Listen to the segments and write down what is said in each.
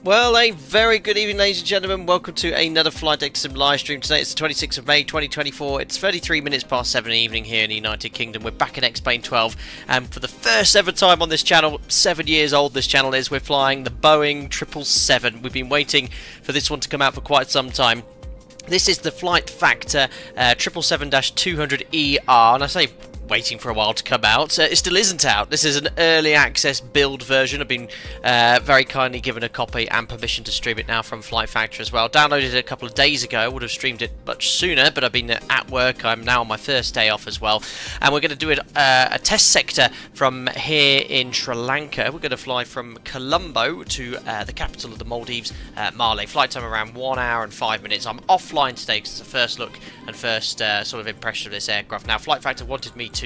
Well, a very good evening, ladies and gentlemen. Welcome to another FlightFactor Sim live stream. Today it's the 26th of May 2024. It's 33 minutes past 7 in the evening here in the United Kingdom. We're back in X-Plane 12, and for the first ever time on this channel, 7 years old this channel is, we're flying the Boeing 777. We've been waiting for this one to come out for quite some time. This is the FlightFactor 777-200ER, and I say waiting for a while to come out. It still isn't out. This is an early access build version. I've been very kindly given a copy and permission to stream it now from FlightFactor as well. Downloaded it a couple of days ago. I would have streamed it much sooner, but I've been at work. I'm now on my first day off as well, and we're going to do it a test sector from here in Sri Lanka. We're going to fly from Colombo to the capital of the Maldives, Malé. Flight time around 1 hour and 5 minutes. I'm offline today because it's a first look and first sort of impression of this aircraft. Now, FlightFactor wanted me to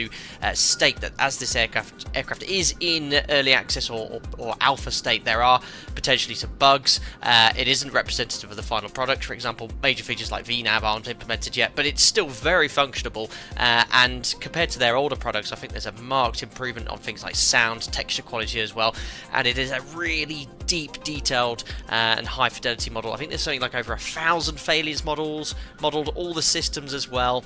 state that as this aircraft is in early access or alpha state, there are potentially some bugs. It isn't representative of the final product. For example, major features like VNAV aren't implemented yet, but it's still very functional, and compared to their older products, I think there's a marked improvement on things like sound, texture quality as well, and it is a really deep, detailed and high fidelity model. I think there's something like over 1,000 failures modeled, all the systems as well.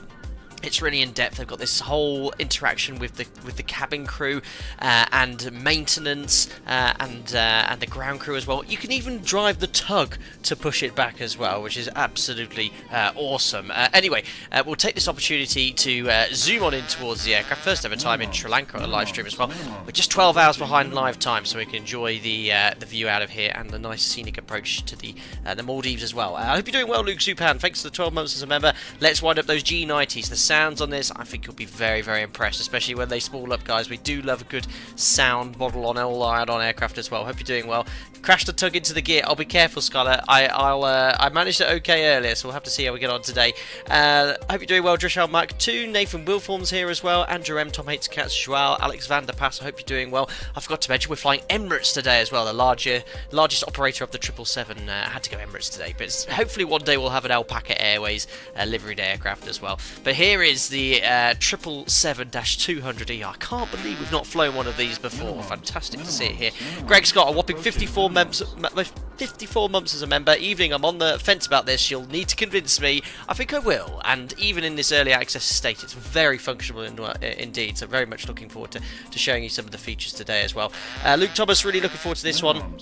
It's really in depth. They've got this whole interaction with the cabin crew and maintenance and the ground crew as well. You can even drive the tug to push it back as well, which is absolutely awesome. Anyway, we'll take this opportunity to zoom on in towards the aircraft. First ever time in Sri Lanka on a live stream as well. We're just 12 hours behind live time, so we can enjoy the view out of here and the nice scenic approach to the Maldives as well. I hope you're doing well, Luke Zupan. Thanks for the 12 months as a member. Let's wind up those G90s. The sounds on this, I think you'll be very, very impressed, especially when they spool up, guys. We do love a good sound model on all add-on aircraft as well. Hope you're doing well. Crashed the tug into the gear. I'll be careful, Skylar. I managed it okay earlier, so we'll have to see how we get on today. Hope you're doing well. Drishal Mark 2, Nathan Wilform's here as well. Andrew M, Tom Hates Cats, Joao, Alex Van Der Pass. I hope you're doing well. I forgot to mention we're flying Emirates today as well. The largest operator of the 777 had to go Emirates today, but hopefully one day we'll have an Alpaca Airways liveried aircraft as well. But here is the 777-200ER. I can't believe we've not flown one of these before. Fantastic to see it here. Greg's got a whopping 54 months as a member. Evening, I'm on the fence about this. You'll need to convince me. I think I will. And even in this early access state, it's very functional indeed. So very much looking forward to showing you some of the features today as well. Luke Thomas, really looking forward to this one.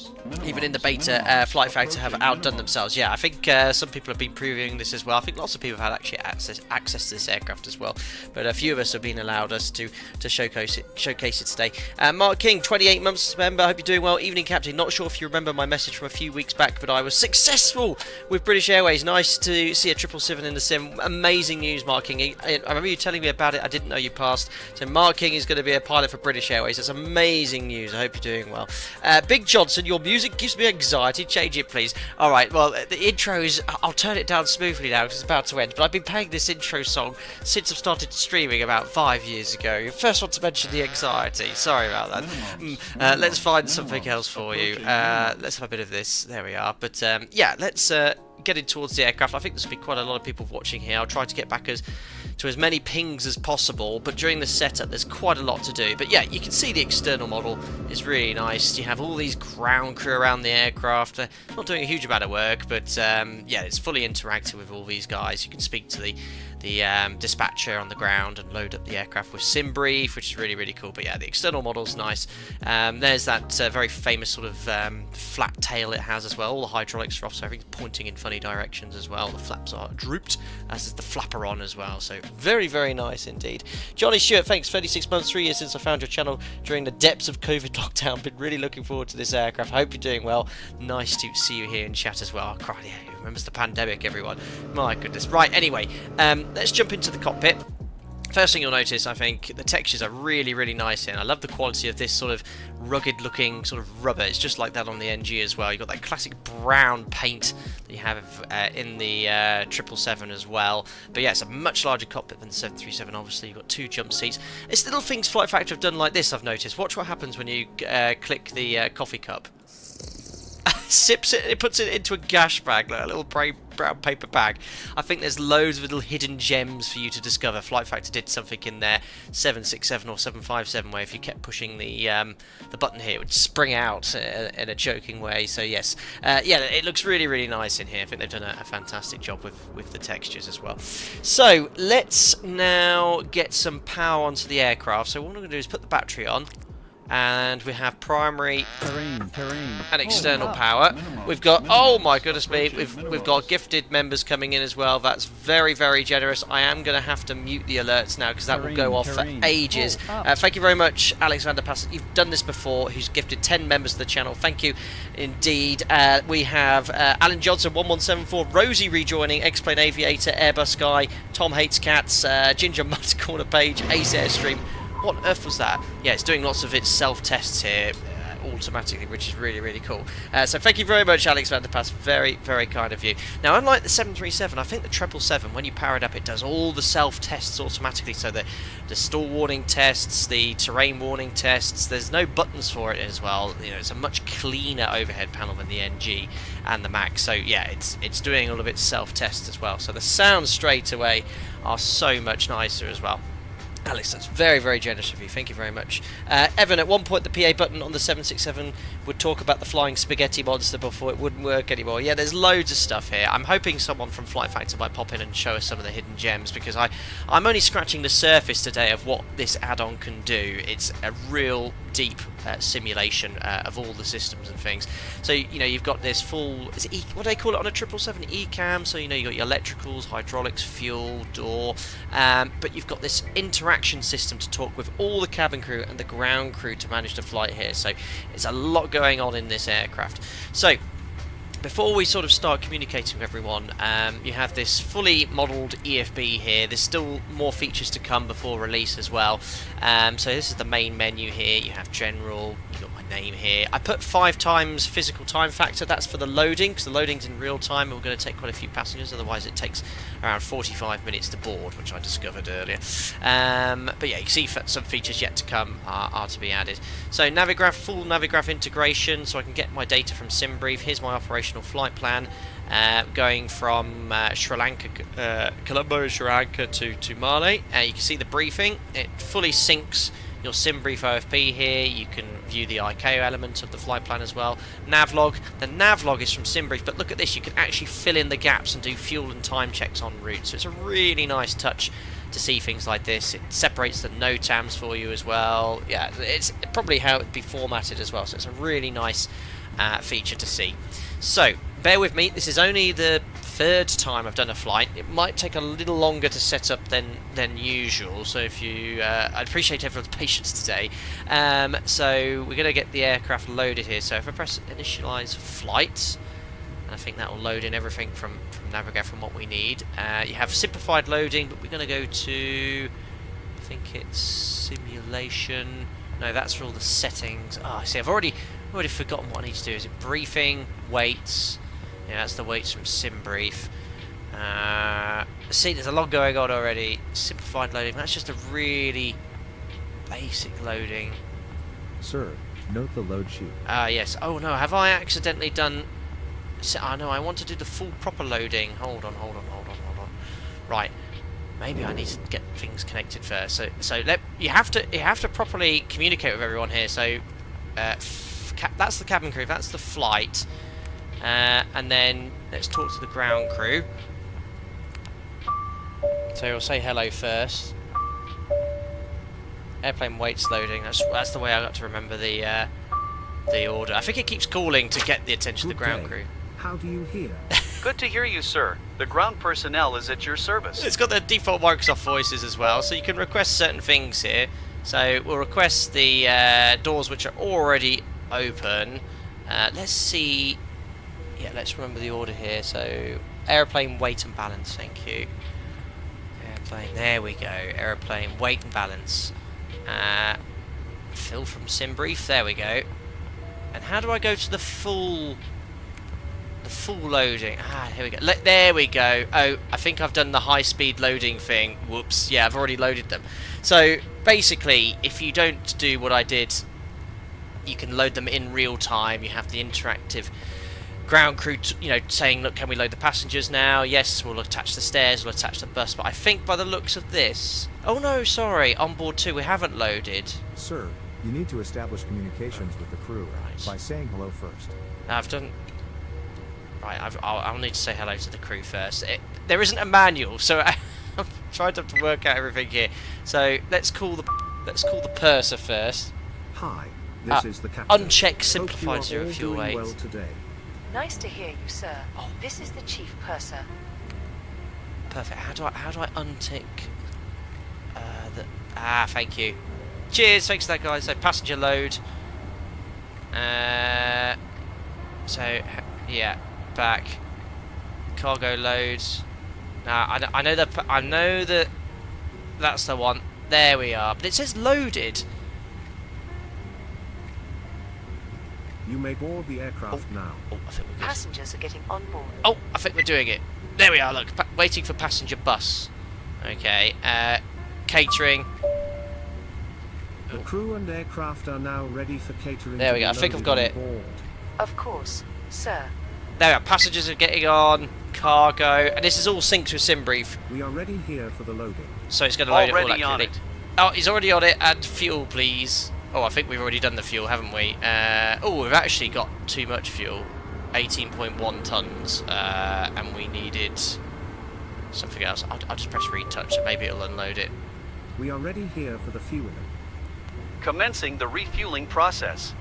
Even in the beta, FlightFactor have outdone themselves. Yeah, I think some people have been previewing this as well. I think lots of people have had actually access to this aircraft as well, but a few of us have been allowed us to showcase it today. Mark King, 28 months member. I hope you're doing well. Evening, Captain. Not sure if you remember my message from a few weeks back, but I was successful with British Airways. Nice to see a 777 in the sim. Amazing news, Mark King. I remember you telling me about it. I didn't know you passed. So Mark King is going to be a pilot for British Airways. That's amazing news. I hope you're doing well. Big Johnson, your music gives me anxiety. Change it, please. All right. Well, the intro is. I'll turn it down smoothly now because it's about to end. But I've been playing this intro song since I've started streaming about 5 years ago. First one to mention the anxiety. Sorry about that. Let's find something else for you. Let's have a bit of this. There we are. But yeah, let's get in towards the aircraft. I think there's going to be quite a lot of people watching here. I'll try to get back to as many pings as possible, but during the setup there's quite a lot to do. But yeah, you can see the external model is really nice. You have all these ground crew around the aircraft. Not doing a huge amount of work, but yeah, it's fully interactive with all these guys. You can speak to the dispatcher on the ground and load up the aircraft with SimBrief, which is really, really cool. But yeah, the external model's nice. There's that very famous sort of flat tail it has as well. All the hydraulics are off, so everything's pointing in funny directions as well. The flaps are drooped, as is the flapperon as well. So very, very nice indeed. Johnny Stewart, thanks. 36 months, 3 years since I found your channel during the depths of COVID lockdown. Been really looking forward to this aircraft. Hope you're doing well. Nice to see you here in chat as well. Oh, crap, yeah, who remembers the pandemic, everyone? My goodness. Right, anyway, let's jump into the cockpit. First thing you'll notice, I think, the textures are really, really nice in. I love the quality of this sort of rugged looking sort of rubber. It's just like that on the NG as well. You've got that classic brown paint that you have in the 777 as well. But yeah, it's a much larger cockpit than the 737, obviously. You've got 2 jump seats. It's little things FlightFactor have done like this, I've noticed. Watch what happens when you click the coffee cup. sips it, and it puts it into a gash bag, like a little brown paper bag. I think there's loads of little hidden gems for you to discover. FlightFactor did something in their 767 or 757 where if you kept pushing the button here, it would spring out in a joking way. So yes, yeah, it looks really, really nice in here. I think they've done a fantastic job with the textures as well. So let's now get some power onto the aircraft. So what I'm going to do is put the battery on. And we have primary and external power. We've got, oh my goodness me, we've got gifted members coming in as well. That's very, very generous. I am going to have to mute the alerts now because that will go off for ages. Thank you very much, Alex Vanderpass. You've done this before, who's gifted 10 members of the channel. Thank you indeed. We have Alan Johnson 1174, Rosie rejoining, X-Plane Aviator, Airbus Guy, Tom Hates Cats, Ginger Mud Corner Page, Ace Airstream. What on earth was that? Yeah, it's doing lots of its self-tests here automatically, which is really, really cool. So thank you very much, Alex Vanderpass. Very, very kind of you. Now, unlike the 737, I think the 777, when you power it up, it does all the self-tests automatically. So the stall warning tests, the terrain warning tests, there's no buttons for it as well. You know, it's a much cleaner overhead panel than the NG and the Max. So yeah, it's doing all of its self-tests as well. So the sounds straight away are so much nicer as well. Alex, that's very, very generous of you. Thank you very much. Evan, at one point the PA button on the 767 would talk about the flying spaghetti monster before it wouldn't work anymore. Yeah, there's loads of stuff here. I'm hoping someone from FlightFactor might pop in and show us some of the hidden gems, because I'm only scratching the surface today of what this add-on can do. It's a real deep simulation of all the systems and things. So, you know, you've got this full, what do they call it on a 777? E-cam. So, you know, you've got your electricals, hydraulics, fuel, door, but you've got this interaction system to talk with all the cabin crew and the ground crew to manage the flight here. So it's a lot going on in this aircraft. So before we sort of start communicating with everyone, you have this fully modelled EFB here. There's still more features to come before release as well. So this is the main menu here. You have general, you've got my name here. I put 5 times physical time factor. That's for the loading, because the loading's in real time. We're going to take quite a few passengers, otherwise it takes around 45 minutes to board, which I discovered earlier. But yeah, you can see some features yet to come are to be added. So Navigraph, full Navigraph integration, so I can get my data from SimBrief. Here's my operational flight plan, going from Sri Lanka, Colombo, Sri Lanka to Mali. You can see the briefing. It fully syncs your SimBrief OFP here. You can view the ICAO element of the flight plan as well. Navlog. The Navlog is from SimBrief, but look at this. You can actually fill in the gaps and do fuel and time checks en route. So it's a really nice touch to see things like this. It separates the NOTAMs for you as well. Yeah, it's probably how it would be formatted as well. So it's a really nice feature to see. So bear with me, this is only the 3rd time I've done a flight. It might take a little longer to set up than usual, so if you I appreciate everyone's patience today. So we're going to get the aircraft loaded here. So if I press initialize flight, I think that will load in everything from Navigraph from what we need. You have simplified loading, but we're going to go to, I think it's simulation. No, that's for all the settings. Oh, see, I've already forgotten what I need to do. Is it briefing, weights? Yeah, that's the weights from SimBrief. See, there's a lot going on already. Simplified loading. That's just a really basic loading. Sir, note the load sheet. Yes. Oh no, have I accidentally done? Oh no, I want to do the full proper loading. Hold on. Right. Maybe I need to get things connected first. So you have to properly communicate with everyone here. So that's the cabin crew. That's the flight. And then let's talk to the ground crew. So we'll say hello first. Airplane weights loading. That's the way I got to remember the order. I think it keeps calling to get the attention of the ground crew. How do you hear? Good to hear you, sir. The ground personnel is at your service. It's got the default Microsoft voices as well, so you can request certain things here. So we'll request the doors which are already open. Let's see. Yeah, let's remember the order here. So airplane weight and balance. Thank you. Airplane. There we go. Airplane weight and balance. Fill from SimBrief. There we go. And how do I go to the full loading? Here we go. There we go. Oh, I think I've done the high-speed loading thing. Whoops. Yeah, I've already loaded them. So basically, if you don't do what I did, you can load them in real time. You have the interactive ground crew, saying, look, can we load the passengers now? Yes, we'll attach the stairs, we'll attach the bus. But I think by the looks of this... Oh, no, sorry. On board 2, we haven't loaded. Sir, you need to establish communications with the crew by saying hello first. I've done... Right, I'll need to say hello to the crew first. There isn't a manual, so I'm trying to work out everything here. So let's call the purser first. Hi, this is the captain. Uncheck simplified Hope you are 0 all fuel doing weight. well today. Nice to hear you, sir. Oh. This is the chief purser. Perfect. How do I untick the... thank you. Cheers, thanks for that, guys. So passenger load. Yeah, back. Cargo loads. Now I know that that's the one. There we are. But it says loaded. You may board the aircraft now. Oh, I think we're good. Passengers are getting on board. Oh, I think we're doing it. There we are. Look, waiting for passenger bus. Okay. Catering. The crew and aircraft are now ready for catering. There we go. I think I've got it. Of course, sir. There we are. Passengers are getting on. Cargo. And this is all synced with SimBrief. We are ready here for the loading. So it's going to load Already it all on accurately. it. Oh, he's already on it. And fuel, please. Oh, I think we've already done the fuel, haven't we? Oh, we've actually got too much fuel. 18.1 tons. And we needed something else. I'll just press retouch and maybe it'll unload it. We are ready here for the fueling. Commencing the refueling process.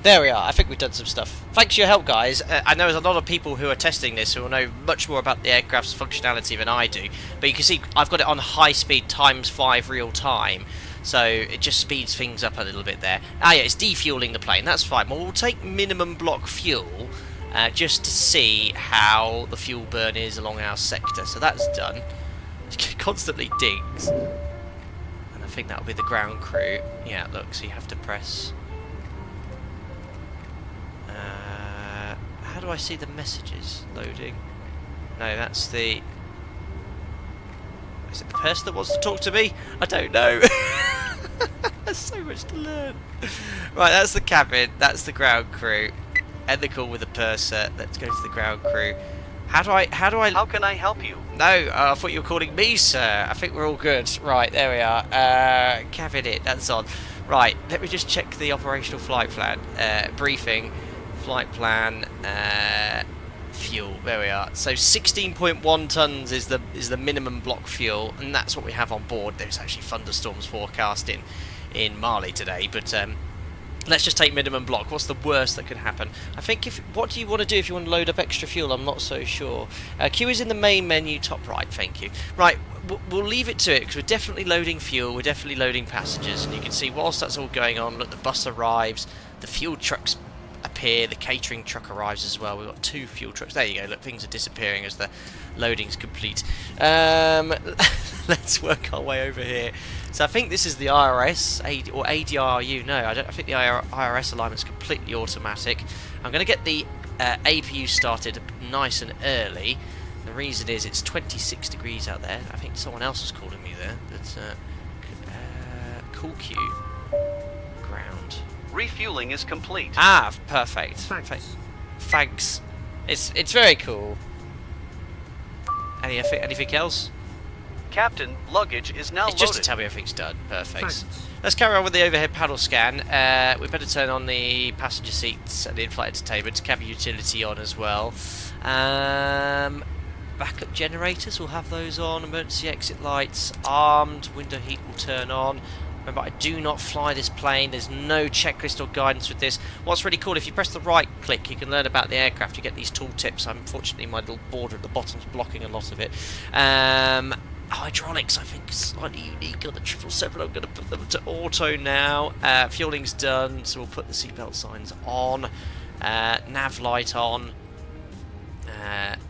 There we are. I think we've done some stuff. Thanks for your help, guys. I know there's a lot of people who are testing this who will know much more about the aircraft's functionality than I do. But you can see I've got it on high speed ×5 real time. So it just speeds things up a little bit there. Yeah, it's defueling the plane. That's fine. Well, we'll take minimum block fuel just to see how the fuel burn is along our sector. So that's done. It constantly dings. And I think that'll be the ground crew. Yeah, look, so you have to press... how do I see the messages loading? No, that's the... Is it the person that wants to talk to me? I don't know. There's so much to learn. Right, that's the cabin. That's the ground crew. End the call with the purser. Let's go to the ground crew. How do I... How can I help you? No, I thought you were calling me, sir. I think we're all good. Right, there we are. Cabin it. That's on. Right, let me just check the operational flight plan. Briefing. Flight plan. Fuel. There we are. So 16.1 tons is the minimum block fuel, and that's what we have on board. There's actually thunderstorms forecast in Mali today, but let's just take minimum block. What's the worst that could happen? I think what do you want to do if you want to load up extra fuel? I'm not so sure. Q is in the main menu, top right. Thank you. Right, we'll leave it to it because we're definitely loading fuel. We're definitely loading passengers, and you can see whilst that's all going on, look, the bus arrives, the fuel trucks appear, the catering truck arrives as well. We've got 2 fuel trucks. There you go. Look, things are disappearing as the loading's complete. Let's work our way over here. So I think this is the IRS or ADRU. No, I think the IRS alignment's completely automatic. I'm going to get the APU started nice and early. The reason is it's 26 degrees out there. I think someone else was calling me there. That's cool Q. Ground. Refueling is complete. Ah, perfect. Thanks. Thanks. It's very cool. Anything else? Captain, luggage is now It's just to loaded. tell me everything's done. Perfect. Thanks. Let's carry on with the overhead paddle scan. We better turn on the passenger seats and the in-flight entertainment. Cabin utility on as well. Backup generators, we'll have those on. Emergency exit lights armed. Window heat will turn on. Remember, I do not fly this plane. There's no checklist or guidance with this. What's really cool, if you press the right click, you can learn about the aircraft. You get these tooltips. Unfortunately, my little border at the bottom's blocking a lot of it. Hydraulics, I think, slightly unique on the 777. I'm going to put them to auto now. Fueling's done, so we'll put the seatbelt signs on. Nav light on.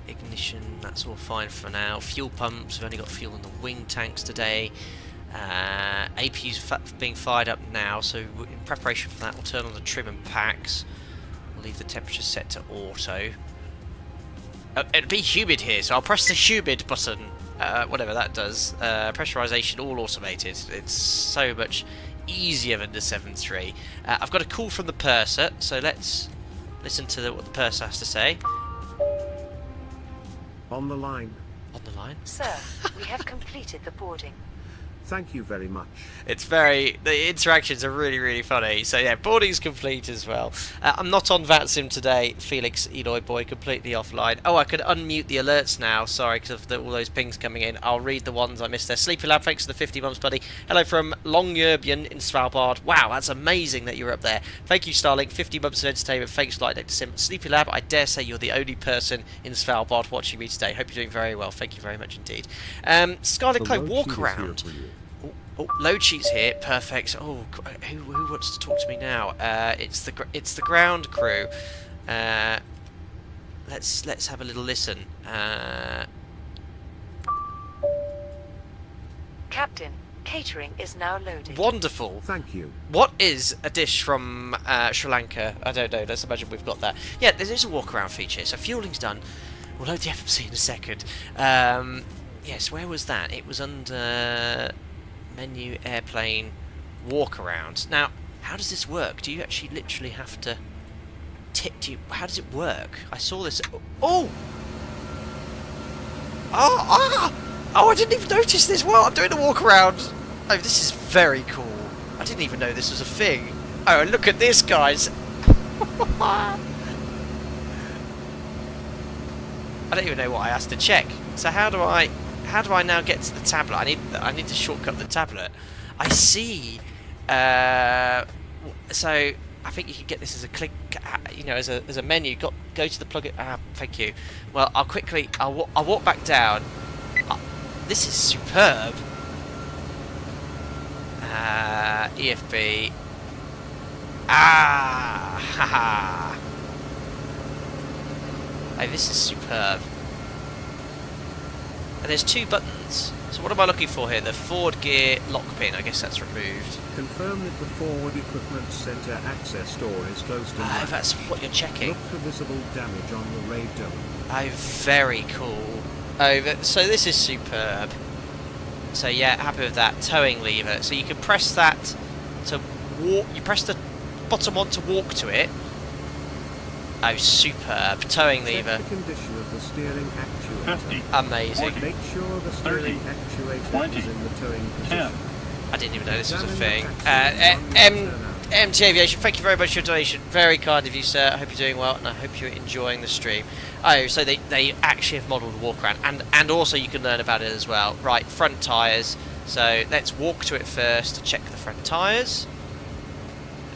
Ignition, that's all fine for now. Fuel pumps, we've only got fuel in the wing tanks today. APU's being fired up now, so in preparation for that we'll turn on the trim and packs. We'll leave the temperature set to auto. It'll be humid here, so I'll press the humid button, whatever that does. Pressurization all automated. It's so much easier than the 7.3. I've got a call from the purser, so let's listen to what the purser has to say. On the line. On the line? Sir, we have completed the boarding. Thank you very much. The interactions are really, really funny. So yeah, boarding's complete as well. I'm not on VATSIM today, Felix Eloy boy, completely offline. Oh, I could unmute the alerts now, sorry, because of all those pings coming in. I'll read the ones I missed there. Sleepy Lab, thanks for the 50 months, buddy. Hello from Longyearbyen in Svalbard. Wow, that's amazing that you're up there. Thank you, Starlink, 50 months of entertainment, thanks Flight Deck to Sim. Sleepy Lab, I dare say you're the only person in Svalbard watching me today. Hope you're doing very well. Thank you very much indeed. Scarlet Cloak, walk around. Oh, load sheet's here. Perfect. Oh, who wants to talk to me now? It's the ground crew. Let's have a little listen. Captain, catering is now loaded. Wonderful. Thank you. What is a dish from Sri Lanka? I don't know. Let's imagine we've got that. Yeah, there is a walk around feature. So fueling's done. We'll load the FMC in a second. Yes, where was that? It was under menu, airplane, walk around. Now, how does this work? Do you actually literally have to how does it work? I saw this. Oh! Oh, I didn't even notice this while I'm doing the walk around. Oh, this is very cool. I didn't even know this was a thing. Oh, look at this, guys. I don't even know what I asked to check. So how do I now get to the tablet? I need to shortcut the tablet. I see. So I think you can get this as a click, as a menu. Go to the plug. Thank you. Well, I'll walk back down. This is superb. EFB. Haha. Hey, this is superb. And there's two buttons. So what am I looking for here? The forward gear lock pin. I guess that's removed. Confirm that the forward equipment center access door is closed. Oh, that's what you're checking. Look for visible damage on the radome. Oh, very cool. Oh, so this is superb. So yeah, happy with that. Towing lever. So you can press that to walk. You press the bottom one to walk to it. Oh, superb. Towing lever. Check the condition of the steering actuator. Amazing. Make sure the steering actuator is in the towing position. I didn't even know this was a thing. MT Aviation, thank you very much for your donation. Very kind of you, sir. I hope you're doing well, and I hope you're enjoying the stream. Oh, so they actually have modelled a walk around, and also you can learn about it as well. Right, front tyres. So let's walk to it first to check the front tyres,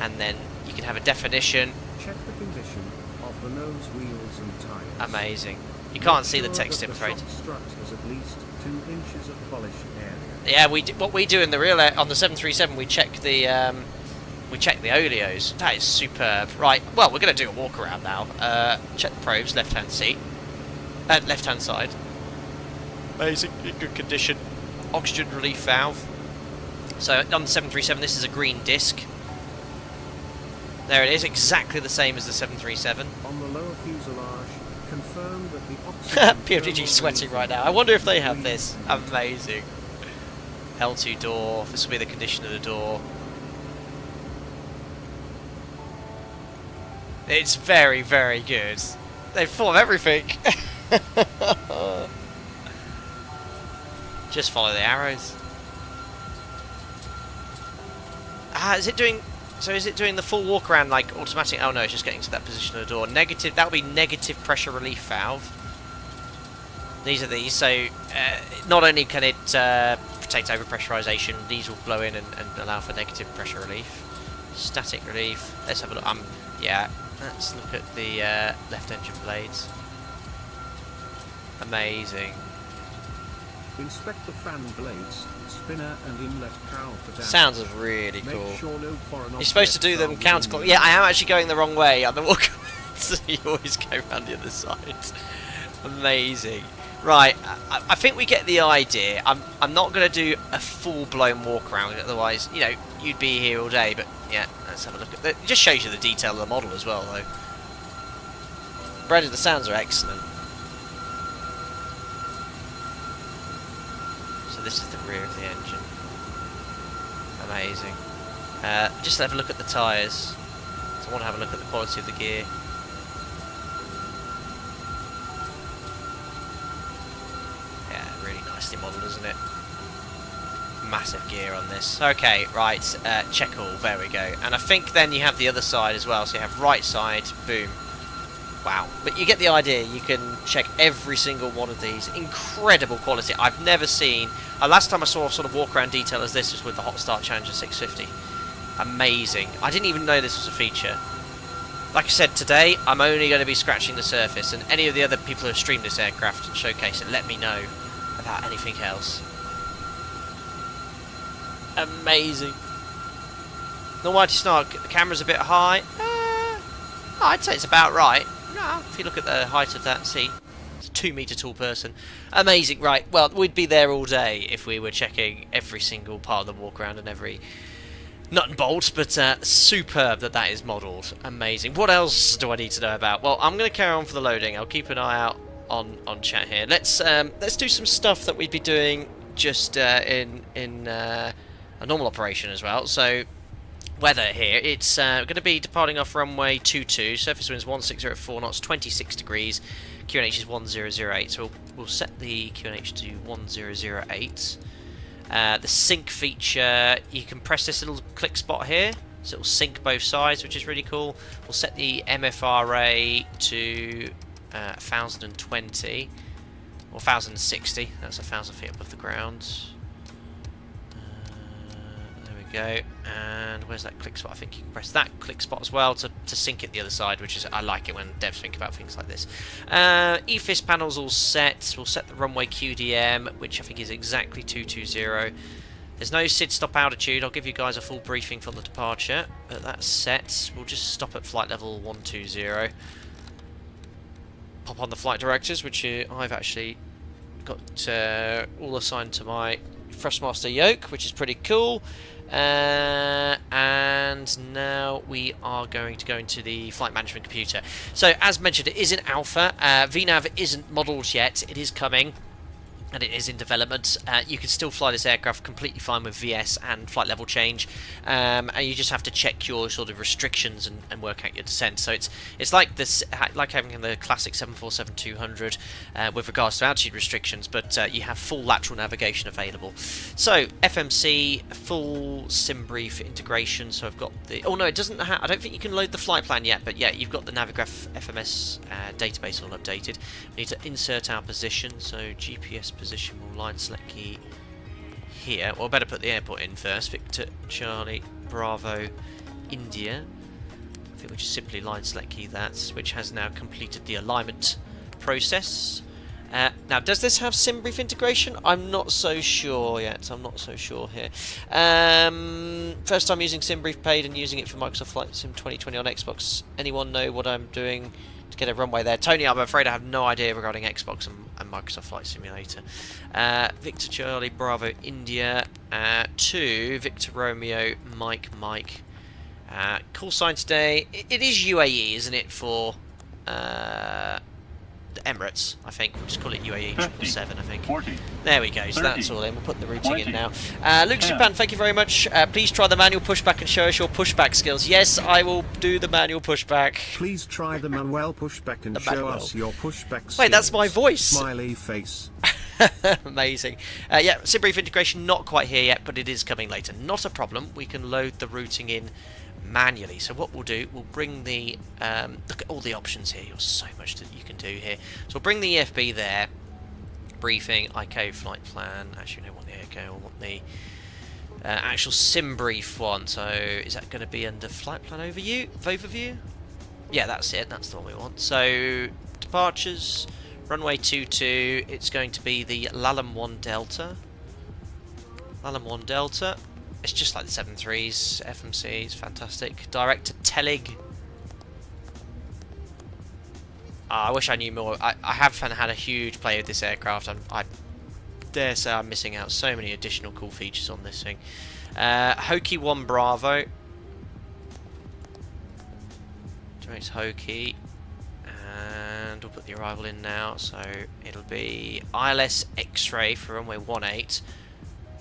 and then you can have a definition. Check the condition of the nose wheels and tyres. Amazing. You can't see the text, I'm afraid. The strut has at least 2 inches of polish area. Yeah, what we do in the real on the 737, we check the oleos. That is superb. Right, well, we're going to do a walk around now. Check the probes, left-hand seat, left-hand side. Amazing, in good condition. Oxygen relief valve. So on the 737, this is a green disc. There it is, exactly the same as the 737. On the lower fuselage, confirm that the oxygen PFDG sweating right now. I wonder if they have this. Amazing. L2 door. This will be the condition of the door. It's very, very good. They form everything. Just follow the arrows. Is it doing? So is it doing the full walk around like automatic? Oh no, it's just getting to that position of the door. Negative. That will be negative pressure relief valve. These are these. So not only can it protect overpressurization, these will blow in and allow for negative pressure relief. Static relief. Let's have a look. Yeah. Let's look at the left engine blades. Amazing. Inspect the fan blades, spinner and inlet cowl for damage. Sounds really cool. Make sure no foreign You're supposed to do them counterclockwise. Yeah, I am actually going the wrong way on the walk. So you always go around the other side. Amazing. Right, I think we get the idea. I'm not going to do a full-blown walk around, otherwise, you'd be here all day. But yeah, let's have a look at that. It just shows you the detail of the model as well, though. Brendan, the sounds are excellent. So this is the rear of the engine. Amazing. Just have a look at the tyres. So I want to have a look at the quality of the gear. fantastic model, isn't it? Massive gear on this. Okay, right, check all, there we go. And I think then you have the other side as well, so you have right side, boom. Wow, but you get the idea. You can check every single one of these. Incredible quality. I've never seen... last time I saw a sort of walk-around detail as this was with the Hot Start Challenger 650. Amazing. I didn't even know this was a feature. Like I said, today, I'm only going to be scratching the surface, and any of the other people who have streamed this aircraft and showcase it, let me know about anything else. Amazing. Almighty Snark, the camera's a bit high. I'd say it's about right. No, if you look at the height of that, see, it's a 2-metre tall person. Amazing, right, well, we'd be there all day if we were checking every single part of the walk around and every nut and bolt, but superb that is modelled. Amazing. What else do I need to know about? Well, I'm going to carry on for the loading. I'll keep an eye out on chat here. Let's do some stuff that we'd be doing just in a normal operation as well. So, weather here, it's going to be departing off runway 22, surface winds 160 at 4 knots, 26 degrees, QNH is 1008, so we'll set the QNH to 1008. The sync feature, you can press this little click spot here, so it'll sync both sides, which is really cool. We'll set the MFRA to 1020, or 1060, that's 1,000 feet above the ground. Go, and where's that click spot? I think you can press that click spot as well to sync it the other side, which is, I like it when devs think about things like this. EFIS panels all set. We'll set the runway QDM, which I think is exactly 220. There's no SID stop altitude. I'll give you guys a full briefing for the departure, but that's set. We'll just stop at flight level 120. Pop on the flight directors, which I've actually got all assigned to my Thrustmaster yoke, which is pretty cool. And now we are going to go into the flight management computer. So, as mentioned, it is in alpha. VNav isn't modelled yet. It is coming, and it is in development. You can still fly this aircraft completely fine with VS and flight level change, and you just have to check your sort of restrictions and work out your descent. So it's like this, like having the classic 747-200 with regards to altitude restrictions, but you have full lateral navigation available. So FMC, full SimBrief integration. So I've got the. Oh no, it doesn't. I don't think you can load the flight plan yet, but yeah, you've got the Navigraph FMS database all updated. We need to insert our position. So GPS position, will line select key here, or better put the airport in first. Victor Charlie Bravo India. I think we'll just simply line select key that, which has now completed the alignment process. Now, does this have SimBrief integration? I'm not so sure yet. I'm not so sure here. First time using SimBrief, paid and using it for Microsoft Flight Sim 2020 on Xbox. Anyone know what I'm doing to get a runway there? Tony, I'm afraid I have no idea regarding Xbox and Microsoft Flight Simulator. Victor Charlie Bravo India to Victor Romeo Mike. Call sign today. It is UAE, isn't it, for Emirates, I think. We'll just call it UAE 777, I think. 40, there we go, so 30, that's all in. We'll put the routing 20, in now. Luke Supan, thank you very much. Please try the manual pushback and show us your pushback skills. Yes, I will do the manual pushback. Please try the manual pushback and show us your pushback skills. Wait, that's my voice. Smiley face. Amazing. Yeah, SimBrief integration not quite here yet, but it is coming later. Not a problem. We can load the routing in manually. So what we'll do, we'll bring the look at all the options here. There's so much that you can do here. So we'll bring the EFB there, briefing, ICAO flight plan. Actually, we don't want the ICAO, we want the actual SimBrief one. So is that going to be under flight plan overview? Yeah, that's it. That's the one we want. So departures, runway 22. It's going to be the Lalem 1 Delta. Lalem 1 Delta. It's just like the 73s, FMC is fantastic. Direct to Telig. I wish I knew more. I haven't had a huge play with this aircraft. I dare say I'm missing out so many additional cool features on this thing. Hoki 1 Bravo. Direct Hoki. And we'll put the arrival in now. So it'll be ILS X-ray for runway 18.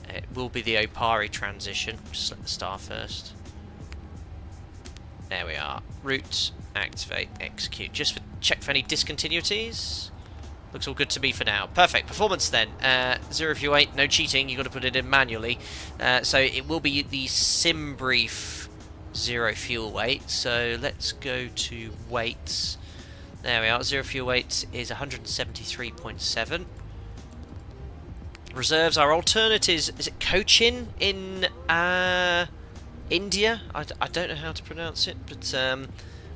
It will be the Opari transition. Just select the star first. There we are. Route, activate, execute. Just for check for any discontinuities. Looks all good to me for now. Perfect. Performance then. 0 fuel weight, no cheating. You've got to put it in manually. So it will be the sim brief 0 fuel weight. So let's go to weights. There we are. 0 fuel weight is 173.7. Reserves, our alternatives. Is it Cochin in India? I don't know how to pronounce it, but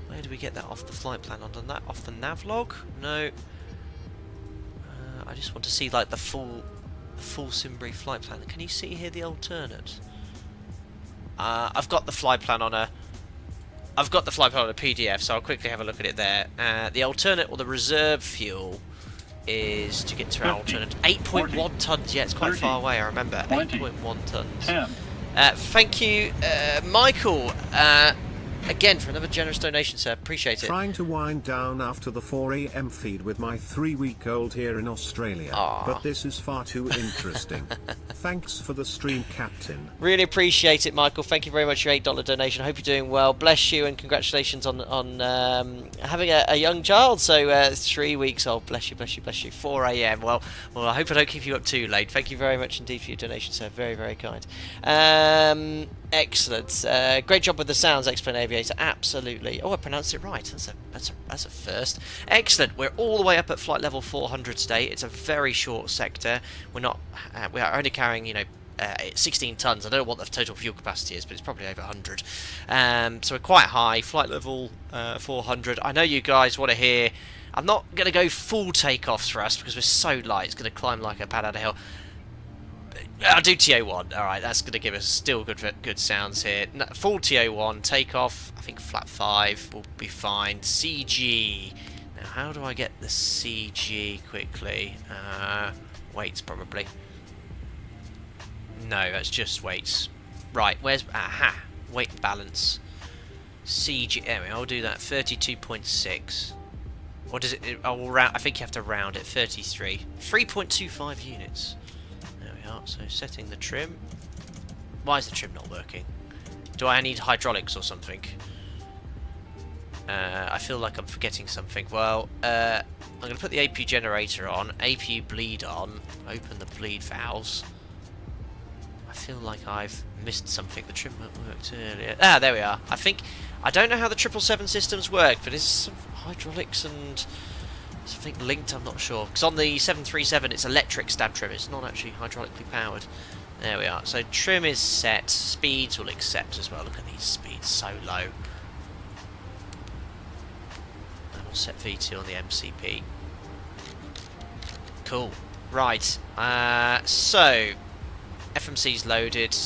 where do we get that off the flight plan? On that off the nav log? No. I just want to see like the full Simbrief flight plan. Can you see here the alternate? I've got the flight plan on a PDF, so I'll quickly have a look at it there. The alternate or the reserve fuel is to get to our alternate 8.1 tons. Yeah, it's quite far away. I remember 8.1 tons. Thank you, Michael. Again, for another generous donation, sir. Appreciate it. Trying to wind down after the 4 AM feed with my 3-week-old here in Australia. But this is far too interesting. Thanks for the stream, Captain. Really appreciate it, Michael. Thank you very much for your $8 donation. I hope you're doing well. Bless you, and congratulations on having a young child. So 3 weeks old. Bless you, bless you, bless you. 4 AM. Well, I hope I don't keep you up too late. Thank you very much indeed for your donation, sir. Very, very kind. Excellent. Great job with the sounds, Explain Aviator. Absolutely. Oh, I pronounced it right. That's a first. Excellent. We're all the way up at flight level 400 today. It's a very short sector. We are only carrying, 16 tons. I don't know what the total fuel capacity is, but it's probably over 100. So we're quite high. Flight level 400. I know you guys want to hear. I'm not going to go full takeoff thrust because we're so light. It's going to climb like a pad out of hell. I'll do TO1. Alright, that's going to give us still good sounds here. Full TO1, takeoff, I think flat 5 will be fine. CG. Now, how do I get the CG quickly? Weights, probably. No, that's just weights. Right, where's... Aha! Weight and balance. CG... Anyway, I'll do that. 32.6. Or does it... I think you have to round it. 33. 3.25 units. So setting the trim. Why is the trim not working? Do I need hydraulics or something? I feel like I'm forgetting something. Well, I'm going to put the APU generator on, APU bleed on, open the bleed valves. I feel like I've missed something. The trim worked earlier. Ah, there we are. I don't know how the 777 systems work, but it's some hydraulics and something linked, I'm not sure. Because on the 737 it's electric stab trim, it's not actually hydraulically powered. There we are. So trim is set, speeds will accept as well. Look at these speeds, so low. And we'll set V2 on the MCP. Cool. Right, so FMC's loaded,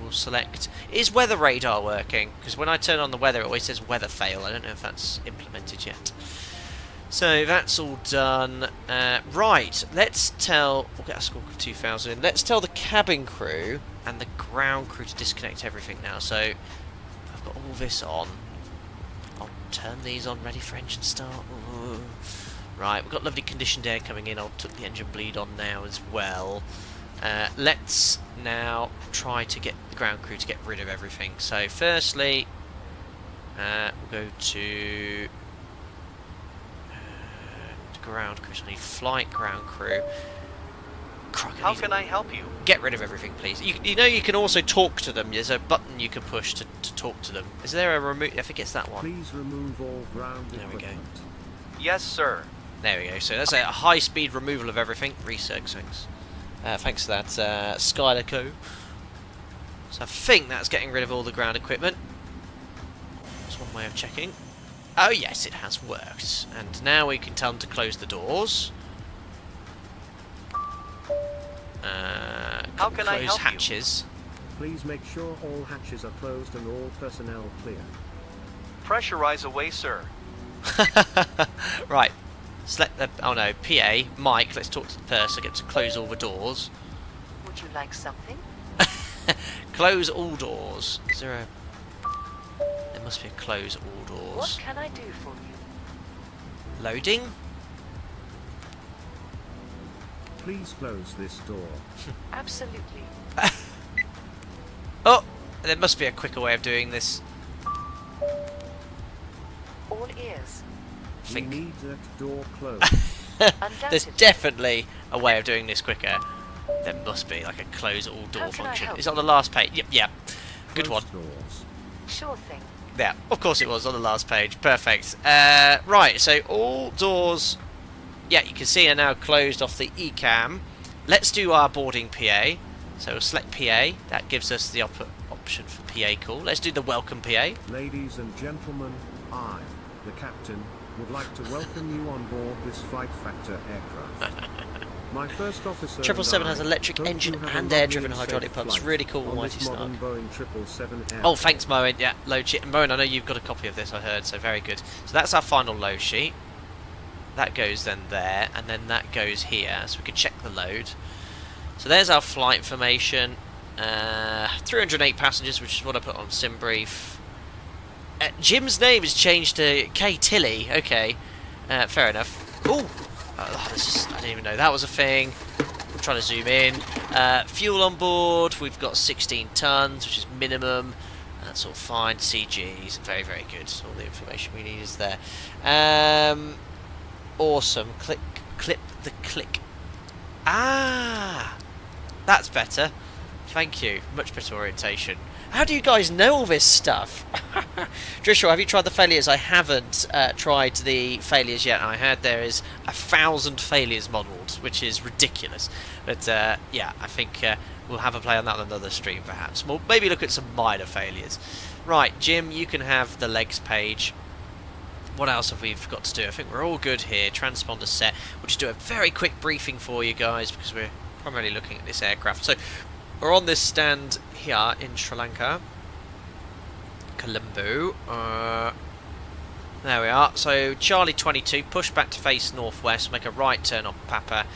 we'll select... Is weather radar working? Because when I turn on the weather it always says weather fail. I don't know if that's implemented yet. So that's all done. Right, let's tell... We'll get a score of 2,000 in. Let's tell the cabin crew and the ground crew to disconnect everything now. So I've got all this on. I'll turn these on, ready for engine start. Ooh. Right, we've got lovely conditioned air coming in. I'll put the engine bleed on now as well. Let's now try to get the ground crew to get rid of everything. So firstly, we'll go to... ground crew, so I need flight ground crew. How can I help you? Get rid of everything, please. You know you can also talk to them. There's a button you can push to talk to them. Is there a remove? I think it's that one. Please remove all ground There we go. Yes, sir. There we go. So that's a high-speed removal of everything. Research, thanks. Thanks for that, Skylar Co. So I think that's getting rid of all the ground equipment. That's one way of checking. Oh yes, it has worked. And now we can tell them to close the doors. How can I close help hatches. Please make sure all hatches are closed and all personnel clear. Pressurize away, sir. Right. Select the... Oh no, PA, Mike, let's talk to the purser, get to close all the doors. Would you like something? Close all doors. Is there a... There must be a close all doors. What can I do for you? Loading? Please close this door. Absolutely. Oh! There must be a quicker way of doing this. All ears. We need that door closed. There's Undoubtedly. definitely a way of doing this quicker. There must be, like a close all door How can I function. help It's on the last page. Yep, yeah. Good one. Close doors. Sure thing. Yeah, of course it was on the last page. Perfect. Right, so all doors, yeah, you can see are now closed off the ECAM. Let's do our boarding PA. So we'll select PA. That gives us the option for PA call. Let's do the welcome PA. Ladies and gentlemen, I, the captain, would like to welcome you on board this FlightFactor aircraft. My first officer 777 has and I electric hope you engine have a and lovely air-driven and hydraulic safe pumps. flight Really cool, on mighty this modern snug. Boeing 777 Oh, aircraft. thanks, Moen. Yeah, load sheet. Moen, I know you've got a copy of this, I heard, so very good. So that's our final load sheet. That goes then there, and then that goes here, so we can check the load. So there's our flight information. 308 passengers, which is what I put on SimBrief. Jim's name is changed to K. Tilly. Okay, fair enough. Ooh, I didn't even know that was a thing. I'm trying to zoom in. Fuel on board, we've got 16 tons, which is minimum. That's all fine. CGs, very, very good. All the information we need is there. Awesome. Clip the click. Ah, that's better. Thank you. Much better orientation. How do you guys know all this stuff? Drishra, have you tried the failures? I haven't tried the failures yet. I heard there is 1,000 failures modelled, which is ridiculous. But yeah, I think we'll have a play on that on another stream perhaps. We'll maybe look at some minor failures. Right, Jim, you can have the legs page. What else have we got to do? I think we're all good here. Transponder set. We'll just do a very quick briefing for you guys because we're primarily looking at this aircraft. So we're on this stand here in Sri Lanka, Colombo. There we are. So Charlie 22, push back to face northwest, make a right turn on Papa,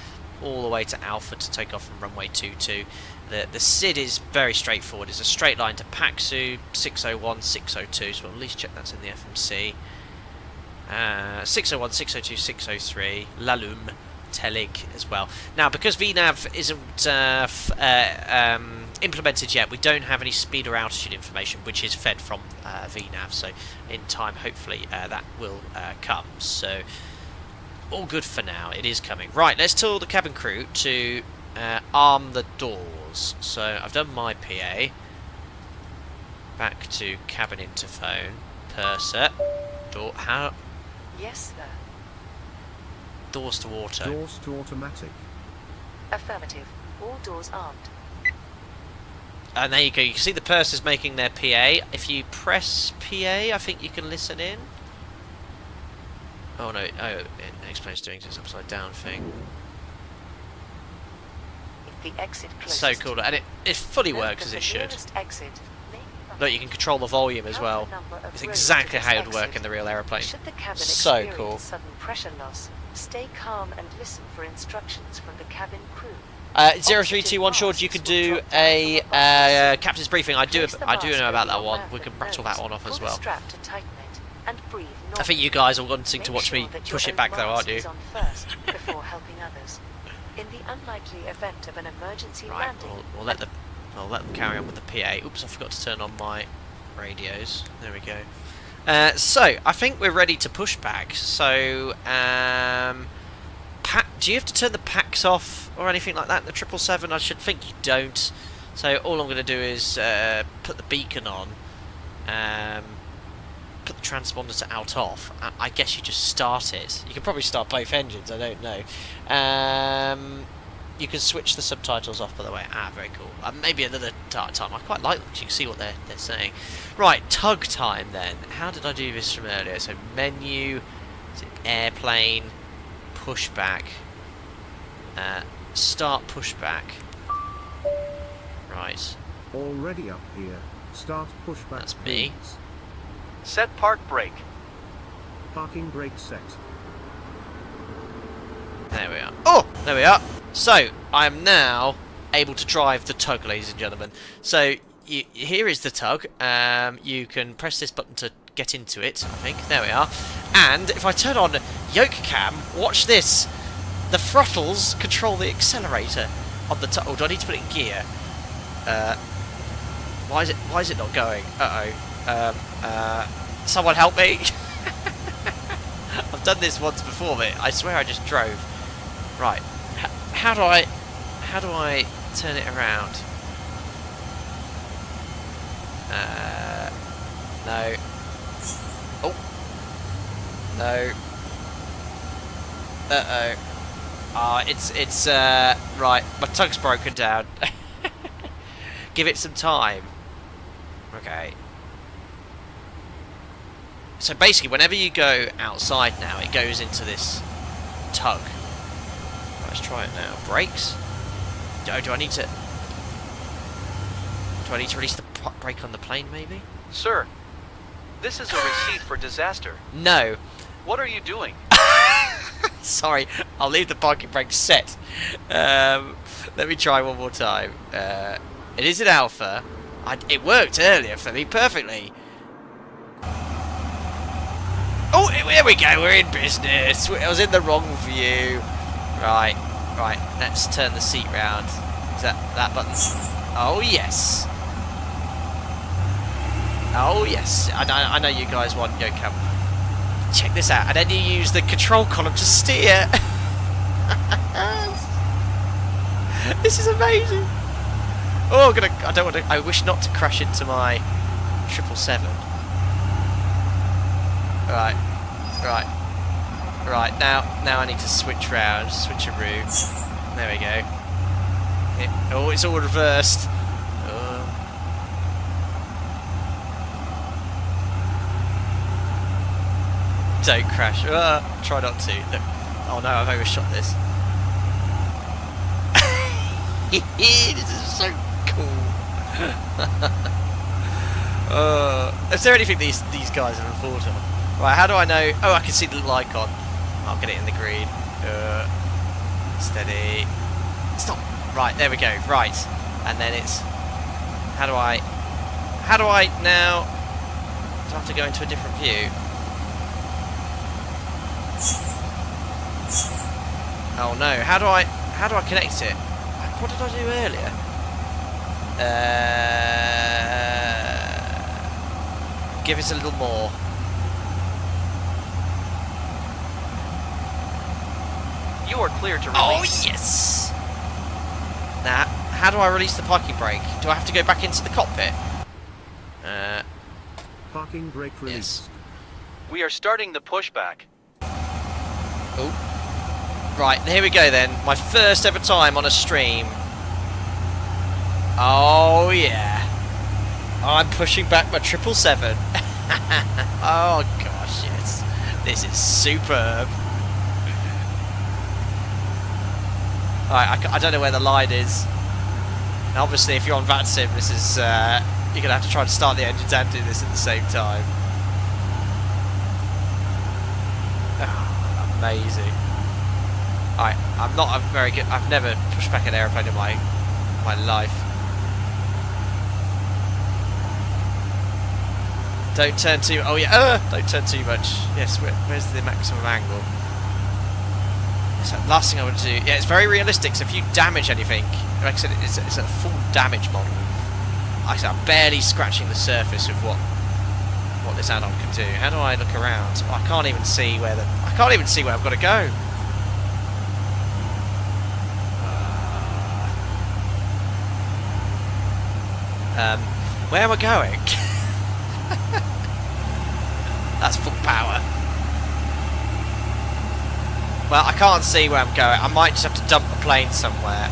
all the way to Alpha to take off from runway 22. The SID is very straightforward. It's a straight line to Paksu, 601, 602. So we'll at least check that's in the FMC. 601, 602, 603, Lalum, Telig as well. Now, because VNAV isn't implemented yet, we don't have any speed or altitude information, which is fed from VNAV. So, in time, hopefully, that will come. So, all good for now. It is coming. Right, let's tell the cabin crew to arm the doors. So, I've done my PA. Back to cabin interphone. Purser. Door. How? Yes, sir. Doors to auto. Doors to automatic. Affirmative. All doors armed. And there you go. You can see the pursers making their PA. If you press PA, I think you can listen in. Oh no! Oh, it explains doing this upside down thing. The exit closest. So cool, and it fully Note works that as the it should. nearest exit may be Look, you can control the volume as Count well. the number of It's rows exactly to how this it would work exit. in the real aeroplane. Should the cabin So experience cool. sudden pressure loss, stay calm and listen for instructions from the cabin crew. 0321 George, you could do a captain's briefing. I do know about that one. We can rattle that one off as well. I think you guys are wanting to watch me push it back though, aren't you? Before helping others. In the unlikely event of an emergency Right, landing, we'll let them carry on with the PA. Oops, I forgot to turn on my radios. There we go. So I think we're ready to push back. So do you have to turn the packs off or anything like that in the 777? I should think you don't. So all I'm going to do is put the beacon on, put the transponder to out off. I guess you just start it. You can probably start both engines, I don't know. You can switch the subtitles off, by the way. Very cool. Maybe another time. I quite like them because you can see what they're saying. Right, tug time then. How did I do this from earlier? So menu, airplane, pushback, start pushback. Right. Already up here. Start pushback. That's me. please. Set park brake. Parking brake set. There we are. Oh, there we are. So I am now able to drive the tug, ladies and gentlemen. So here is the tug. You can press this button to get into it, I think. There we are. And if I turn on yoke cam, watch this. The throttles control the accelerator on the tug. Oh, do I need to put it in gear? Why is it not going? Someone help me. I've done this once before, but I swear I just drove. Right. How do I turn it around? No. Oh. No. Uh-oh. It's right, my tug's broken down. Give it some time. Okay. So basically, whenever you go outside now, it goes into this tug. Let's try it now. Brakes? Do I need to... Do I need to release the brake on the plane, maybe? Sir, this is a receipt for disaster. No. What are you doing? Sorry, I'll leave the parking brake set. Let me try one more time. It is an alpha. It worked earlier for me perfectly. Oh, here we go. We're in business. I was in the wrong view. Right. Let's turn the seat round. Is that button? Oh yes. Oh yes. I know you guys want YoCam. Check this out, and then you use the control column to steer. This is amazing. Oh, I don't want to. I wish not to crash into my 777. Right. Now I need to switch round, switch a route. There we go. Oh, it's all reversed. Don't crash. Try not to. Look. Oh no, I've overshot this. This is so cool. Is there anything these guys have thought of? Right, how do I know? Oh, I can see the little icon. I'll get it in the green. Steady. Stop. Right, there we go. Right, and then it's. How do I now? Do I have to go into a different view? Oh no! How do I connect it? What did I do earlier? Give it a little more. You are clear to release. Oh yes! Now, how do I release the parking brake? Do I have to go back into the cockpit? Parking brake released. Yes. We are starting the pushback. Oh. Right, here we go then. My first ever time on a stream. Oh yeah. I'm pushing back my 777. Oh gosh, yes. This is superb. Alright, I don't know where the line is. And obviously, if you're on VATSIM, this is you're gonna have to try to start the engines and do this at the same time. Oh, amazing. I'm not a very good. I've never pushed back an aeroplane in my life. Don't turn too. Oh yeah. Don't turn too much. Yes. Where's the maximum angle? So last thing I want to do. Yeah, it's very realistic. So if you damage anything, like I said, it's a full damage model. Like I said, I'm barely scratching the surface of what this add-on can do. How do I look around? Oh, I can't even see where I've got to go. Where am I going? That's full power. Well, I can't see where I'm going. I might just have to dump the plane somewhere.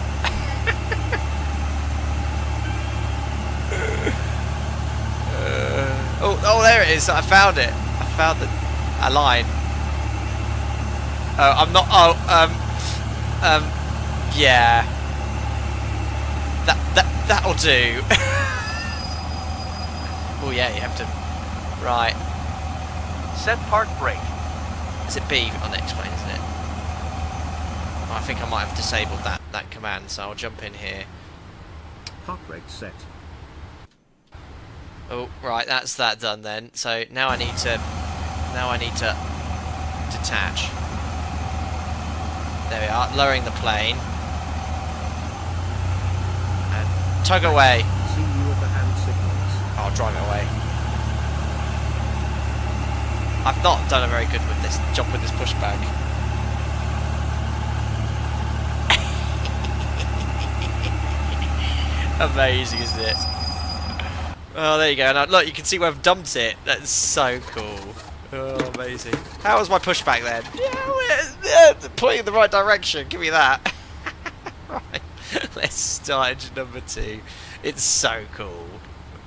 Oh, there it is. I found it. I found a line. Oh, I'm not. Yeah. That'll do. Oh yeah, you have to. Right. Set park brake. Is it B on X-plane, isn't it? Oh, I think I might have disabled that command, so I'll jump in here. Park brake set. Oh, right, that's that done then. So now I need to detach. There we are, lowering the plane. And tug away. See you at the hand signals. I'll drive it away. I've not done a very good with this jump with this pushback. Amazing, isn't it? Oh, there you go. Now, look, you can see where I've dumped it. That's so cool. Oh, amazing. How was my pushback then? Yeah, pointing in the right direction. Give me that. Right. Let's start engine number 2. It's so cool.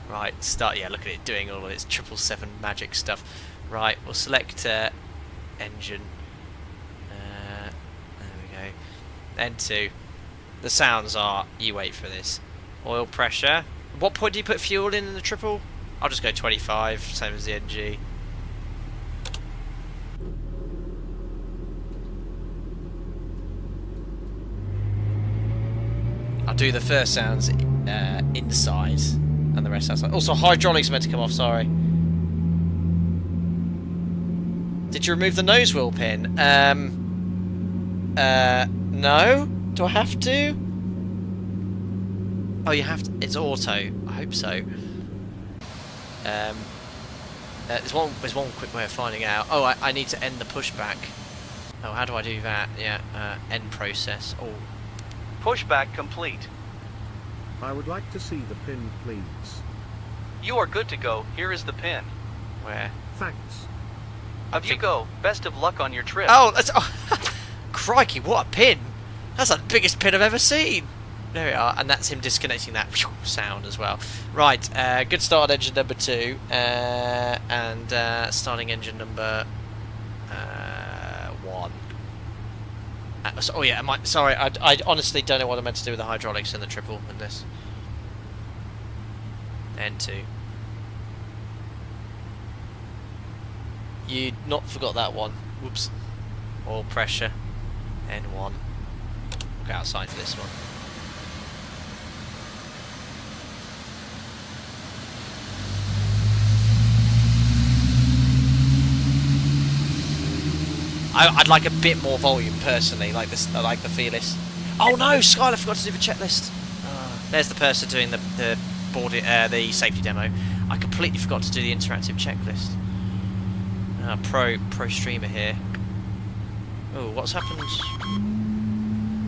Right, start. Yeah, look at it doing all of its 777 magic stuff. Right, we'll select engine. There we go. N2. The sounds are. You wait for this. Oil pressure. What point do you put fuel in the triple? I'll just go 25, same as the NG. I'll do the first sounds inside, and the rest outside. Also, hydraulics are meant to come off, sorry. Did you remove the nose wheel pin? No? Do I have to? Oh, you have to. It's auto. I hope so. There's one quick way of finding out. Oh, I need to end the pushback. Oh, how do I do that? Yeah, end process. Oh. Pushback complete. I would like to see the pin, please. You are good to go. Here is the pin. Where? Thanks. Up you go. Best of luck on your trip. Oh, that's... Oh, crikey, what a pin! That's the biggest pin I've ever seen! There we are, and that's him disconnecting that sound as well. Right, good start on engine number 2, and starting engine number 1. Oh yeah, sorry, I honestly don't know what I'm meant to do with the hydraulics in the triple in this. N2. You not forgot that one. Whoops. Oil pressure. N1. We'll go outside for this one. I'd like a bit more volume personally, like this. I like the fearless. Oh no, Skylar forgot to do the checklist. There's the person doing the safety demo. I completely forgot to do the interactive checklist. Pro streamer here. Oh, what's happened?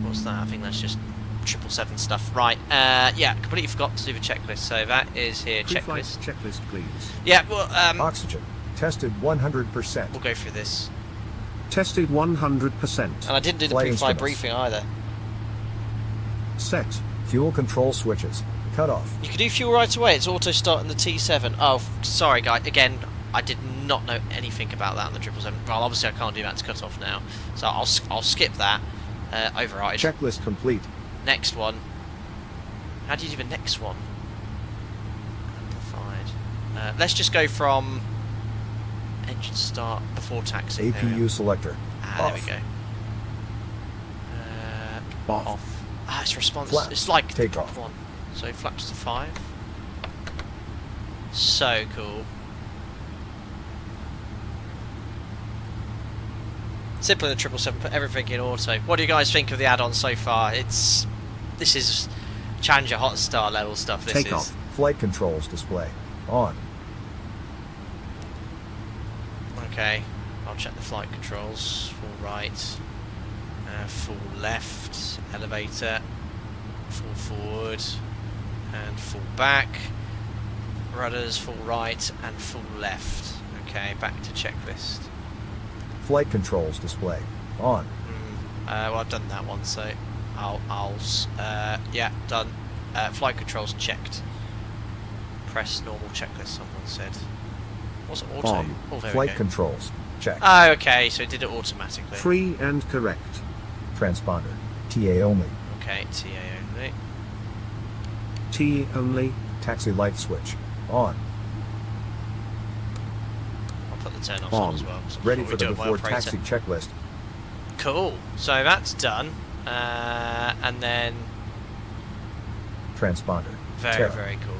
What's that? I think that's just 777 stuff. Right. Yeah, completely forgot to do the checklist. So that is here. Checklist. Checklist, please. Yeah. Well, Oxygen. Tested 100%. we'll go through this. Tested 100%. And I didn't do the Flight pre-flight instruments. briefing either. Set. Fuel control switches. Cut off. You can do fuel right away. It's auto start in the T7. Oh, sorry, guy. Again, I did not know anything about that in the 777. Well, obviously I can't do that to cut off now, so I'll skip that. Override. Checklist complete. Next one. How do you do the next one? Amplified. Let's just go from engine start before taxi. APU selector. There Off. we go. Off. Ah, it's response. Flaps. It's like the Takeoff. top one. So flaps to 5. So cool. Simple in the 777, put everything in auto. What do you guys think of the add-on so far? This is Challenger Hot Star level stuff. This Takeoff. is. Flight controls display. On. Okay, I'll check the flight controls. Full right, full left, elevator, full forward, and full back. Rudders, full right, and full left. Okay, back to checklist. Flight controls display. On. Well, I've done that one, so yeah, done. Flight controls checked. Press normal checklist, someone said. What's it, auto? On. Oh, there we Flight go. controls. Check. Oh, okay, so it did it automatically. Free and correct. Transponder. TA only. Okay, TA only. T only. Taxi light switch. On. I'll put the turn offs on as well. So Ready before for we the do it, my before operator. taxi checklist. Cool. So that's done. And then Transponder. very, Terra. very cool.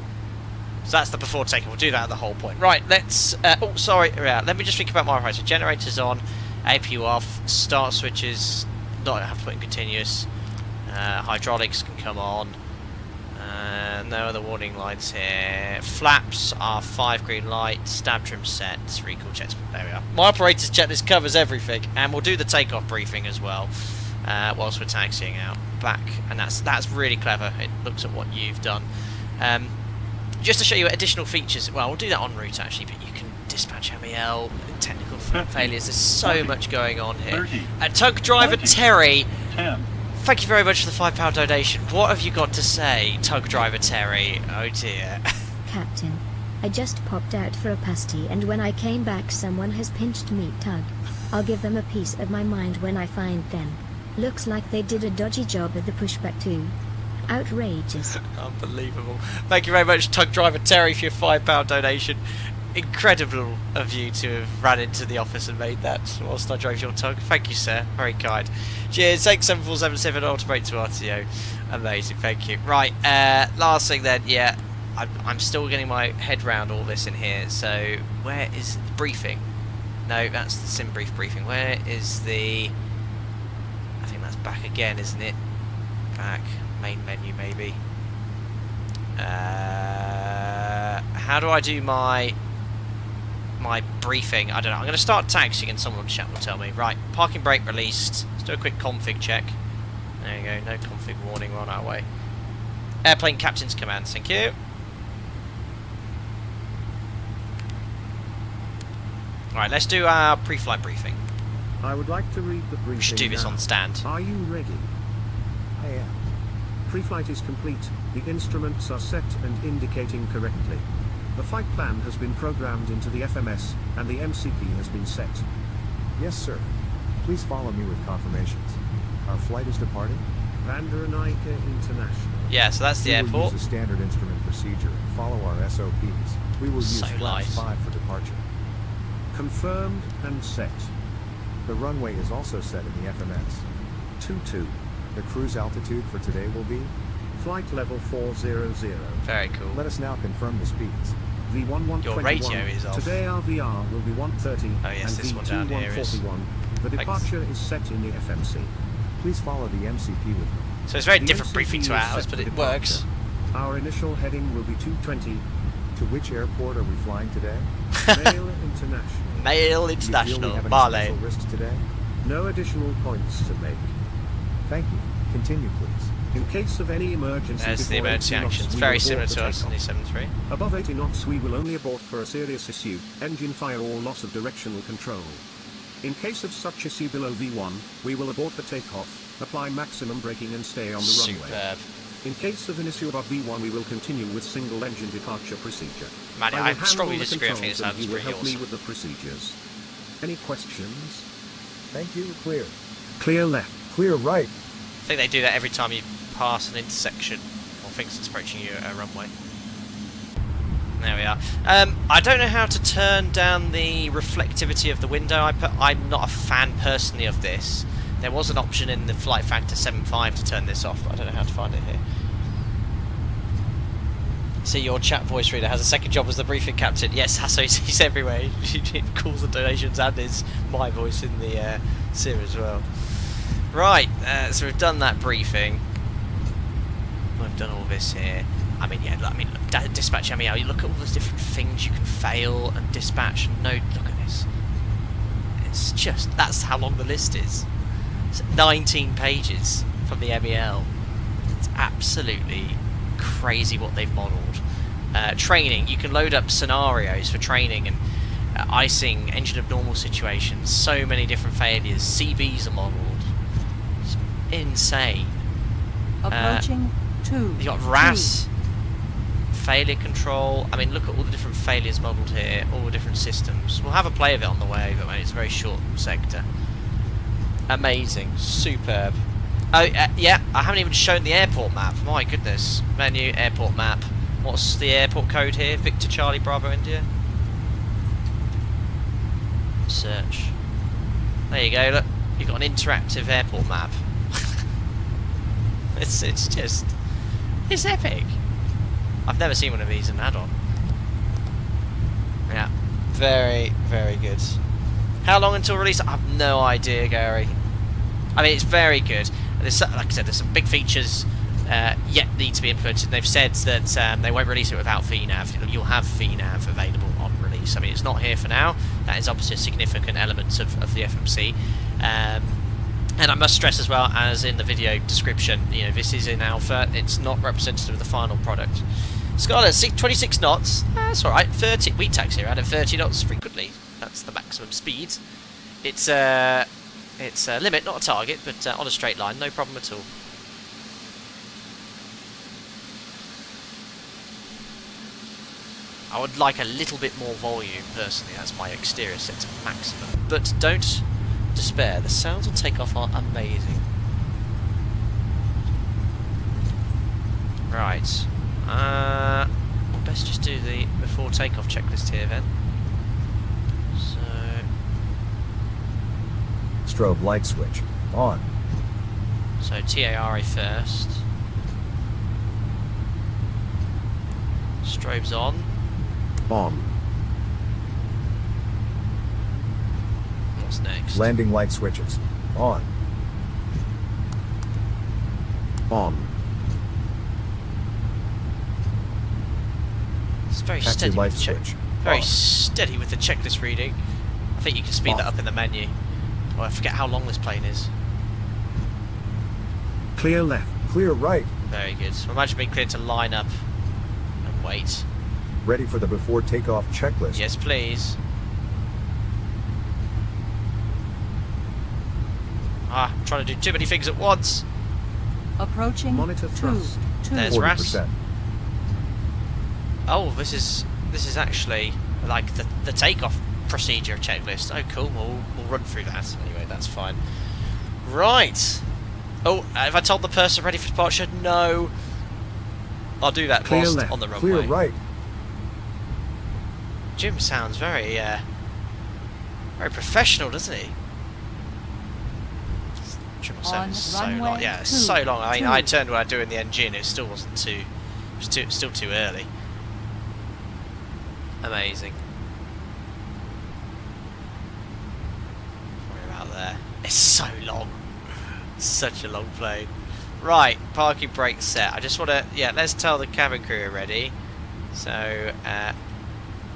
So that's the before takeoff. We'll do that at the whole point. Right, let's... oh, sorry. Yeah, let me just think about my operator. Generators on. APU off. Start switches. Not have to put in continuous. Hydraulics can come on. No other warning lights here. Flaps are 5 green light. Stab trim set. Recall checks. There we are. My operator's checklist covers everything. And we'll do the takeoff briefing as well. whilst we're taxiing out back, and that's really clever. It looks at what you've done. Just to show you additional features, well, we'll do that en route actually, but you can dispatch MEL, technical failures, there's so much going on here. Tug driver Terry, thank you very much for the £5 donation. What have you got to say, Tug driver Terry? Oh dear. Captain, I just popped out for a pasty and when I came back someone has pinched me, Tug. I'll give them a piece of my mind when I find them. Looks like they did a dodgy job at the pushback too. Outrageous. Unbelievable. Thank you very much, Tug driver Terry, for your £5 donation. Incredible of you to have ran into the office and made that whilst I drove your tug. Thank you, sir. Very kind. Cheers. Take 7477 Ultimate to RTO. Amazing. Thank you. Right. Last thing then. Yeah. I'm still getting my head round all this in here. So where is the briefing? No, that's the sim brief briefing. Where is the... I think that's back again, isn't it? Back. Main menu, maybe. How do I do my briefing? I don't know. I'm going to start taxiing and someone in chat will tell me. Right, parking brake released. Let's do a quick config check. There you go, no config warning, we're on our way. Airplane captain's commands, thank you. Alright, let's do our pre-flight briefing. I would like to read the briefing. We should do this now. on stand. Are you ready? I am. Pre-flight is complete, the instruments are set and indicating correctly. The flight plan has been programmed into the FMS, and the MCP has been set. Yes, sir. Please follow me with confirmations. Our flight is departing. Vanderenicke International. Yeah, so that's the We will airport. use a standard instrument procedure and follow our SOPs. We will use So flaps light. 5 for departure. Confirmed and set. The runway is also set in the FMS. 22. The cruise altitude for today will be? Flight level 400. Very cool. Let us now confirm the speeds. V1121. Your radio is off. Today our VR will be 130 Oh, yes, and this one down here is. V2141. The departure is set in the FMC. Please follow the MCP with me. So it's a very The different MCP briefing to is ours, set but for it departure. works. Our initial heading will be 220. To which airport are we flying today? Mail International. Mail Do you feel we International, have any Marley. special risks today? No additional points to make. Thank you. Continue, please. In case of any emergency, There's the before emergency 80 knots, actions. we Very will similar abort to the us in the takeoff. 73. Above 80 knots we will only abort for a serious issue, engine fire or loss of directional control. In case of such issue below V1, we will abort the takeoff, apply maximum braking and stay on the runway. Superb. In case of an issue above V1 we will continue with single engine departure procedure. Man, will I handle strongly the disagree. I think it controls and sounds you will pretty help me awesome. with the procedures. Any questions? Thank you. Clear. Clear left. Clear right. I think they do that every time you pass an intersection or thinks it's approaching you at a runway. There we are. I don't know how to turn down the reflectivity of the window. I'm not a fan personally of this. There was an option in the FlightFactor 7.5 to turn this off, but I don't know how to find it here. See, your chat voice reader has a second job as the briefing captain. Yes, Hasso, he's everywhere. He calls the donations and is my voice in the sim as well. Right, so we've done that briefing. We've done all this here. I mean, yeah, look, dispatch MEL, you look at all those different things you can fail and dispatch and no, look at this. It's just, that's how long the list is. It's 19 pages from the MEL. It's absolutely crazy what they've modelled. Training, you can load up scenarios for training and icing, engine abnormal situations, so many different failures. CBs are modelled. It's insane. Approaching 2. You got RAS, failure control. I mean, look at all the different failures modelled here, all the different systems. We'll have a play of it on the way, but it's a very short sector. Amazing, superb. Oh, yeah, I haven't even shown the airport map. My goodness. Menu, airport map. What's the airport code here? Victor Charlie Bravo India. Search. There you go, look. You've got an interactive airport map. It's just... It's epic. I've never seen one of these in add-on. Yeah. Very, very good. How long until release? I have no idea, Gary. I mean, it's very good. There's, like I said, there's some big features yet need to be implemented. They've said that they won't release it without VNAV. You'll have VNAV available on release. I mean, it's not here for now. That is obviously a significant element of the FMC. And I must stress as well, as in the video description, you know, this is in alpha, it's not representative of the final product. Scarlet, 26 knots, that's alright, 30, we taxi around at 30 knots frequently, that's the maximum speed. It's a limit, not a target, but on a straight line, no problem at all. I would like a little bit more volume, personally, that's my exterior set to maximum. But don't despair, the sounds on takeoff are amazing. Right, we'll best just do the before takeoff checklist here then. Strobe light switch on. So TARA first. Strobes on. On. What's next? Landing light switches on. On. It's very Taxi steady. light With the switch very on. steady with the checklist reading. I think you can speed that up in the menu. Oh, I forget how long this plane is. Clear left. Clear right. Very good. So imagine being cleared to line up and wait. Ready for the before takeoff checklist. Yes, please. Ah, I'm trying to do too many things at once. Approaching Monitor thrust. 2. There's RAS. 40%. Oh, this is actually like the takeoff procedure checklist. Oh, cool. We'll run through that anyway. That's fine. Right. Oh, have I told the person ready for departure? No. I'll do that Clear whilst left. on the runway. Clear right. Jim sounds very very professional, doesn't he? 777 is so long. runway Yeah, it's 2, so long. I mean, 2. I turned when I do in the engine. It still wasn't too. It was still too early. Amazing. Sorry about there. It's so long. Such a long plane. Right, parking brake set. I just want to. Yeah, let's tell the cabin crew we're ready. So,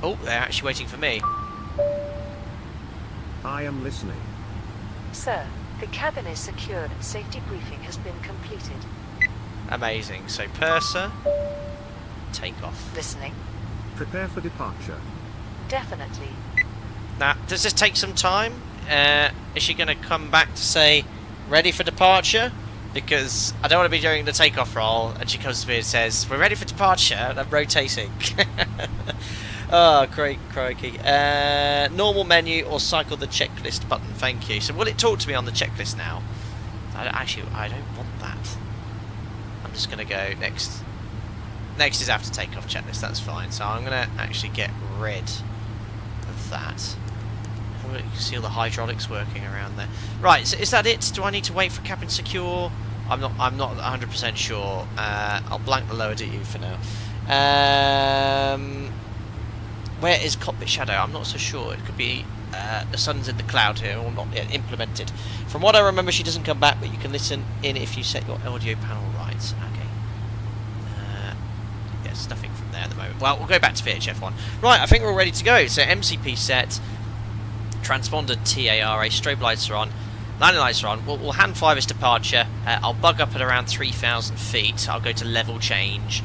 oh, they're actually waiting for me. I am listening. Sir, the cabin is secured and safety briefing has been completed. Amazing. So, purser, takeoff. Listening. Prepare for departure. Definitely. Now, does this take some time? Is she going to come back to say, ready for departure? Because I don't want to be doing the takeoff roll, and she comes to me and says, we're ready for departure, and I'm rotating. Oh, crikey. Normal menu or cycle the checklist button, thank you. So will it talk to me on the checklist now? I don't want that. I'm just going to go next. Next is after takeoff checklist, that's fine. So I'm going to actually get rid of that. You can see all the hydraulics working around there. Right, so is that it? Do I need to wait for cabin secure? I'm not 100% sure. I'll blank the lower DU for now. Where is cockpit shadow? I'm not so sure. It could be the sun's in the cloud here, or not yet implemented. From what I remember, she doesn't come back, but you can listen in if you set your audio panel right. Okay. Yes, nothing from there at the moment. Well, we'll go back to VHF1. Right, I think we're all ready to go. So MCP set. Transponder TARA, strobe lights are on, landing lights are on. We'll hand fly this departure. I'll bug up at around 3,000 feet. I'll go to level change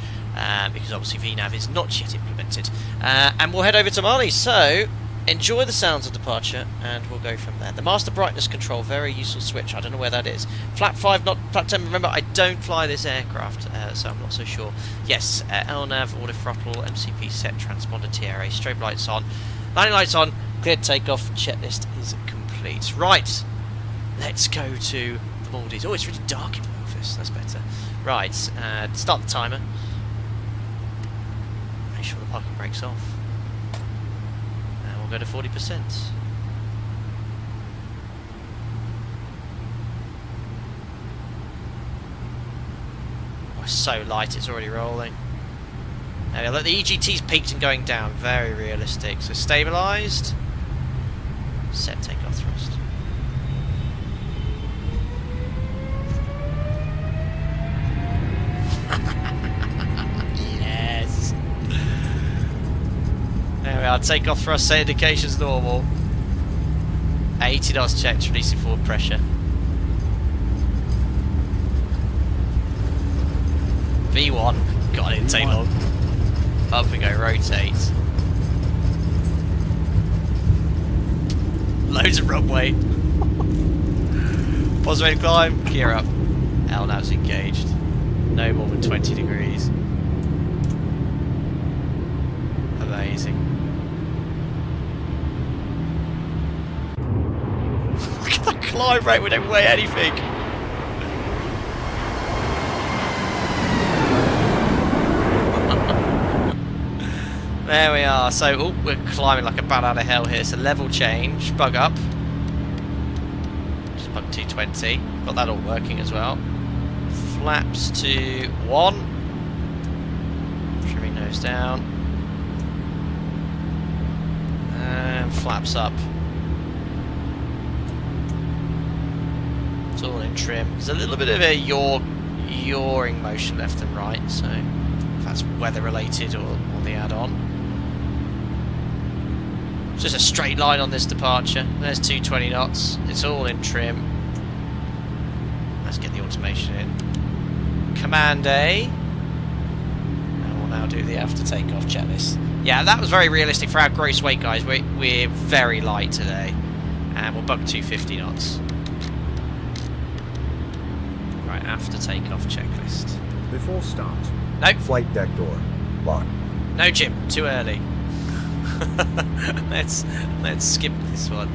because obviously VNAV is not yet implemented. And we'll head over to Mali. So enjoy the sounds of departure and we'll go from there. The master brightness control, very useful switch. I don't know where that is. Flap 5, not flap 10. Remember, I don't fly this aircraft, so I'm not so sure. Yes, LNAV, auto throttle, MCP set, transponder TARA, strobe lights on, landing lights on. Cleared takeoff, checklist is complete. Right, let's go to the Maldives. Oh, it's really dark in my office, that's better. Right, start the timer. Make sure the parking brake's off. And we'll go to 40%. Oh, it's so light, it's already rolling. There we go, look, the EGT's peaked and going down, very realistic. So stabilised. Set takeoff thrust. Yes. There we are. Takeoff thrust. Set indications normal. 80 knots checked. Releasing forward pressure. V1. God, it didn't take long. Up we go, rotate. Loads of runway. Positive rate of climb, gear up. LNAV's engaged. No more than 20 degrees. Amazing. Look at that climb rate, we don't weigh anything. There we are. So, we're climbing like a bat out of hell here. So level change, bug up. Just bug 220. Got that all working as well. Flaps to 1. Trimming nose down. And flaps up. It's all in trim. There's a little bit of a yawing motion left and right, so if that's weather related or the add-on. It's just a straight line on this departure. There's 220 knots. It's all in trim. Let's get the automation in. Command A. And we'll now do the after takeoff checklist. Yeah, that was very realistic for our gross weight, guys. We're very light today. And we'll bug 250 knots. Right, after takeoff checklist. Before start. Nope. Flight deck door. Locked. No, Jim. Too early. let's skip this one.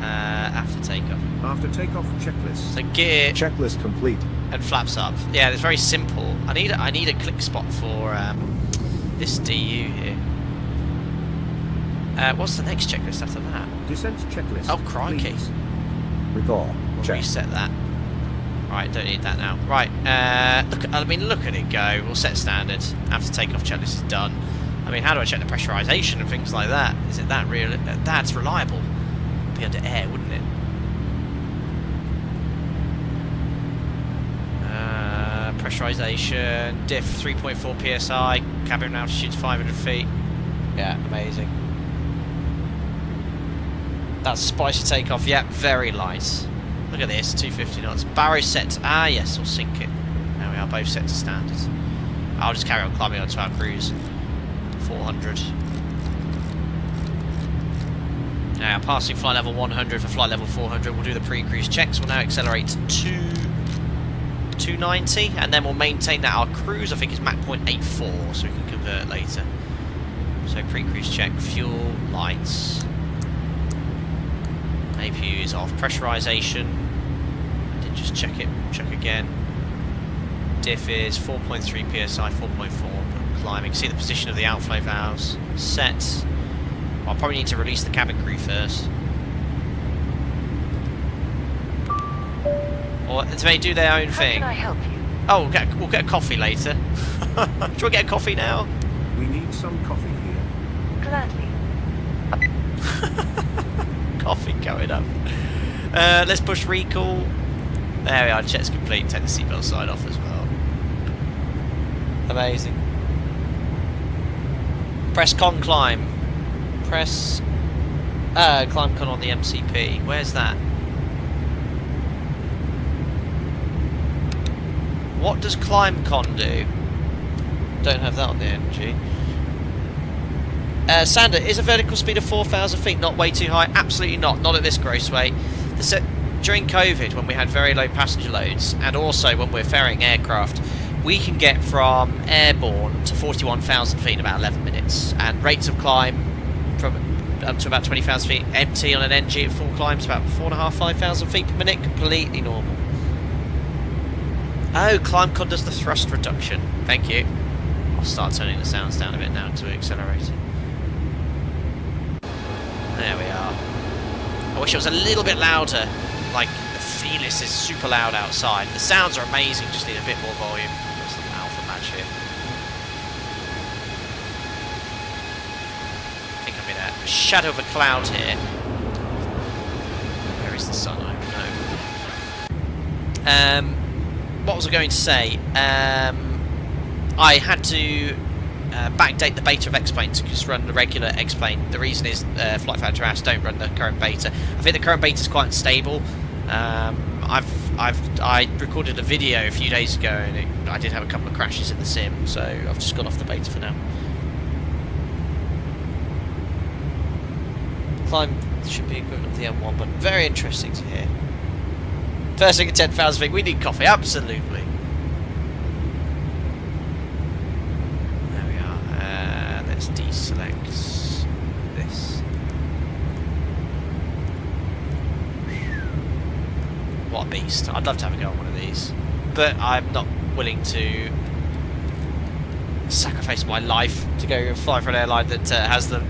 After takeoff. After takeoff checklist. So gear Checklist complete. and flaps up. Yeah, it's very simple. I need a click spot for this DU here. What's the next checklist after that? Descent checklist. Oh crikey! Please. Recall. We'll Check. reset that. Right, don't need that now. Right, look at it go. We'll set standard. After takeoff checklist is done. I mean, how do I check the pressurization and things like that? Is it that real? That's reliable. It'd be under air, wouldn't it? Pressurization, diff 3.4 psi, cabin altitude 500 feet. Yeah, amazing. That's spicy takeoff. Yeah, very light. Look at this, 250 knots. Barrow set to, yes, we'll sink it. There we are, both set to standard. I'll just carry on climbing onto our cruise. 400. Now, passing flight level 100 for flight level 400. We'll do the pre-cruise checks. We'll now accelerate to 290, and then we'll maintain that. Our cruise, I think, is Mach 0.84, so we can convert later. So pre-cruise check, fuel, lights. APU is off. Pressurization. I did just check it. Check again. Diff is 4.3 psi, 4.4. Climbing. See the position of the outflow valves. Set. I'll probably need to release the cabin crew first. Or they do their own thing. How can I help you? Oh, we'll get a coffee later. Do you want to get a coffee now? We need some coffee here. Gladly. Coffee going up. Let's push recall. There we are, check's complete. Take the seatbelt side off as well. Amazing. Press con climb. Press climb con on the MCP. Where's that? What does climb con do? Don't have that on the NG. Sander, is a vertical speed of 4,000 feet not way too high? Absolutely not. Not at this gross weight. During COVID, when we had very low passenger loads, and also when we're ferrying aircraft, we can get from airborne to 41,000 feet in about 11 minutes. And rates of climb from up to about 20,000 feet empty on an NG at full climb is about 4,500, 5,000 feet per minute. Completely normal. Oh, climb con does the thrust reduction. Thank you. I'll start turning the sounds down a bit now to accelerate it. There we are. I wish it was a little bit louder. Like, the Felis is super loud outside. The sounds are amazing, just need a bit more volume. There's the alpha match here. I think I'm in a shadow of a cloud here. Where is the sun? I don't know. What was I going to say? I had to backdate the beta of X-Plane to just run the regular X-Plane. The reason is FlightFactor apps don't run the current beta. I think the current beta is quite unstable. I've I recorded a video a few days ago, and I did have a couple of crashes in the sim, so I've just gone off the beta for now. Climb should be equivalent to the M1, but very interesting to hear. First thing at 10,000 feet, we need coffee, absolutely. There we are. Let's deselect this. What a beast. I'd love to have a go on one of these, but I'm not willing to sacrifice my life to go and fly for an airline that has them.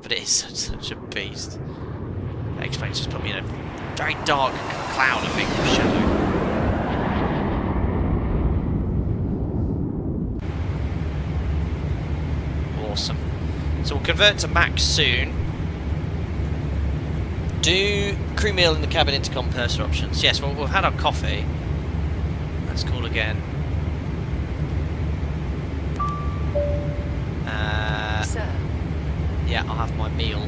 But it is such a beast. That explains just put me in a very dark cloud, I think, of shadow. Awesome. So we'll convert to max soon. Do crew meal in the cabin intercom purser options. Yes, well, we've had our coffee. Let's call again. Sir, Yeah, I'll have my meal.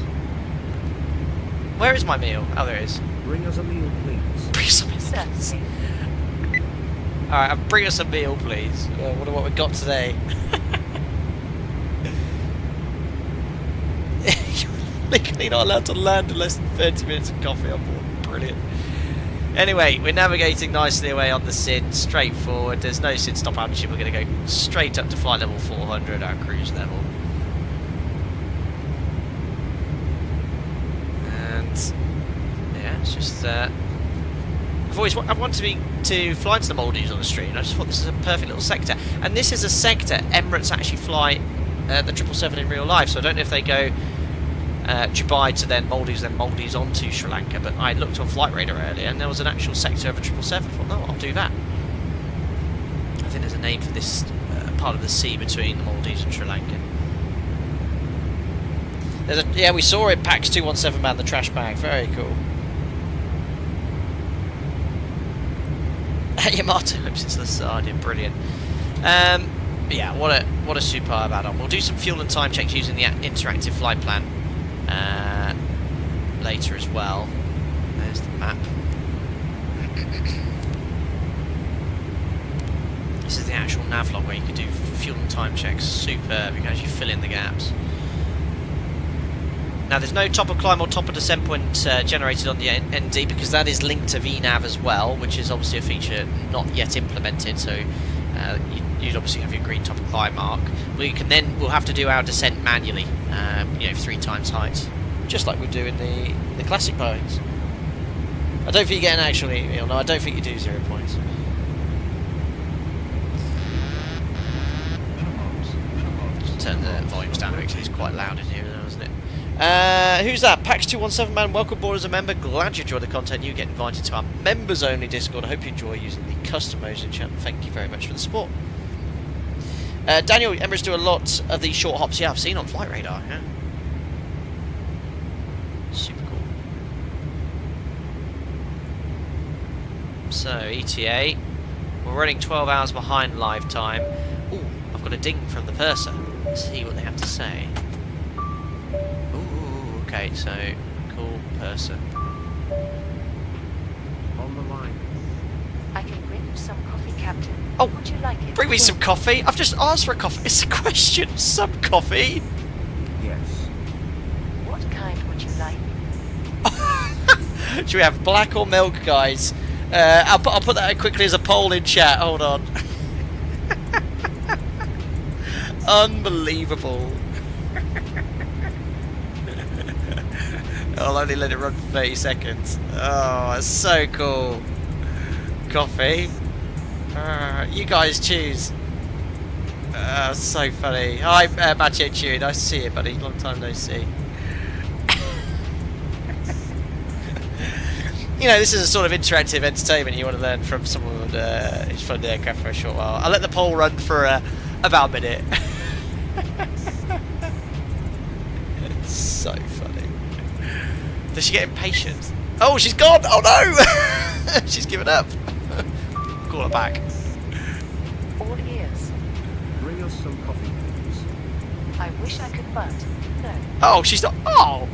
Where is my meal? Oh, there it is. Bring us a meal, please. Bring us a meal, sir, please. Alright, bring us a meal, please. I wonder what we got today. You're legally not allowed to land in less than 30 minutes of coffee on board. Brilliant. Anyway, we're navigating nicely away on the SID, straightforward. There's no SID stop altitude. We're going to go straight up to flight level 400, our cruise level. And yeah, it's just I've wanted to fly to the Maldives on the stream. I just thought this is a perfect little sector, and this is a sector Emirates actually fly the 777 in real life. So I don't know if they go Dubai to then Maldives on to Sri Lanka. But I looked on Flight Radar earlier, and there was an actual sector of a 777. I thought, no, I'll do that. I think there's a name for this part of the sea between the Maldives and Sri Lanka. Yeah, we saw it. PAX 217 man, the trash bag. Very cool. Yamato hopes it's the Sardian. Brilliant. Yeah, what a superb add-on. We'll do some fuel and time checks using the interactive flight plan later as well. There's the map. This is the actual navlog where you can do fuel and time checks. Superb. You can actually fill in the gaps. Now there's no top of climb or top of descent point generated on the ND, because that is linked to VNav as well, which is obviously a feature not yet implemented, so you'd obviously have your green top of climb mark. We'll have to do our descent manually, 3 times height, just like we do in the classic Boeings. I don't think you get an actual email, no, I don't think you do 0 points. Just turn the volumes down a bit because it's quite loud in here now, isn't it? Who's that? PAX 217 man, welcome aboard as a member. Glad you enjoy the content. You get invited to our members only Discord. I hope you enjoy using the custom modes in chat. Thank you very much for the support. Daniel, Emirates do a lot of these short hops. Yeah, I've seen on Flight Radar. Yeah, super cool. So ETA, we're running 12 hours behind live time. Ooh, I've got a ding from the purser. Let's see what they have to say. Okay, so cool person. On the line. I can bring you some coffee, Captain. Oh, would you like it? Bring me some coffee. I've just asked for a coffee. It's a question. Some coffee. Yes. What kind would you like? Should we have black or milk, guys? I'll put that quickly as a poll in chat. Hold on. Unbelievable. I'll only let it run for 30 seconds. Oh, it's so cool. Coffee. You guys choose. So funny. Hi, Macho Chewy. Nice to see you, buddy. Long time no see. This is a sort of interactive entertainment you want to learn from someone who's flown the aircraft for a short while. I'll let the poll run for about a minute. It's so funny. Does she get impatient? Oh, she's gone! Oh no! She's given up. Call her back. All ears. Bring us some coffee, please. I wish I could, but no. Oh, she's not. Oh!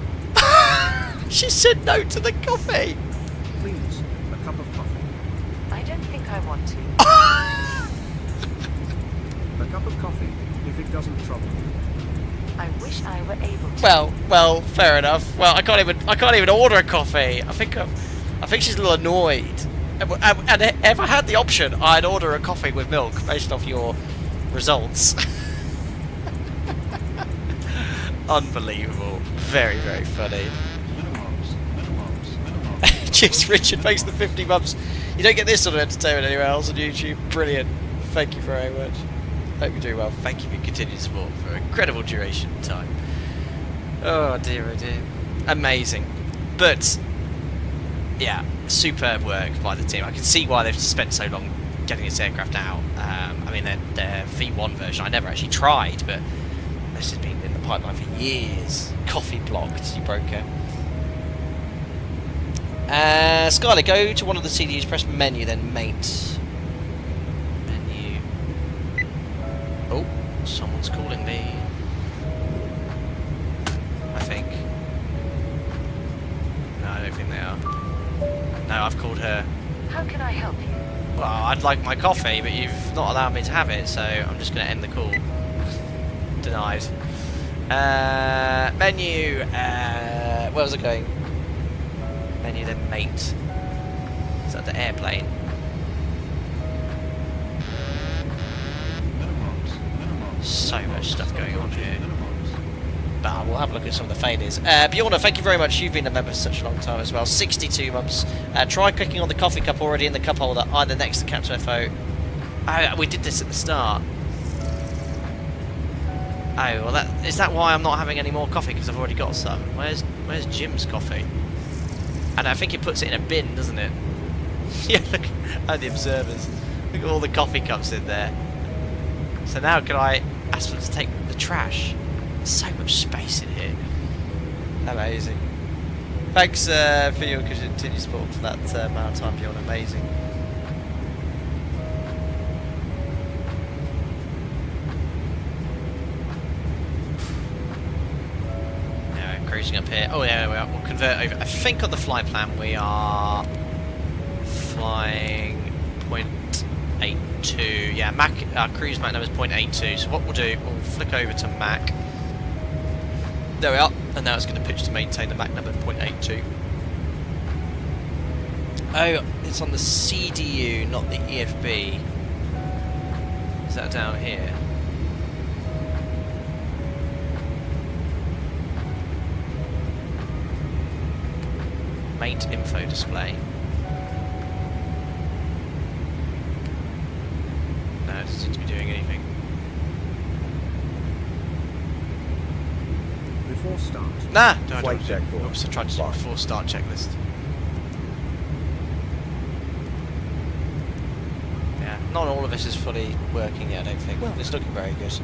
She said no to the coffee. Please, a cup of coffee. want to. A cup of coffee, if it doesn't trouble you. I wish I were able to. Well, fair enough. Well, I can't even order a coffee. I think she's a little annoyed. And if I had the option, I'd order a coffee with milk based off your results. Unbelievable. Very, very funny. Cheers, Richard. Thanks for the 50 months. You don't get this sort of entertainment anywhere else on YouTube. Brilliant. Thank you very much. Hope you're doing well. Thank you for your continued support for an incredible duration of time. Oh dear, oh dear. Amazing. But, yeah, superb work by the team. I can see why they've spent so long getting this aircraft out. I mean, their V1 version, I never actually tried, but this has been in the pipeline for years. Coffee blocked, you broke it. Skylar, go to one of the CDUs, press menu, then mate. Menu. Oh, someone's calling me. I think. No, I don't think they are. No, I've called her. How can I help you? Well, I'd like my coffee, but you've not allowed me to have it, so I'm just going to end the call. Denied. Menu. Where was it going? Menu, then mate. Is that the airplane? So much stuff going on here. But we'll have a look at some of the failures. Bjorna, thank you very much. You've been a member for such a long time as well. 62 months. Try clicking on the coffee cup already in the cup holder, either next to Captain FO. Oh, we did this at the start. Oh, well, is that why I'm not having any more coffee? Because I've already got some. Where's Jim's coffee? And I think it puts it in a bin, doesn't it? Yeah, look at the observers. Look at all the coffee cups in there. So now can I ask them to take the trash? There's so much space in here. Amazing. Thanks for your continued support for that amount of time, Bjorn. Amazing. Yeah, cruising up here. Oh yeah, we are. We'll convert over. I think on the flight plan we are flying 0.82. Yeah, Mach. Our cruise Mach number is 0.82. So what we'll do, we'll flick over to Mach. There we are, and now it's going to pitch to maintain the Mach number 0.82. Oh, it's on the CDU, not the EFB. Is that down here? Mate info display. No, it doesn't seem to be doing anything. Before start. Nah! Flight deck board. Oops, I tried to do a before start checklist. Yeah, not all of this is fully working yet, I don't think. Well, it's looking very good.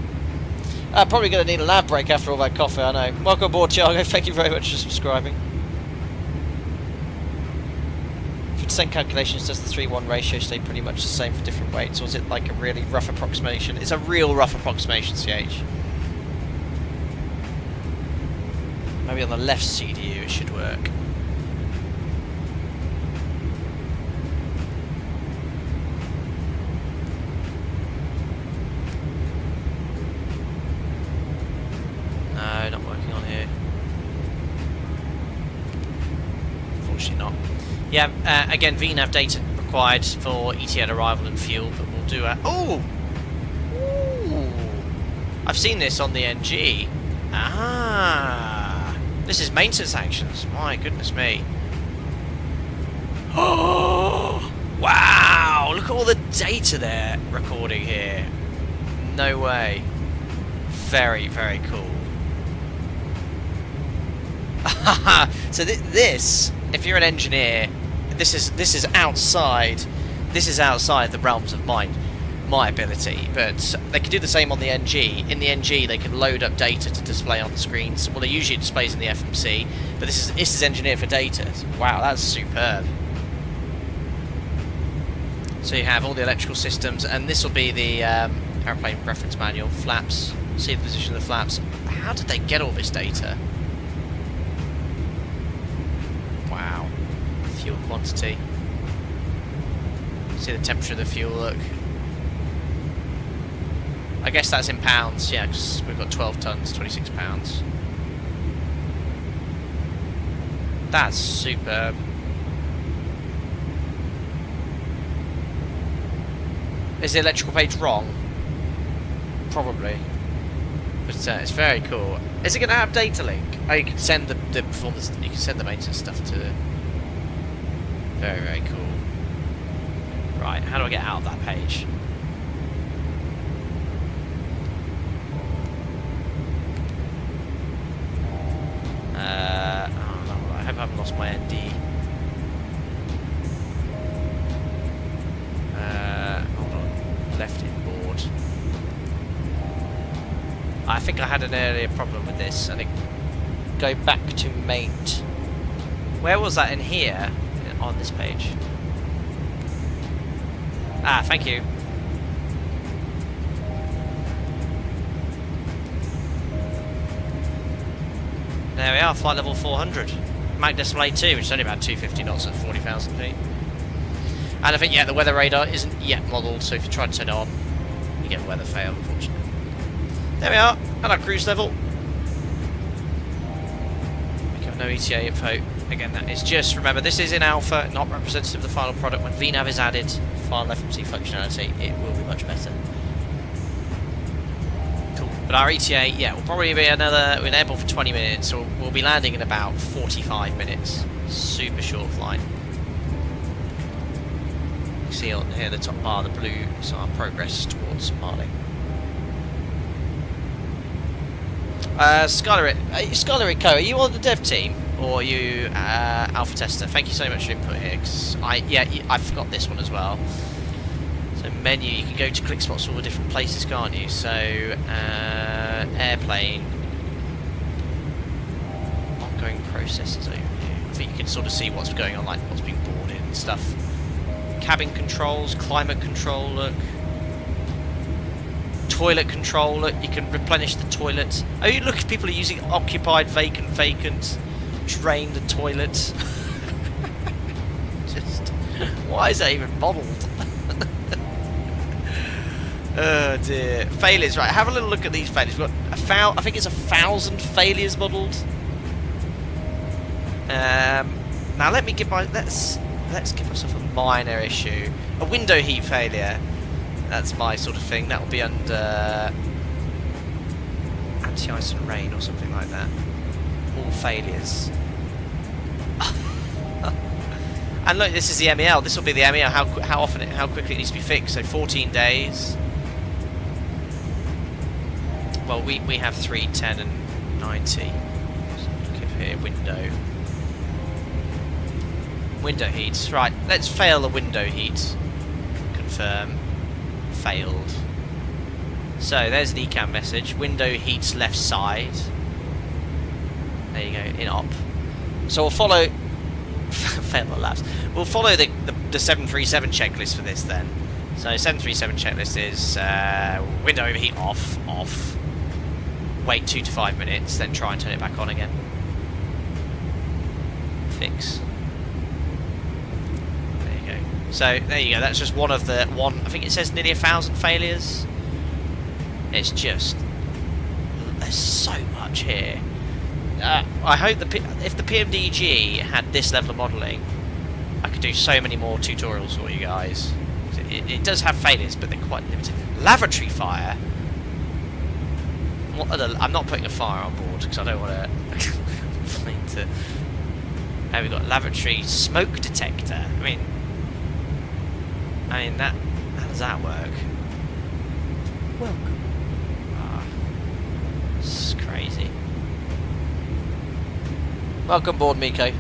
Probably going to need a lab break after all that coffee, I know. Welcome aboard, Thiago. Thank you very much for subscribing. 50% calculations, does the 3-1 ratio stay pretty much the same for different weights, or is it like a really rough approximation? It's a real rough approximation, CH. Maybe on the left CDU it should work. No, not working on here. Unfortunately not. Yeah, again, VNAV data required for ETL arrival and fuel, but we'll do a... Oh! Ooh! I've seen this on the NG. Ah! This is maintenance actions. My goodness me. Oh! Wow! Look at all the data they're recording here. No way. Very, very cool. So this, if you're an engineer, this is outside the realms of my ability. But they can do the same on the NG. In the NG, they can load up data to display on the screens. Well, they usually displays in the FMC, but this is engineered for data. Wow, that's superb. So you have all the electrical systems, and this will be the airplane reference manual. Flaps. See the position of the flaps. How did they get all this data? Wow. Fuel quantity. See the temperature of the fuel, look. I guess that's in pounds, yeah, because we've got 12 tons, 26 pounds. That's superb. Is the electrical page wrong? Probably. But it's very cool. Is it going to have data link? Oh, you can send the performance, you can send the maintenance stuff to the... Very, very cool. Right, how do I get out of that page? I hope I haven't lost my ND. Hold on. Left inboard. I think I had an earlier problem with this. I think go back to mate. Where was that in here? On this page. Ah, thank you. There we are, flight level 400. Mach decimal 82, which is only about 250 knots at 40,000 feet. And I think, yeah, the weather radar isn't yet modelled, so if you try to turn it on, you get a weather fail, unfortunately. There we are, at our cruise level. We have no ETA info. Again, that is just, remember, this is in alpha, not representative of the final product. When VNav is added, final FMC functionality, it will be much better. Cool. But our ETA, yeah, will probably be another, we're airborne for 20 minutes, so we'll be landing in about 45 minutes. Super short flight. You see on here the top bar, the blue, is our progress towards Mali. Skylar Co, are you on the dev team? Or are you alpha tester? Thank you so much for your input here, because I forgot this one as well. So menu, you can go to click spots all the different places, can't you? So airplane, ongoing processes over here. I think you can sort of see what's going on, like what's being boarded and stuff. Cabin controls, climate control, look. Toilet control, look, you can replenish the toilet. Oh, you look, people are using occupied, vacant. Drain the toilet. Just, why is that even modelled? Oh dear. Failures, right, have a little look at these failures. We've got I think it's 1,000 failures modelled. Now let me give let's give myself a minor issue. A window heat failure. That's my sort of thing. That will be under anti-ice and rain or something like that. All failures. And look, this is the MEL. This will be the MEL. How quickly it needs to be fixed. So 14 days. Well, we have 3, 10, and 90. So look up here, window heats. Right, let's fail the window heat. Confirm. Failed. So there's the ECAM message. Window heats left side. There you go, in op. So we'll follow. Fail the labs. We'll follow the 737 checklist for this then. So 737 checklist is window overheat off. Wait 2 to 5 minutes, then try and turn it back on again. Fix. There you go. So there you go. That's just one of the I think it says nearly 1,000 failures. It's just there's so much here. I hope if the PMDG had this level of modelling, I could do so many more tutorials for you guys. It does have failures, but they're quite limited. Lavatory fire. I'm not putting a fire on board because I don't want to. Now we've got lavatory smoke detector. I mean that. How does that work? Welcome. This is crazy. Welcome aboard, Miko.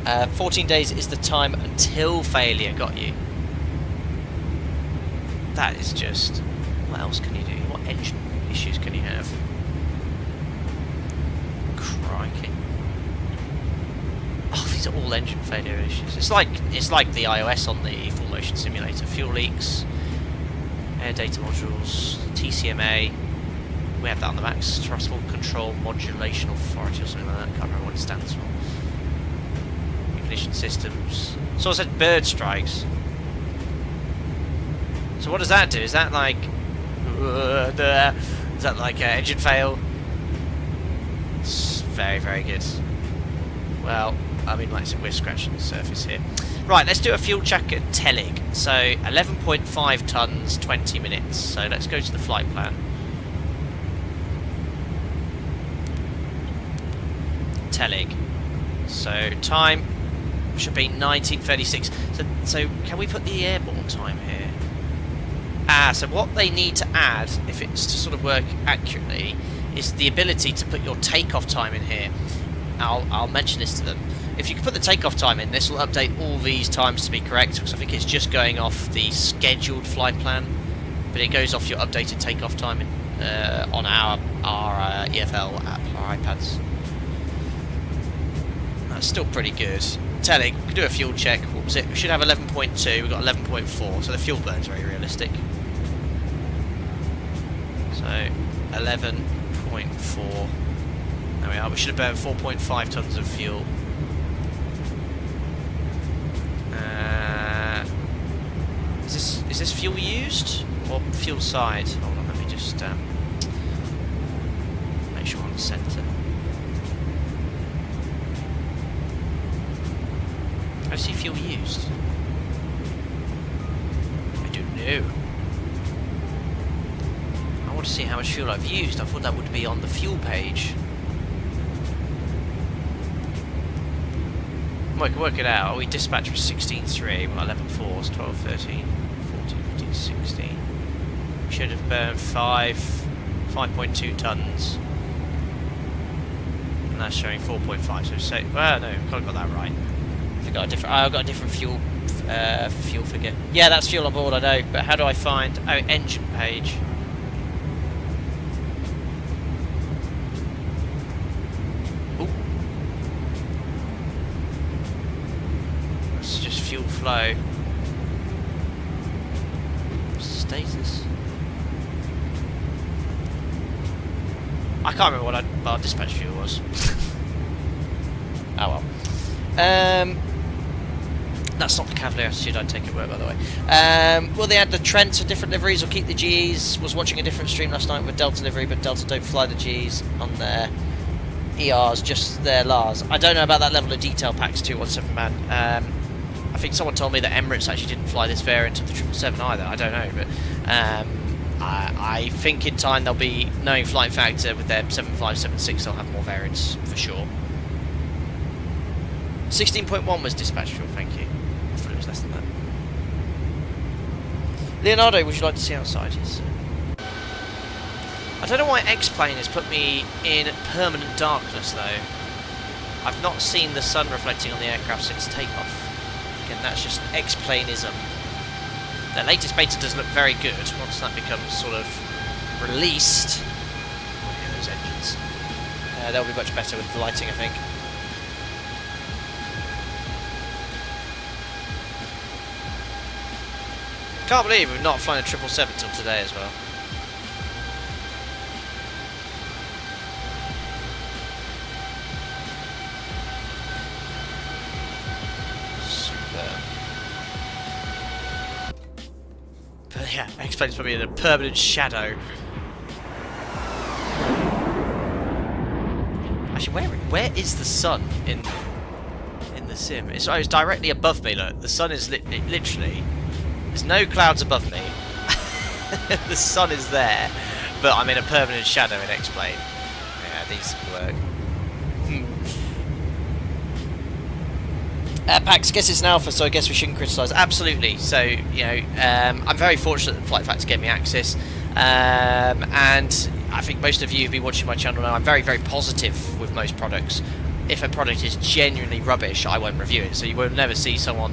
Uh, 14 days is the time until failure. Got you. That is just... What else can you do? What engine issues can you have? Crikey. Oh, these are all engine failure issues. It's like the iOS on the full motion simulator. Fuel leaks, air data modules, TCMA. We have that on the max. Thrustful Control Modulation Authority or something like that. Can't remember what it stands for. Ignition systems. So I said bird strikes. So what does that do? Is that like... is that like engine fail? It's very, very good. Well, I mean, like I said, we're scratching the surface here. Right, let's do a fuel check at Telig. So 11.5 tons, 20 minutes. So let's go to the flight plan. Telig. So time should be 19:36. So can we put the airborne time here? So what they need to add, if it's to sort of work accurately, is the ability to put your takeoff time in here. I'll mention this to them. If you can put the takeoff time in, this will update all these times to be correct, because I think it's just going off the scheduled flight plan, but it goes off your updated takeoff time on our EFL app, our iPads. That's still pretty good. Telig, we can do a fuel check. What was it? We should have 11.2. We've got 11.4, so the fuel burn's very realistic. So 11.4. There we are. We should have burned 4.5 tons of fuel. Is this fuel used or fuel side? Hold on, let me just make sure I'm on the centre. I see fuel used. I don't know. I want to see how much fuel I've used. I thought that would be on the fuel page. We can work it out. We dispatched for 16.3, we've got 11.4, 12, 13, 14, 15, 16. We should have burned 5.2 tons. And that's showing 4.5, so say, well, no, I've got that right. I've got a different fuel fuel figure. Yeah, that's fuel on board, I know, but how do I find... Oh, engine page. Fuel flow status. I can't remember what our dispatch fuel was. Oh well. That's not the Cavalier attitude I'd take at work, by the way. Will they add the Trents for different liveries or keep the Gs? Was watching a different stream last night with Delta livery, but Delta don't fly the Gs on their ERs, just their Lars. I don't know about that level of detail, PAX 217 man. I think someone told me that Emirates actually didn't fly this variant of the 777 either. I don't know, but I think in time they'll be, knowing FlightFactor with their 7576, they'll have more variants for sure. 16.1 was dispatch fuel, thank you. I thought it was less than that. Leonardo, would you like to see outside? Yes. I don't know why X-Plane has put me in permanent darkness though. I've not seen the sun reflecting on the aircraft since takeoff. And that's just X-Planeism. The latest beta does look very good once that becomes sort of released. Oh, yeah, those engines. They'll be much better with the lighting, I think. Can't believe we've not flown a 777 till today as well. Yeah, X-Plane's probably in a permanent shadow. Actually, where is the sun in the sim? It's directly above me. Look, the sun is literally. There's no clouds above me. The sun is there, but I'm in a permanent shadow in X-Plane. Yeah, these work. Pax, guess it's an alpha, so I guess we shouldn't criticise. Absolutely. So, you know, I'm very fortunate that FlightFactor gave me access, and I think most of you who've been watching my channel know I'm very, very positive with most products. If a product is genuinely rubbish, I won't review it. So you will never see someone,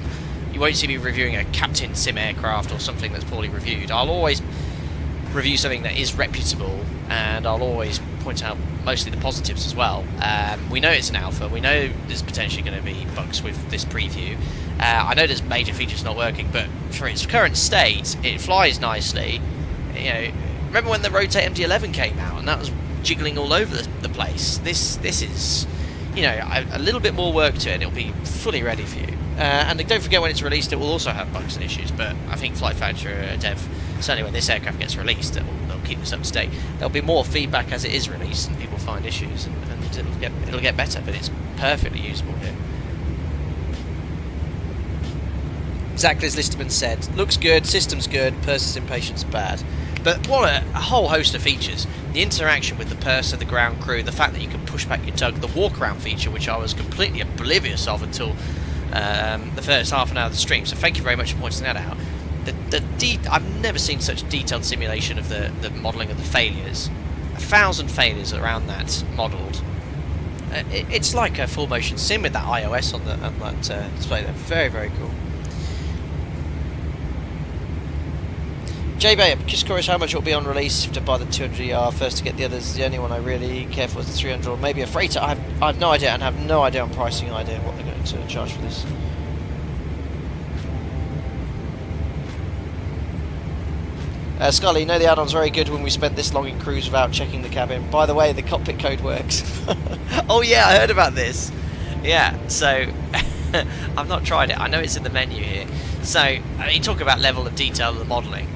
you won't see me reviewing a Captain Sim aircraft or something that's poorly reviewed. I'll always review something that is reputable, and I'll always point out mostly the positives as well. We know it's an alpha, we know there's potentially going to be bugs with this preview. I know there's major features not working, but for its current state, it flies nicely. You know, remember when the Rotate MD-11 came out and that was jiggling all over the place. This is, you know, a little bit more work to it and it'll be fully ready for you. And don't forget, when it's released, it will also have bugs and issues, but I think FlightFactor Dev, certainly when this aircraft gets released, they'll keep this up to date. There'll be more feedback as it is released and people find issues, and it'll get better, but it's perfectly usable here. Exactly as Listerman said, looks good, system's good, purser's impatience bad. But what a whole host of features. The interaction with the purser, the ground crew, the fact that you can push back your tug, the walk-around feature, which I was completely oblivious of until the first half an hour of the stream, so thank you very much for pointing that out. I've never seen such detailed simulation of the modelling of the failures. 1,000 failures around that modelled. It's like a full motion sim with that iOS on that display there. Very, very cool. J-Bay, I'm just curious how much it will be on release to buy the 200ER first to get the others. The only one I really care for is the 300, or maybe a freighter. I have no idea, and have no idea on pricing idea what they're going to charge for this. Scully, you know the add-on's very good when we spent this long in cruise without checking the cabin. By the way, the cockpit code works. Oh yeah, I heard about this. Yeah, so I've not tried it. I know it's in the menu here. So, I mean, talk about level of detail of the modelling.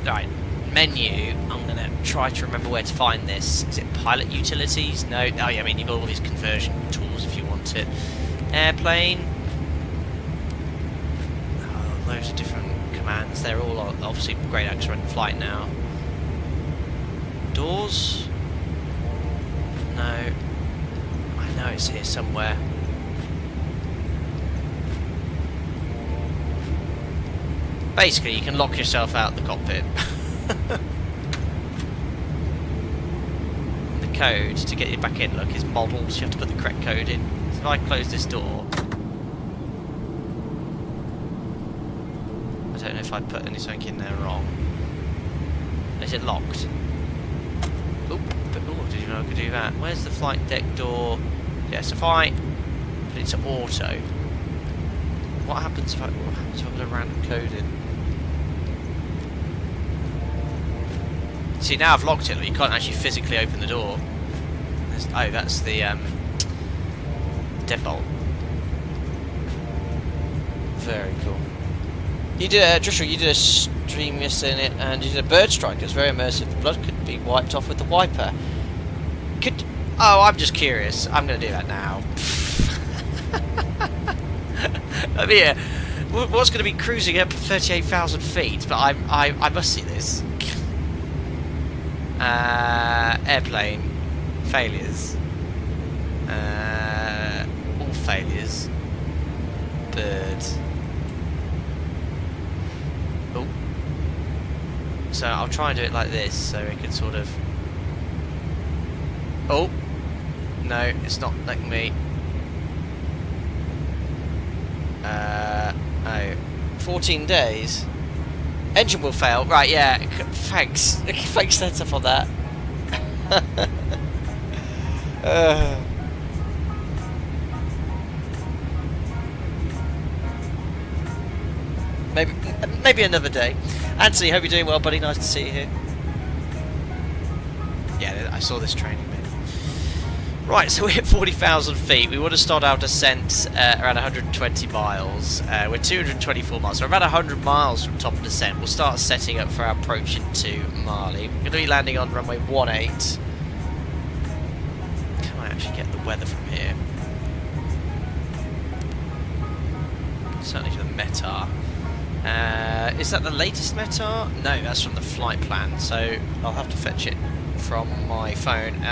Right, menu. I'm going to try to remember where to find this. Is it pilot utilities? No. Oh yeah, I mean, you've got all these conversion tools if you want it. Airplane. Oh, loads of different commands. They're all obviously great acts are in flight now. Doors. No. I know it's here somewhere. Basically, you can lock yourself out of the cockpit. The code to get you back in, look, is modelled, so you have to put the correct code in. So if I close this door... I don't know if I put anything in there wrong. Is it locked? Oh, did you know I could do that? Where's the flight deck door? Yes, if I put it to auto... What happens if I put a random code in? See, now I've locked it, but you can't actually physically open the door. Oh, that's the deadbolt. Very cool. You did Joshua, you did a stream yesterday in it, and you did a bird strike. It was very immersive. The blood could be wiped off with the wiper. Oh, I'm just curious. I'm going to do that now. I mean, what's going to be cruising up 38,000 feet? But I must see this. Airplane failures. All failures. Bird. Oh. So I'll try and do it like this, so we can sort of. Oh. No, it's not letting me. Oh, 14 days. Engine will fail. Right, yeah. Thanks. Thanks, heads up on that. Maybe another day. Anthony, hope you're doing well, buddy. Nice to see you here. Yeah, I saw this training bit. Right, so we're at 40,000 feet. We want to start our descent around 120 miles. We're 224 miles, so we're about 100 miles from top of descent. We'll start setting up for our approach into Mali. We're going to be landing on runway 18. Can I actually get the weather from here? Certainly to the METAR. Is that the latest METAR? No, that's from the flight plan, so I'll have to fetch it from my phone.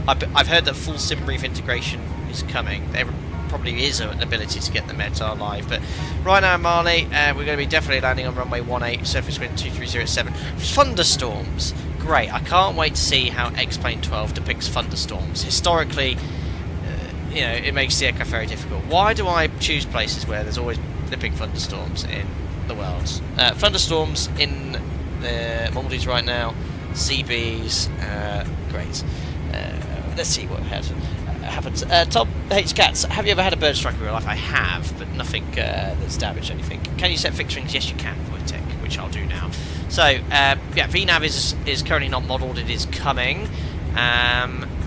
I've heard that full SimBrief integration is coming. There probably is an ability to get the METAR live, but right now in Mali, we're going to be definitely landing on runway 18, surface wind 230 Thunderstorms. Great, I can't wait to see how X-Plane 12 depicts thunderstorms. Historically, you know, it makes the aircraft very difficult. Why do I choose places where there's always flipping thunderstorms in the world? Thunderstorms in the Maldives right now. CBs, great. Let's see what happens. Tom hates cats. Have you ever had a bird strike in real life? I have, but nothing that's damaged anything. Can you set fixed rings? Yes, you can, Wojtek, which I'll do now. So, yeah, VNav is currently not modelled, it is coming.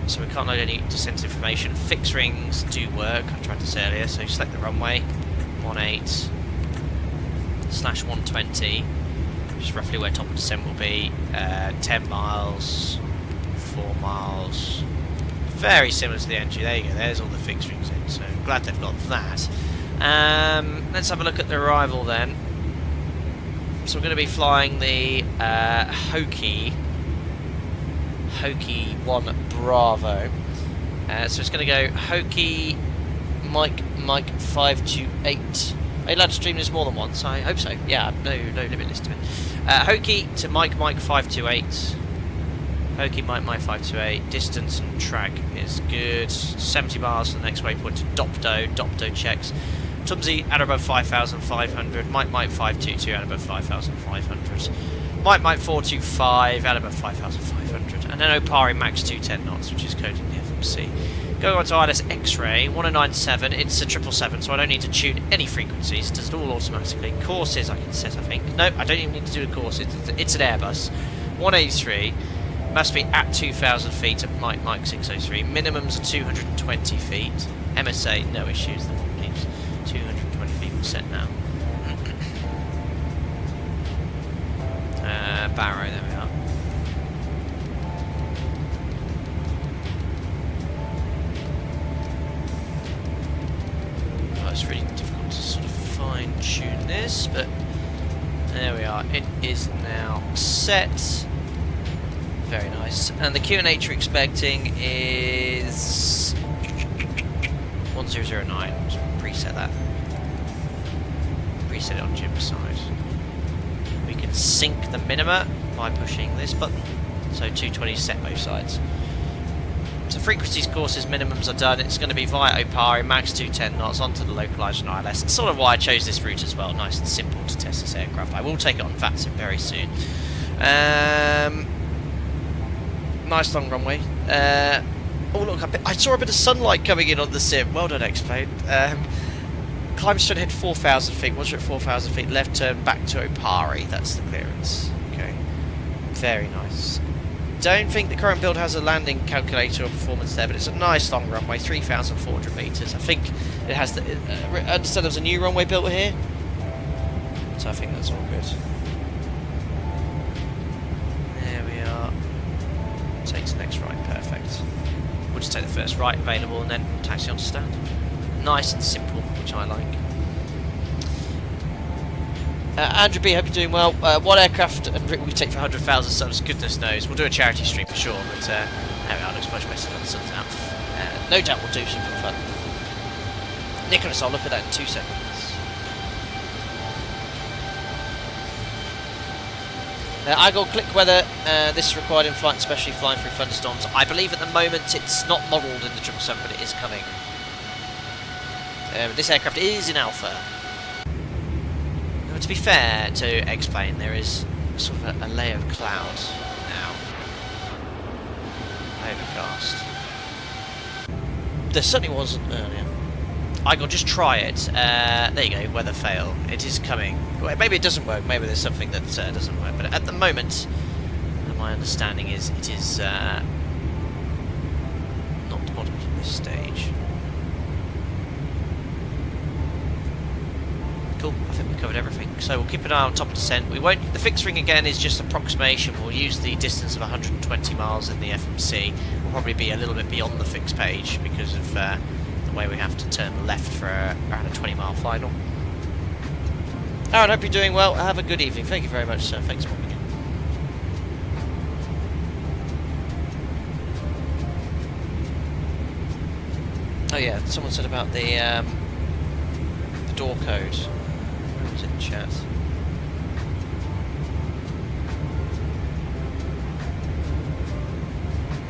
So we can't load any descent information. Fixed rings do work, I tried this earlier, so select the runway. 18/120, which is roughly where top of descent will be. 10 miles, 4 miles. Very similar to the NG. There you go, there's all the fixed rings in, so I'm glad they've got that. Let's have a look at the arrival then. So we're going to be flying the Hoki 1 Bravo. So it's going to go Hoki Mike 528. Are you allowed to stream this more than once? I hope so. Yeah, no limit list to it. Hoki to Mike 528. Hoki Mike 528. Distance and track is good. 70 miles to the next waypoint to Dopdo. Dopdo checks. Tumsy at above 5,500. Mike 522 at above 5,500. Mike 425 at above 5,500. And then Opari max 210 knots, which is coded in the FMC. Going on to ILS X-Ray 1097. It's a 777, so I don't need to tune any frequencies. It does it all automatically. Courses I can set, I think. No, I don't even need to do the course. It's an Airbus. 183. Must be at 2,000 feet at Mike 603. Minimums are 220 feet. MSA, no issues. The 220 feet we'll set now. Barrow, there we are. Oh, it's really difficult to sort of fine tune this, but there we are. It is now set. Very nice. And the QNH we're expecting is 1009. Just preset that. Preset it on Jim's side. We can sync the minima by pushing this button. So 220 set both sides. So frequencies, courses, minimums are done. It's going to be via Opari, max 210 knots onto the localizer and ILS. It's sort of why I chose this route as well. Nice and simple to test this aircraft. I will take it on VATSIM very soon. Nice long runway. Oh look, I saw a bit of sunlight coming in on the sim. Well done, X-Plane. Climb straight ahead 4,000 feet. Once you're at 4,000 feet, left turn back to Opari. That's the clearance. Okay. Very nice. Don't think the current build has a landing calculator or performance there, but it's a nice long runway, 3,400 metres. I think it has the... I understand there's a new runway built here. So I think that's all good. There we are. Takes the next right, perfect. We'll just take the first right available and then taxi on to stand. Nice and simple, which I like. Andrew B, hope you're doing well. What aircraft and Rick will we take for 100,000 subs? Goodness knows. We'll do a charity stream for sure, but there we are, looks much better than the sun's out. No doubt we'll do something fun. Nicholas, I'll look at that in 2 seconds. I go click whether this is required in flight, especially flying through thunderstorms. I believe at the moment it's not modelled in the 777, but it is coming. This aircraft is in alpha. Now, to be fair to X-Plane, there is sort of a layer of cloud now. Overcast. There certainly wasn't earlier. I will just try it. There you go, weather fail. It is coming. Well, maybe it doesn't work, maybe there's something that doesn't work, but at the moment, my understanding is it is not modelled at this stage. Cool, I think we've covered everything. So we'll keep an eye on top of descent. We won't. The fixed ring again is just approximation. We'll use the distance of 120 miles in the FMC. We'll probably be a little bit beyond the fixed page because of the way we have to turn left for around a 20-mile final. Aaron, hope you're doing well. Have a good evening. Thank you very much, sir. Thanks for watching. Oh yeah, someone said about the door code. Where was it in chat?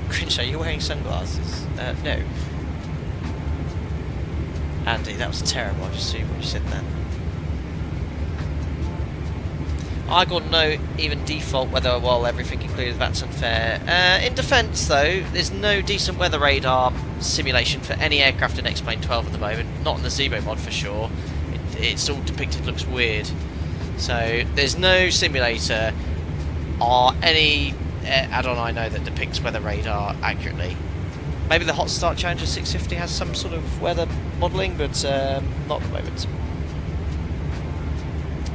Grinch, are you wearing sunglasses? No. Andy, that was terrible. I just see what you said then. I got no even default weather while everything included. That's unfair. In defence, though, there's no decent weather radar simulation for any aircraft in X-Plane 12 at the moment. Not in the Zebo mod for sure. It's all depicted looks weird. So there's no simulator are any add-on I know that depicts weather radar accurately. Maybe the Hot Start Challenger 650 has some sort of weather modelling, but not at the moment.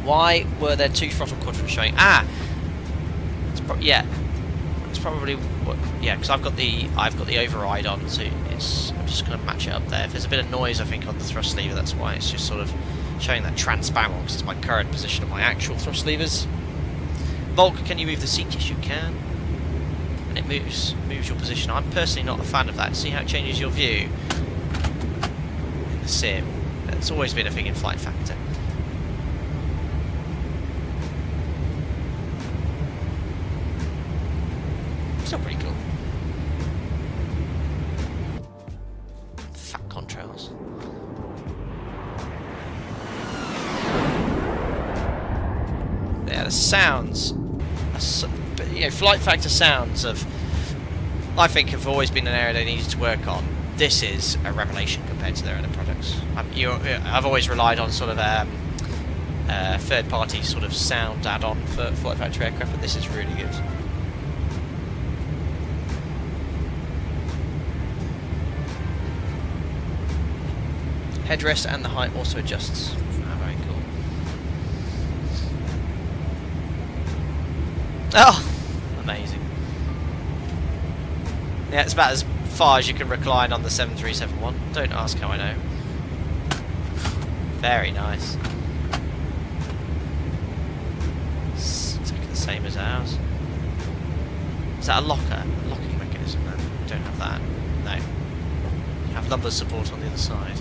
Why were there 2 throttle quadrants showing? It's it's probably what. Yeah, because I've got the override on, so I'm just going to match it up there. If there's a bit of noise, I think, on the thrust lever, that's why it's just sort of showing that transparent one, because it's my current position of my actual thrust levers. Volk, can you move the seat? Yes, you can. And it moves your position. I'm personally not a fan of that. See how it changes your view in the sim. It's always been a thing in FlightFactor. Still pretty cool. Fat contrails. Yeah, the sounds. FlightFactor sounds I think have always been an area they needed to work on. This is a revelation compared to their other products. I've always relied on sort of third-party sort of sound add-on for FlightFactor aircraft, but this is really good. Headrest and the height also adjusts. Very cool. Oh, amazing. Yeah, it's about as far as you can recline on the 737-1. Don't ask how I know. Very nice. It's exactly the same as ours. Is that a locking mechanism then? Don't have that. No. You have lumbar support on the other side.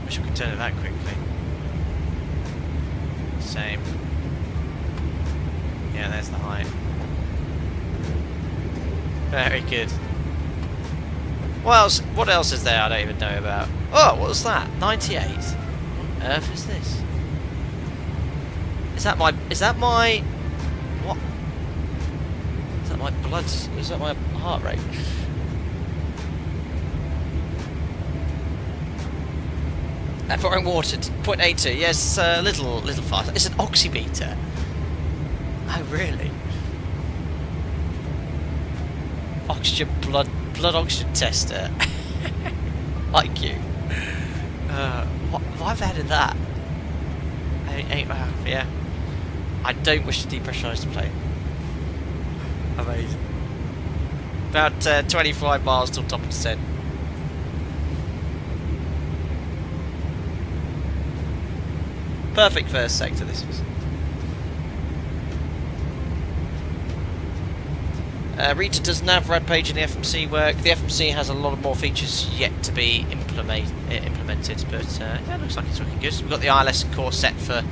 Wish I could turn it that quickly. Same. Yeah, there's the height. Very good. What else is there I don't even know about? Oh, what was that? 98? What on earth is this? Is that my what? Is that my blood? Is that my heart rate? Pouring water, 0.82. Yes, a little faster. It's an oximeter. Oh, really? Oxygen, blood oxygen tester. Like you. Why have they added that? Yeah. I don't wish to depressurise the plane. Amazing. About 25 miles till top of descent. Perfect first sector this is. Rita, does NavRad page in the FMC work? The FMC has a lot of more features yet to be implemented, but yeah, it looks like it's looking good. We've got the ILS core set for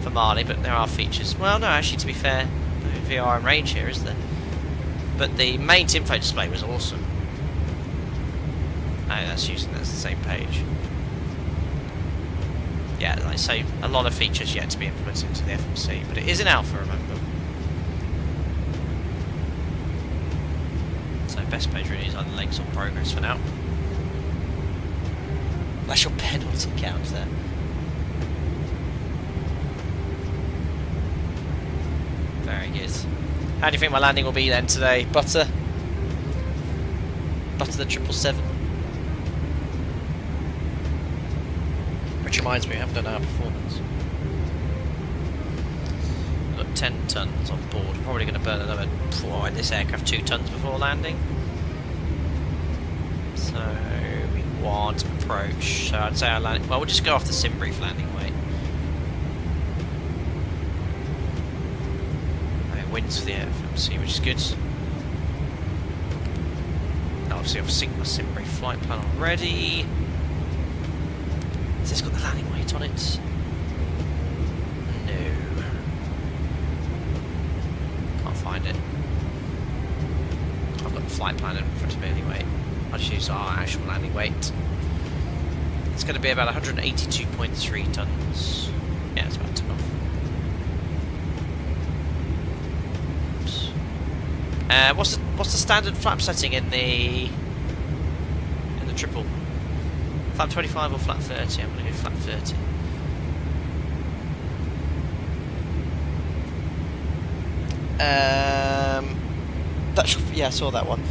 Mali, but there are features. Well, no, actually, to be fair, no VRMM range here, is there? But the main info display was awesome. Oh, that's the same page. Yeah, like I say, a lot of features yet to be implemented into the FMC, but it is in alpha, remember. So best page really is on links or progress for now. That's your penalty count there. Very good. How do you think my landing will be then today? Butter the 777. Which reminds me, we haven't done our performance. We've got 10 tons on board. We're probably going to burn another, in this aircraft, 2 tons before landing. So we want approach. So I'd say our landing. Well, we'll just go off the sim brief landing weight. It wins for the FMC, which is good. Obviously, I've synced my sim brief flight plan already. Has this got the landing weight on it? No. Can't find it. I've got the flight plan in front of me anyway. I'll just use our actual landing weight. It's going to be about 182.3 tons. Yeah, it's about to go off. Oops. What's the standard flap setting in the triple? Flap 25 or flap 30? I'm going to go flap 30. Yeah, I saw that one.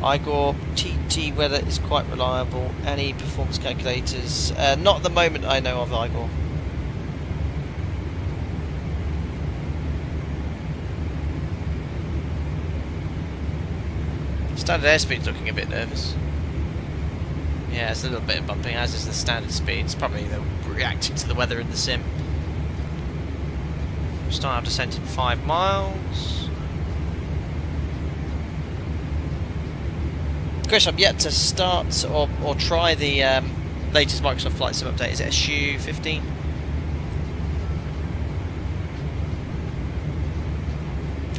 Igor TT weather is quite reliable. Any performance calculators? Not at the moment I know of, Igor. Standard airspeed's looking a bit nervous. Yeah, it's a little bit of bumping, as is the standard speed. It's probably reacting to the weather in the sim. Start our descent in 5 miles. Chris, I'm yet to start or try the latest Microsoft Flight Sim update. Is it SU 15?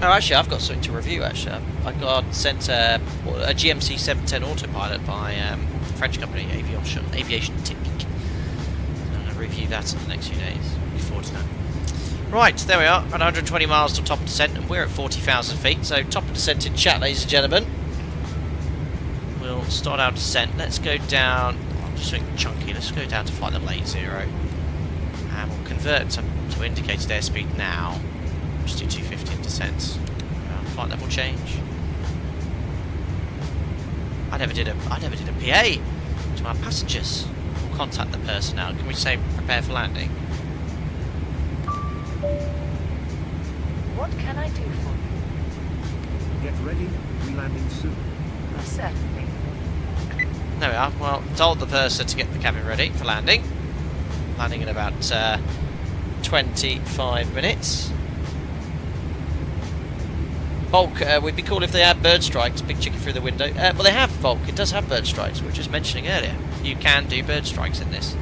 Oh, actually, I've got something to review. Actually, I got sent a GMC 710 autopilot by a French company, Aviation Technique. I'm going to review that in the next few days. Looking forward to that. Right, there we are. 120 miles to top of descent, and we're at 40,000 feet. So, top of descent in chat, ladies and gentlemen. We'll start our descent. Let's go down. I'm just doing chunky. Let's go down to flight level 80, and we'll convert to indicated airspeed now. Just do 250 in descent. Flight level change. I never did a PA to our passengers. We'll contact the personnel. Can we say prepare for landing? What can I do for you? Get ready, we landing soon. Certainly. There we are. Well, told the purser to get the cabin ready for landing. Landing in about 25 minutes. Bulk, would be cool if they had bird strikes, big chicken through the window. Well, they have bulk, it does have bird strikes, we were just mentioning earlier. You can do bird strikes in this.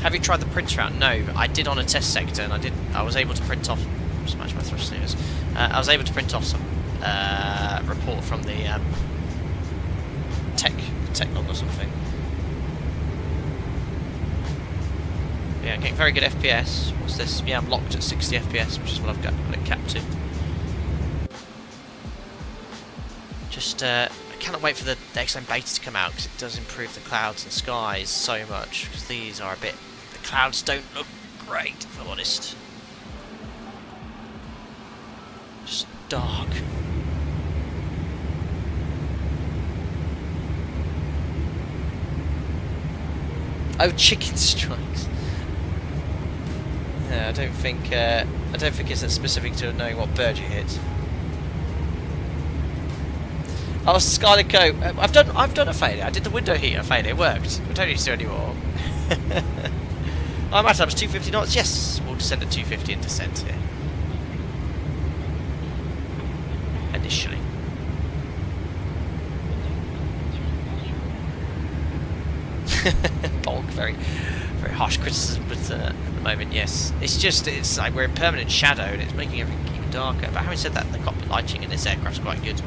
Have you tried the print route? No, I did on a test sector, and I was able to print off. Smash my thrust levers. I was able to print off some report from the tech log or something. Yeah, getting very good FPS. What's this? Yeah, I'm locked at 60 FPS, which is what I've got it capped to. Just, I cannot wait for the XM beta to come out, because it does improve the clouds and skies so much, because these are a bit... The clouds don't look great, if I'm honest. Just dark. Oh, chicken strikes. Yeah, I don't think it's that specific to knowing what bird you hit. Oh, Scarlet Co. I've done a failure. I did the window heater failure. It worked. We don't need to do any more. I'm at times 250 knots. Yes, we'll descend at 250 in descent here. Initially. Bulk, very harsh criticism, but at the moment, yes. It's like we're in permanent shadow and it's making everything even darker. But having said that, the cockpit lighting in this aircraft's quite good.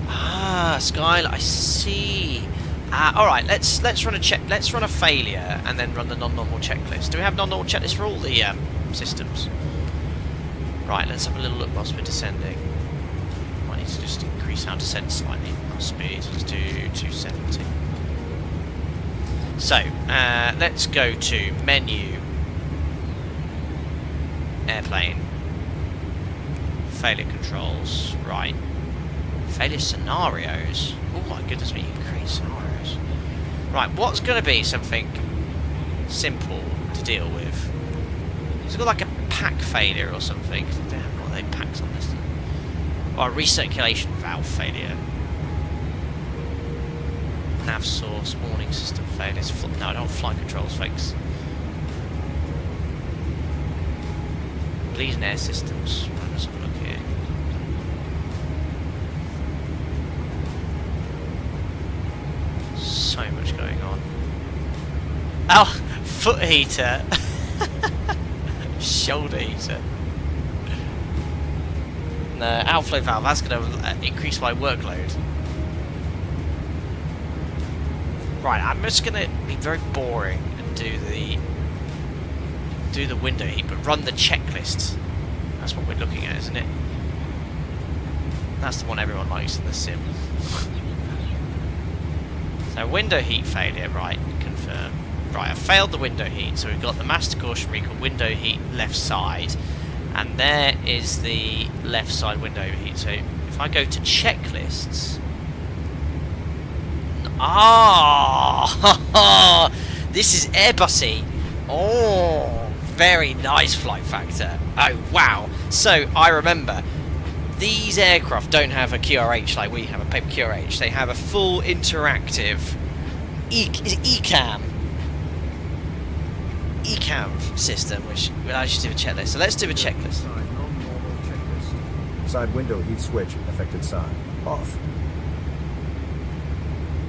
Ah, Skylight, I see. Alright, let's run a check. Let's run a failure and then run the non-normal checklist. Do we have non-normal checklist for all the systems? Right, let's have a little look whilst we're descending. Might need to just increase our descent slightly. Our speed. Let's do 270. So, let's go to menu, airplane, failure controls. Right, failure scenarios. Oh my goodness me, increase scenarios. Right, what's going to be something simple to deal with? It's got like a pack failure or something. They haven't got any packs on this. Or a recirculation valve failure. Nav source, warning system failures. No, I don't want flight controls, folks. Please and air systems. Right, let's have a look here. So much going on. Oh, foot heater. Shoulder heater. No, outflow valve, that's going to increase my workload. Right, I'm just going to be very boring and do the window heat, but run the checklist. That's what we're looking at, isn't it? That's the one everyone likes in the sim. So window heat failure, right, confirm. Right, I failed the window heat, so we've got the master caution recall window heat left side, and there is the left side window heat. So if I go to checklists... Ah! This is Airbusy. Oh, very nice flight factor. Oh, wow. So I remember... These aircraft don't have a QRH like we have, a paper QRH. They have a full interactive is it ECAM system, which allows you to do a checklist. So let's do a checklist. Side non-normal checklist. Side window heat switch, affected side, off.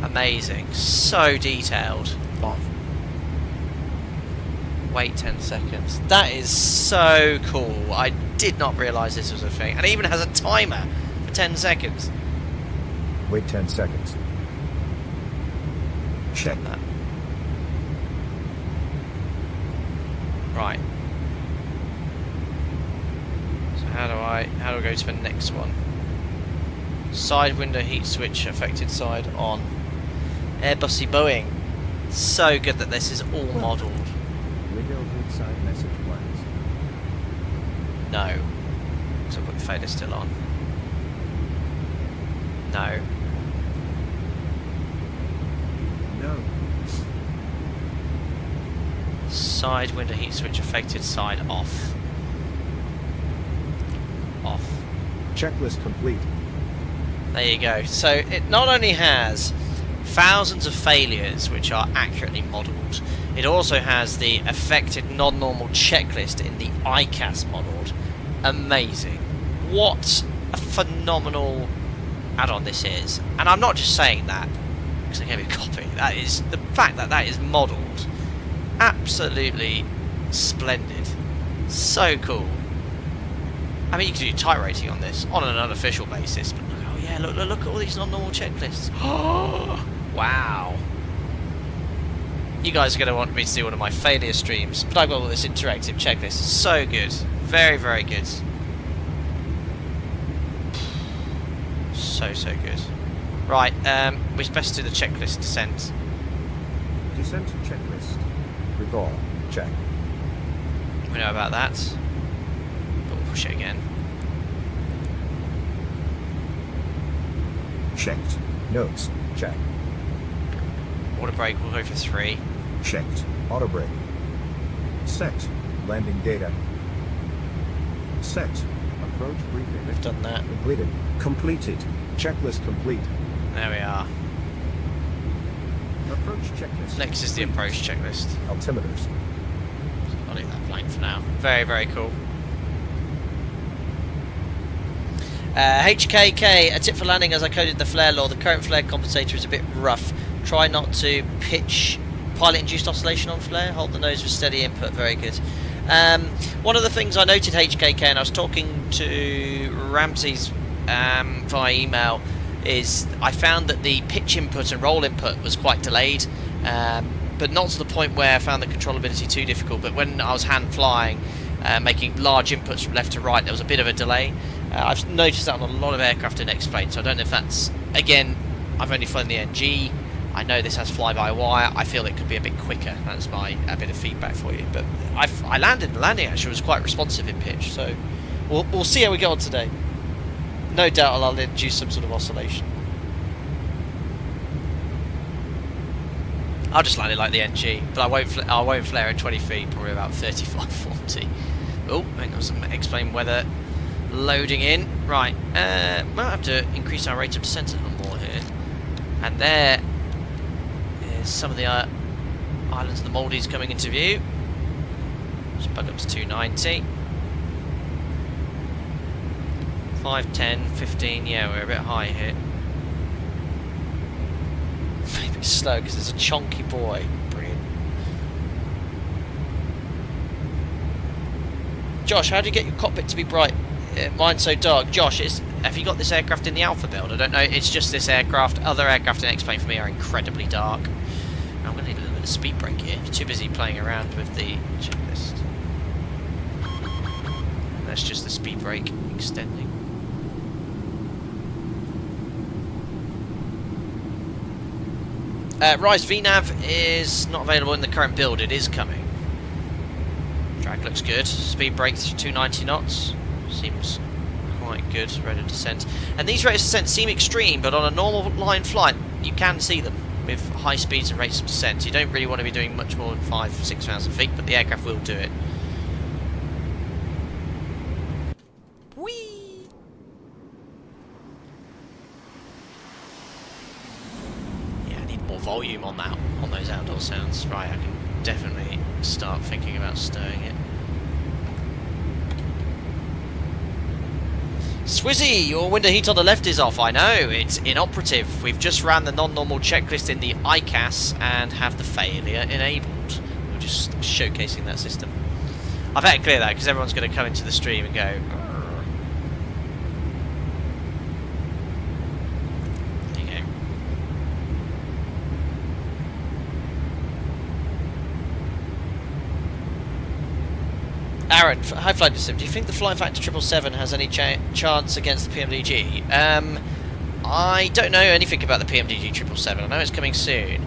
Amazing. So detailed. Off. Wait 10 seconds. That is so cool. I did not realise this was a thing. And it even has a timer for 10 seconds. Wait 10 seconds. Check. That. Right. So how do I go to the next one? Side window heat switch affected side on. Airbusy Boeing. So good that this is all modelled. Window heat side message blanks. No. So I've got the fader still on. No. No. Side window heat switch affected side off. Off. Checklist complete. There you go. So it not only has thousands of failures which are accurately modelled, it also has the affected non-normal checklist in the ICAS modelled. Amazing. What a phenomenal add-on this is. And I'm not just saying that because I gave you a copy. That is the fact that that is modelled. Absolutely splendid. So cool. I mean, you can do type rating on this on an unofficial basis, but oh yeah, look at all these non-normal checklists. Wow. You guys are going to want me to do one of my failure streams, but I've got all this interactive checklist. So good. Very, very good. So good. Right, we're best to do the checklist descent. Descent checklist. Recall. Check. We know about that. But we'll push it again. Checked. Notes. Check. Water brake will go for 3. Checked. Auto brake. Set. Landing data. Set. Approach briefing. We've done that. Completed. Completed. Checklist complete. There we are. Approach checklist. Next is the approach checklist. Altimeters. I'll leave that blank for now. Very, very cool. HKK, a tip for landing as I coded the flare law. The current flare compensator is a bit rough. Try not to pitch pilot-induced oscillation on flare. Hold the nose with steady input. Very good. One of the things I noted, HKK, and I was talking to Ramses via email, is I found that the pitch input and roll input was quite delayed, but not to the point where I found the controllability too difficult. But when I was hand flying, making large inputs from left to right, there was a bit of a delay. I've noticed that on a lot of aircraft in X-Plane, so I don't know if that's, again, I've only flown the NG, I know this has fly-by-wire, I feel it could be a bit quicker. That's a bit of feedback for you. But I landed, the landing actually was quite responsive in pitch, so we'll see how we go on today. No doubt I'll induce some sort of oscillation. I'll just land it like the NG, but I won't flare at 20 feet, probably about 35, 40. Oh, hang on, some X-Plane weather loading in. Right, might have to increase our rate of descent a little more here. And there is some of the islands of the Maldives coming into view. Just bug up to 290. 5, 10, 15, yeah, we're a bit high here. Maybe slow because it's a chonky boy. Brilliant. Josh, how do you get your cockpit to be bright? Mine's so dark. Josh, have you got this aircraft in the alpha build? I don't know, it's just this aircraft. Other aircraft in X-Plane for me are incredibly dark. I'm going to need a little bit of speed brake here. I'm too busy playing around with the checklist. And that's just the speed brake extending. Rise VNAV is not available in the current build. It is coming. Drag looks good. Speed brake to 290 knots. Seems quite good. Rate of descent. And these rates of descent seem extreme, but on a normal line flight, you can see them with high speeds and rates of descent. You don't really want to be doing much more than 5,000–6,000 feet, but the aircraft will do it. Whee! Yeah, I need more volume on that, on those outdoor sounds. Right, I can definitely start thinking about stirring it. Swizzy, your window heat on the left is off. I know, it's inoperative. We've just ran the non-normal checklist in the ICAS and have the failure enabled. We're just showcasing that system. I better clear that because everyone's going to come into the stream and go, "Arr." There you go. Aaron, High Flight Sim, do you think the FlightFactor 777 has any chance against the PMDG? I don't know anything about the PMDG 777. I know it's coming soon.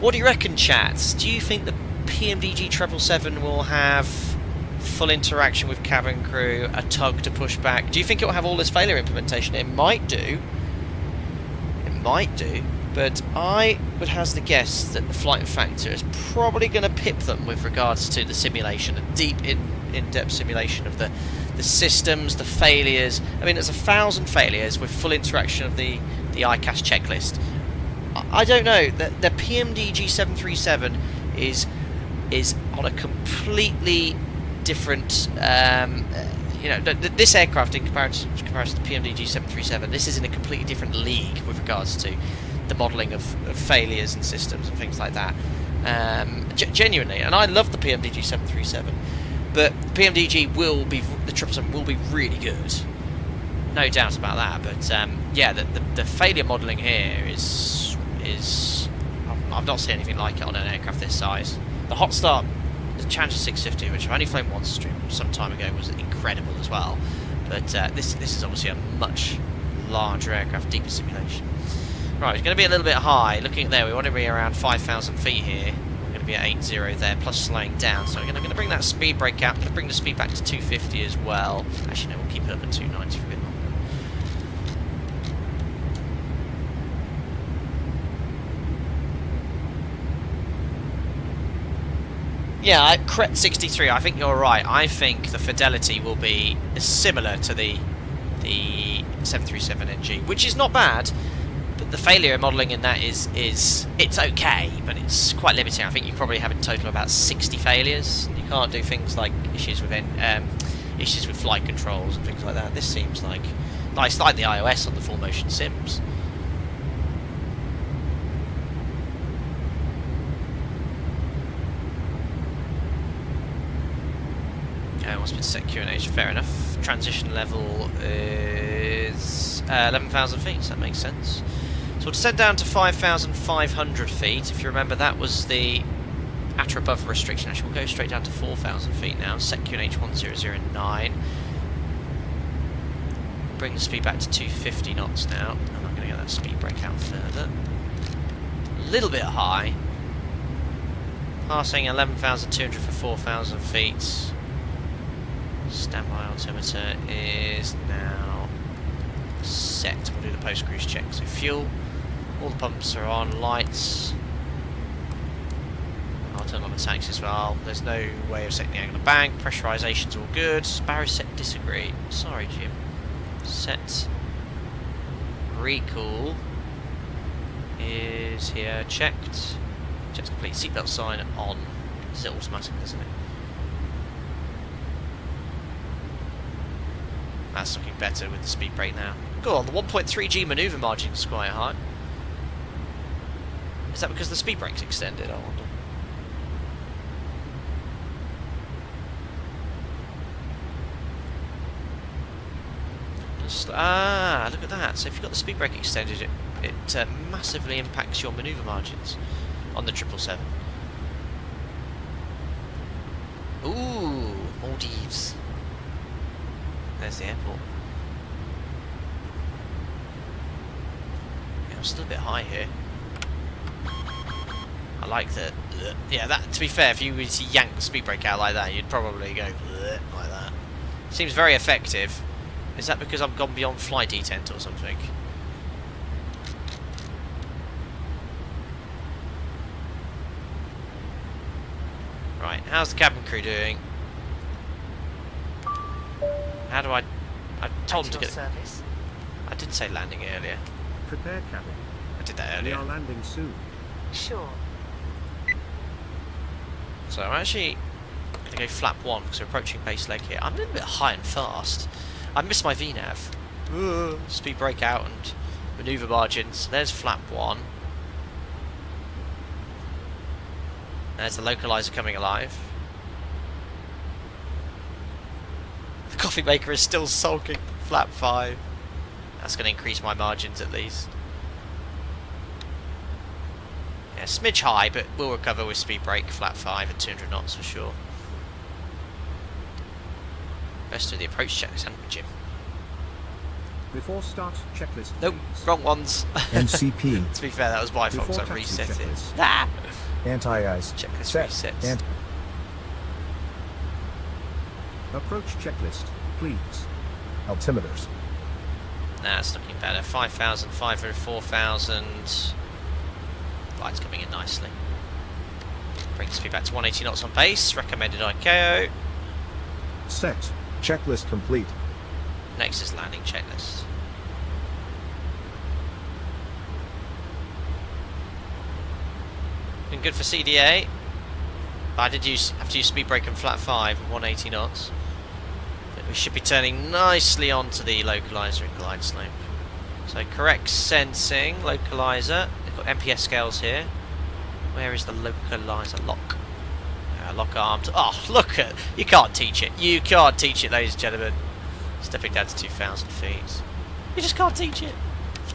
What do you reckon, chat? Do you think the PMDG 777 will have full interaction with cabin crew, a tug to push back? Do you think it will have all this failure implementation? It might do. It might do. But I would hazard a guess that the FlightFactor is probably going to pip them with regards to the simulation, a deep in-depth simulation of the systems, the failures. I mean, there's 1,000 failures with full interaction of the ICAS checklist. I don't know. The PMDG 737 is on a completely different. You know, this aircraft in comparison to the PMDG 737, this is in a completely different league with regards to the modelling of failures and systems and things like that. Genuinely, and I love the PMDG 737, but PMDG will be, the 777 will be really good, no doubt about that. But yeah, the failure modelling here is I've not seen anything like it on an aircraft this size. The hot start, the Challenger 650, which I've only flown once some time ago, was incredible as well. But this is obviously a much larger aircraft, deeper simulation. Right, it's going to be a little bit high. Looking at there, we want to be around 5,000 feet here. We're going to be at 80 there, plus slowing down. So we're going to bring that speed brake out. I'm going to bring the speed back to 250 as well. Actually, no, we'll keep it up at 290 for a bit longer. Yeah, Cret 63, I think you're right. I think the fidelity will be similar to the 737NG, which is not bad. But the failure modelling in that is it's okay, but it's quite limiting. I think you probably have in total about 60 failures. You can't do things like issues with flight controls and things like that. This seems like nice, like the iOS on the full motion sims. What's been set QNH? Fair enough. Transition level is 11,000 feet, so that makes sense. So we'll descend down to 5,500 feet. If you remember, that was the at or above restriction. Actually, we'll go straight down to 4,000 feet now. Set QNH 1009. Bring the speed back to 250 knots now. I'm not going to get that speed brake out further. A little bit high. Passing 11,200 for 4,000 feet. Standby altimeter is now set. We'll do the post-cruise check. So fuel, all the pumps are on, lights. I'll turn on the tanks as well. There's no way of setting the angle of bank. Pressurization's all good. Barrow set disagree. Sorry, Jim. Set recool is here. Checked. Checked complete. Seatbelt sign on. It's automatic, isn't it? That's looking better with the speed brake now. Go on, the 1.3G manoeuvre margin is quite high. Is that because the speed brake's extended, I wonder? Look at that. So if you've got the speed brake extended, it massively impacts your manoeuvre margins on the 777. Ooh, Maldives. There's the airport. Yeah, I'm still a bit high here. I like the... Yeah, that. To be fair, if you were to yank the speed brake out like that, you'd probably go like that. Seems very effective. Is that because I've gone beyond flight detent or something? Right, how's the cabin crew doing? How do I told them to get... service. I did say landing earlier. Prepare cabin. I did that We earlier. are landing soon. Sure. So I'm actually going to go flap 1 because we're approaching base leg here. I'm a little bit high and fast. I missed my VNAV. Speed brake out and manoeuvre margins. There's flap 1. There's the localizer coming alive. The coffee maker is still sulking. Flap 5. That's going to increase my margins at least. Yeah, smidge high, but we'll recover with speed brake, flat 5 at 200 knots for sure. Best do the approach checks, haven't we, Jim? Before start, checklist. Nope, please. wrong ones. NCP. To be fair, that was my fault, Before so I taxi reset it. checklist. Ah! Anti-ice. Checklist Set. resets. Approach checklist, please. Altimeters. Nah, it's looking better. 5,000, 500, 4,000. Lights coming in nicely. Bring speed back to 180 knots on base. Recommended ICAO. Set. Checklist complete. Next is landing checklist. Been good for CDA. But I did have to use speed brake and flat 5 at 180 knots. But we should be turning nicely onto the localizer and glide slope. So correct sensing, localizer. They've got MPS scales here. Where is the localizer lock? Lock armed. Oh, look at... You can't teach it. You can't teach it, ladies and gentlemen. Stepping down to 2,000 feet. You just can't teach it.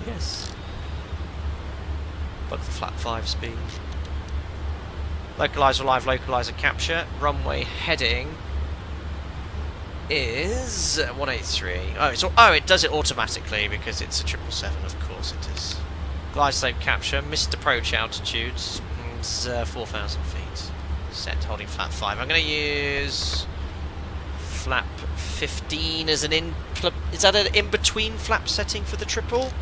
Yes. Bug the flat 5 speed. Localizer live, localizer capture. Runway heading is 183. Oh, it does it automatically because it's a 777. Of course it is. Glide slope capture. Missed approach altitudes. It's 4,000 feet. Set holding flat 5. I'm going to use flap 15 as an in. Is that an in-between flap setting for the triple?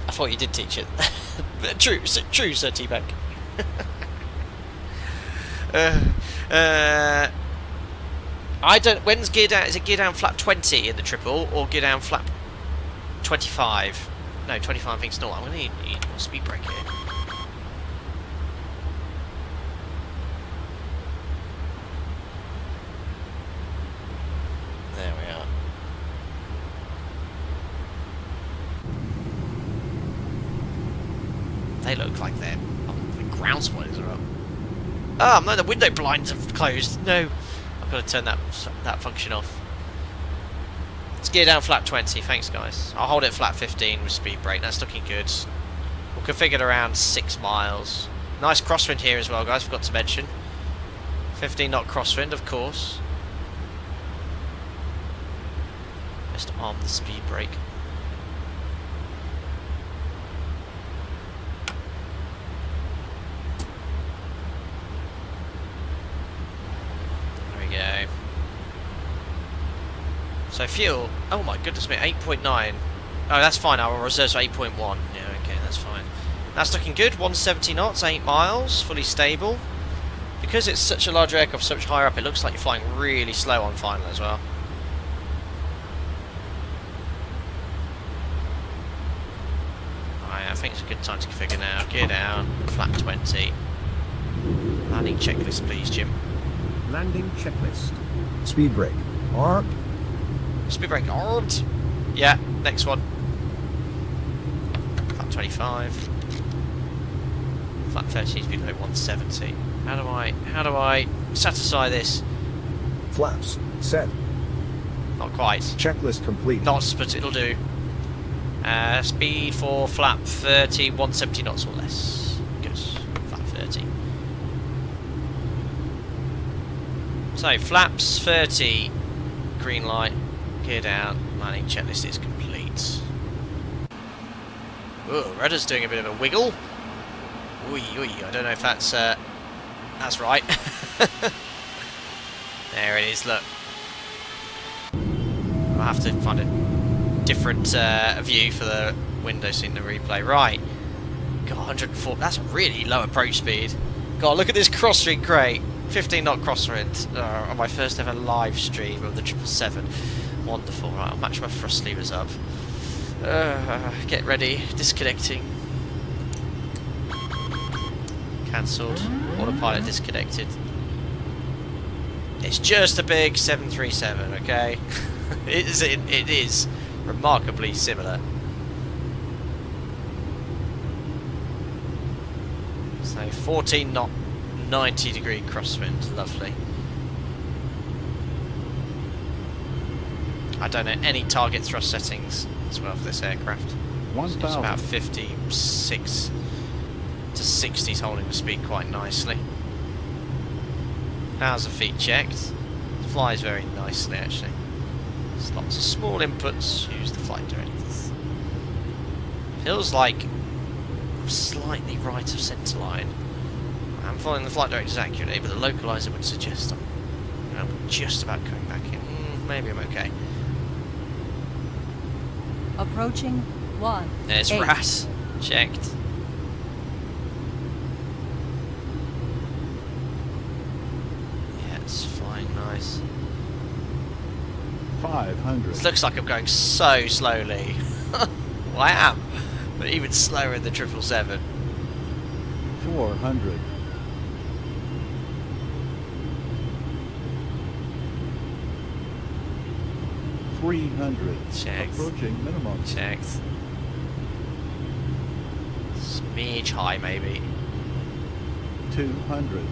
I thought you did teach it. True, Sir T-Bag. I don't. When's gear down? Is it gear down flap 20 in the triple or gear down flap 25? No, 25 I think it's not. I'm going to need more speed brake here. There we are. They look like they're... Oh, the ground spoilers are up. Oh, no, the window blinds have closed. No. I've got to turn that function off. Let's gear down flap 20. Thanks, guys. I'll hold it flat 15 with speed brake. That's looking good. We'll configure it around 6 miles. Nice crosswind here as well, guys. Forgot to mention. 15 knot crosswind, of course. Just arm the speed brake. There we go. So fuel, oh my goodness me, 8.9. Oh, that's fine, our reserves are 8.1. Yeah, okay, that's fine. That's looking good, 170 knots, 8 miles, fully stable. Because it's such a large aircraft, so much higher up, it looks like you're flying really slow on final as well. Alright, I think it's a good time to configure now. Gear down, flat 20. Landing checklist, please, Jim. Landing checklist. Speed brake. Armed. Speed brake armed. Yeah, next one. Flat 25. Flat 30 to be below 170. How do I satisfy this? Flaps. Set. Not quite. Checklist complete. Knots, but it'll do. Speed for flap 30, 170 knots or less. Good. Flap 30. So, flaps 30. Green light. Gear down. Landing checklist is complete. Ooh, rudder's doing a bit of a wiggle. Oi, oi, I don't know if that's right. There it is, look. I'll have to find a different view for the window scene to replay. Right. God, 104, that's a really low approach speed. God, look at this crosswind crate. 15 knot crosswind on my first ever live stream of the 777. Wonderful. Right, I'll match my thrust levers up. Get ready. Disconnecting. Cancelled. Autopilot disconnected. It's just a big 737, okay? It is remarkably similar. So 14 knot, 90 degree crosswind, lovely. I don't know any target thrust settings as well for this aircraft. It's about 56 to 60 is holding the speed quite nicely. How's the feet checked? It flies very nicely actually. There's lots of small inputs. Use the flight directors. Feels like I'm slightly right of centre line. I'm following the flight directors accurately, but the localizer would suggest I'm just about coming back in. Maybe I'm okay. Approaching 1. There's 8. RAS. Checked. Yeah, it's flying nice. 500. This looks like I'm going so slowly. Well, I am, but even slower in the 777. 400. 300. Checked. Approaching minimum. Checked. Smidge high, maybe. 200.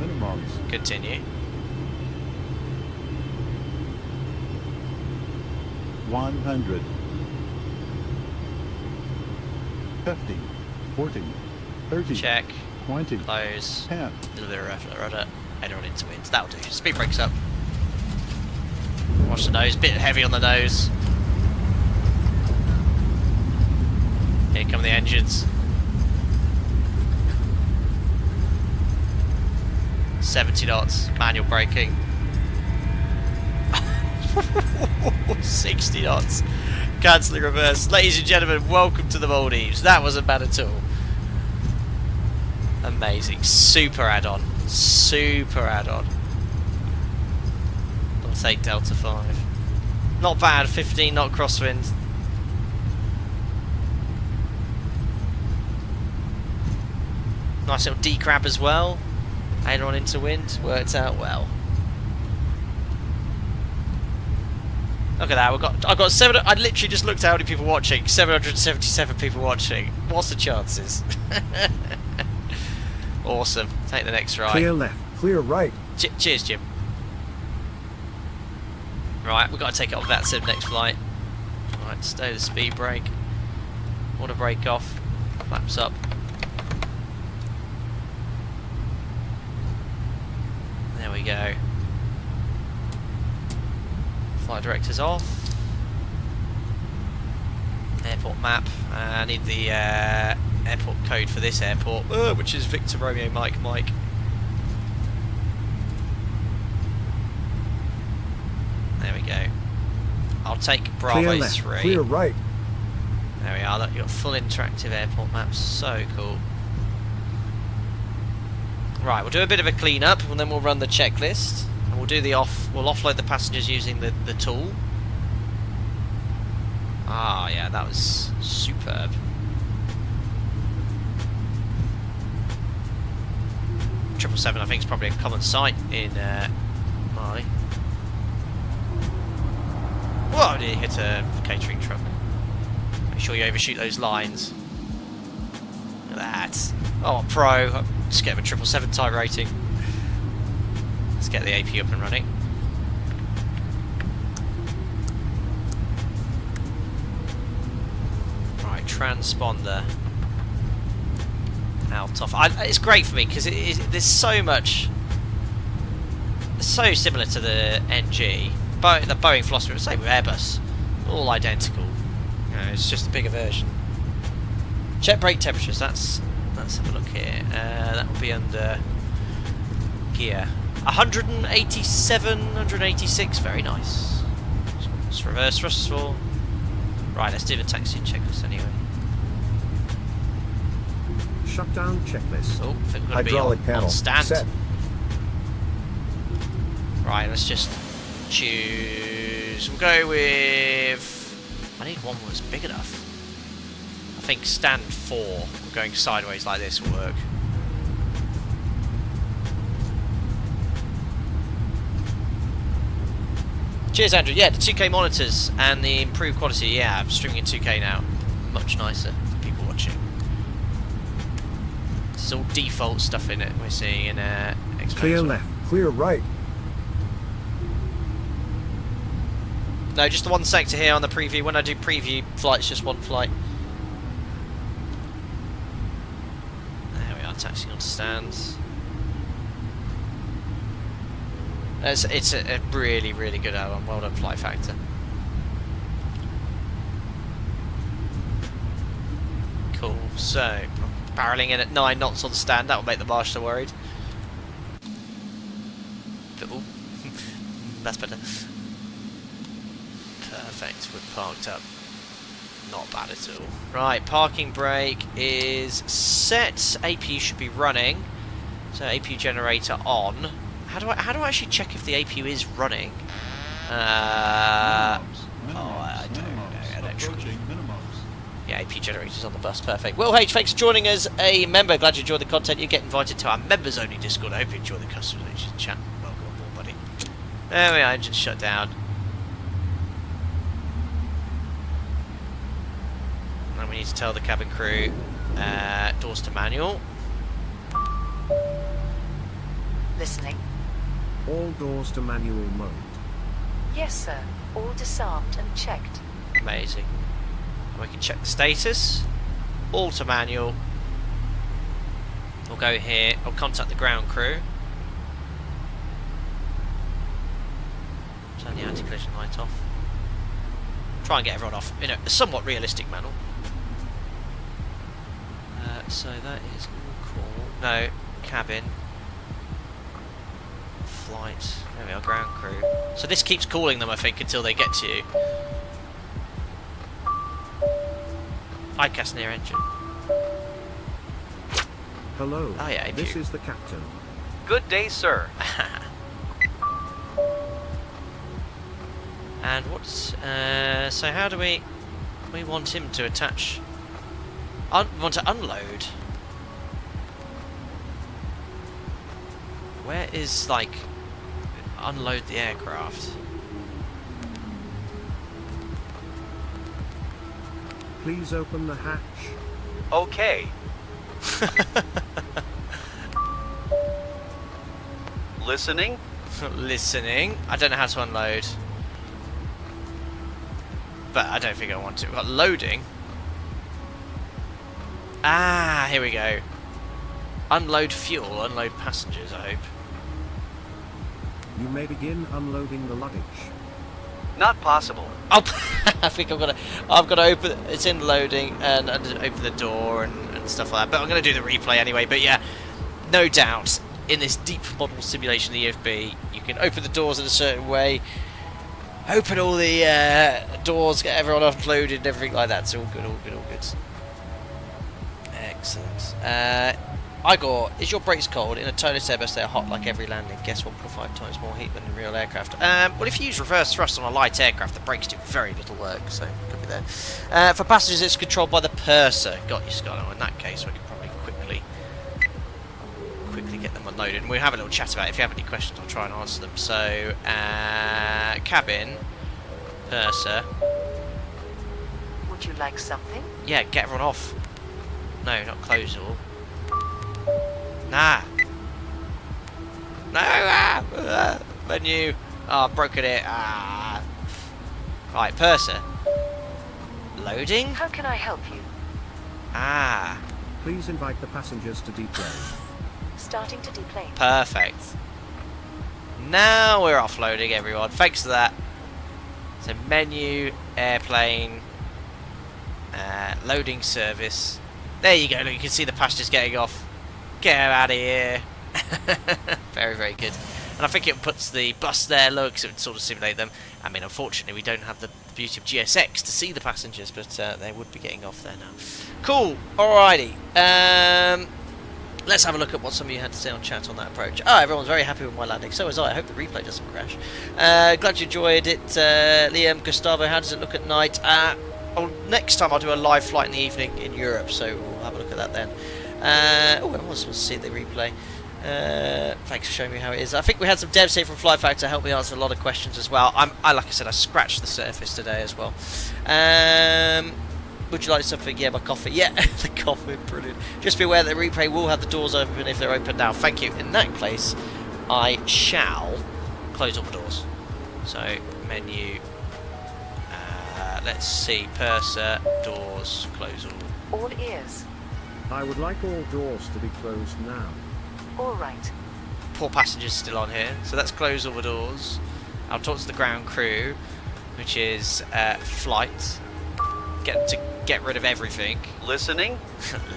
Minimums. Continue. 100. 50. 40. 30. Check. 20. Close. 10. A little bit of rudder. Header on into winds. That'll do. Speed brakes up. Watch the nose. Bit heavy on the nose. Here come the engines. 70 knots. Manual braking. 60 knots. Cancelling reverse. Ladies and gentlemen, welcome to the Maldives. That wasn't bad at all. Amazing. Super add-on. Super add-on. I'll take Delta 5. Not bad. 15 knot crosswind. Nice little decrab as well. Aileron into wind. Worked out well. Look at that, I've got 7. I literally just looked at how many people watching. 777 people watching. What's the chances? Awesome. Take the next right. Clear left. Clear right. Cheers, Jim. Right, we've got to take it off that sim next flight. Right, stay the speed brake. Auto brake off. Flaps up. There we go. Flight directors off. Airport map. I need the airport code for this airport, which is Victor Romeo Mike Mike. There we go. I'll take Bravo Clear left. 3. Clear right. There we are. Look, you've got full interactive airport maps. So cool. Right, we'll do a bit of a clean up, and then we'll run the checklist. And we'll do the we'll offload the passengers using the tool. Ah, yeah, that was superb. Triple 7, I think, is probably a common sight in Mali. Whoa, did he hit a catering truck? Make sure you overshoot those lines. Look at that. Oh, I'm pro. Just get him a 777 type rating. Let's get the AP up and running. Right, transponder out off. It's great for me because there's so much. It's so similar to the NG, the Boeing philosophy. Same with Airbus, all identical. You know, it's just a bigger version. Check brake temperatures. Let's have a look here. That will be under gear. 187, 186. Very nice. Let's reverse thrust fall. Right, let's do the taxi checklist anyway. Shutdown checklist. Oh, I think we're going to be Hydraulic on panel stand. set. Right, let's just choose. We'll go with. I need one that's big enough. I think stand 4. We're going sideways like this will work. Cheers, Andrew. Yeah, the 2K monitors and the improved quality. Yeah, I'm streaming in 2K now. Much nicer for people watching. This is all default stuff in it. We're seeing in Xbox. Clear left. Clear right. No, just the one sector here on the preview. When I do preview flights, just one flight. There we are, taxiing onto stands. It's a really, really good album. Well done, FlightFactor. Cool. So, barreling in at 9 knots on the stand. That will make the marshaller worried. Ooh. That's better. Perfect. We're parked up. Not bad at all. Right, parking brake is set. APU should be running. So APU generator on. How do I actually check if the APU is running? I don't know. Approaching minimums. Yeah, AP generators on the bus. Perfect. Will H, thanks for joining us. A member. Glad you enjoyed the content. You get invited to our members only Discord. I hope you enjoy the customers chat. Welcome aboard, buddy. There we are. Engine shut down. And we need to tell the cabin crew doors to manual. Listening. All doors to manual mode. Yes, sir. All disarmed and checked. Amazing. And we can check the status. All to manual. We'll go here. I'll contact the ground crew. Turn the anti-collision light off. Try and get everyone off in a somewhat realistic manner. So that is cool. No, cabin. Flight. There we are, ground crew. So this keeps calling them, I think, until they get to you. ICAS near engine. Hello. Oh yeah, this is the captain. Good day, sir. And what's so how do we want him to attach? We want to unload. Where is like unload the aircraft? Please open the hatch. Okay. Listening. Listening. I don't know how to unload, but I don't think I want to. We've got loading. Ah, here we go. Unload fuel, unload passengers, I hope. You may begin unloading the luggage. Not possible. Oh, I think I've got to open. It's in loading and open the door and stuff like that. But I'm going to do the replay anyway. But yeah, no doubt in this deep model simulation of the EFB, you can open the doors in a certain way, open all the doors, get everyone offloaded and everything like that. It's all good, all good, all good. Excellent. Igor, is your brakes cold? In a turbojet airbus they are hot like every landing. Guess 1.5 times more heat than in real aircraft. Well, if you use reverse thrust on a light aircraft, the brakes do very little work, so could be there. For passengers, it's controlled by the purser. Got you, Scott. In that case, we can probably quickly get them unloaded. And we'll have a little chat about it. If you have any questions, I'll try and answer them. So, cabin, purser. Would you like something? Yeah, get everyone off. No, not close all. Nah. No. Menu. Oh, broken it. Ah. Right, purser. Loading. How can I help you? Ah. Please invite the passengers to deplane. Starting to deplane. Perfect. Now we're offloading everyone. Thanks for that. So menu, airplane, loading service. There you go. Look, you can see the passengers getting off. Get out of here. Very, very good. And I think it puts the bus there, look, so it would sort of simulate them. I mean, unfortunately, we don't have the beauty of GSX to see the passengers, but they would be getting off there now. Cool. Alrighty. Let's have a look at what some of you had to say on chat on that approach. Oh, everyone's very happy with my landing. So was I. I hope the replay doesn't crash. Glad you enjoyed it. Liam, Gustavo, how does it look at night? Oh, next time I'll do a live flight in the evening in Europe, so we'll have a look at that then. Oh, I was supposed to see the replay. Thanks for showing me how it is. I think we had some devs here from FlightFactor help me answer a lot of questions as well. Like I said, I scratched the surface today as well. Would you like something? Yeah, my coffee. Yeah, the coffee, brilliant. Just be aware that the replay will have the doors open if they're open now. Thank you. In that case, I shall close all the doors. So, menu. Let's see. Purser, doors, close all. All ears. I would like all doors to be closed now. All right. Poor passengers still on here, so let's close all the doors. I'll talk to the ground crew, which is flight. Get to get rid of everything. Listening?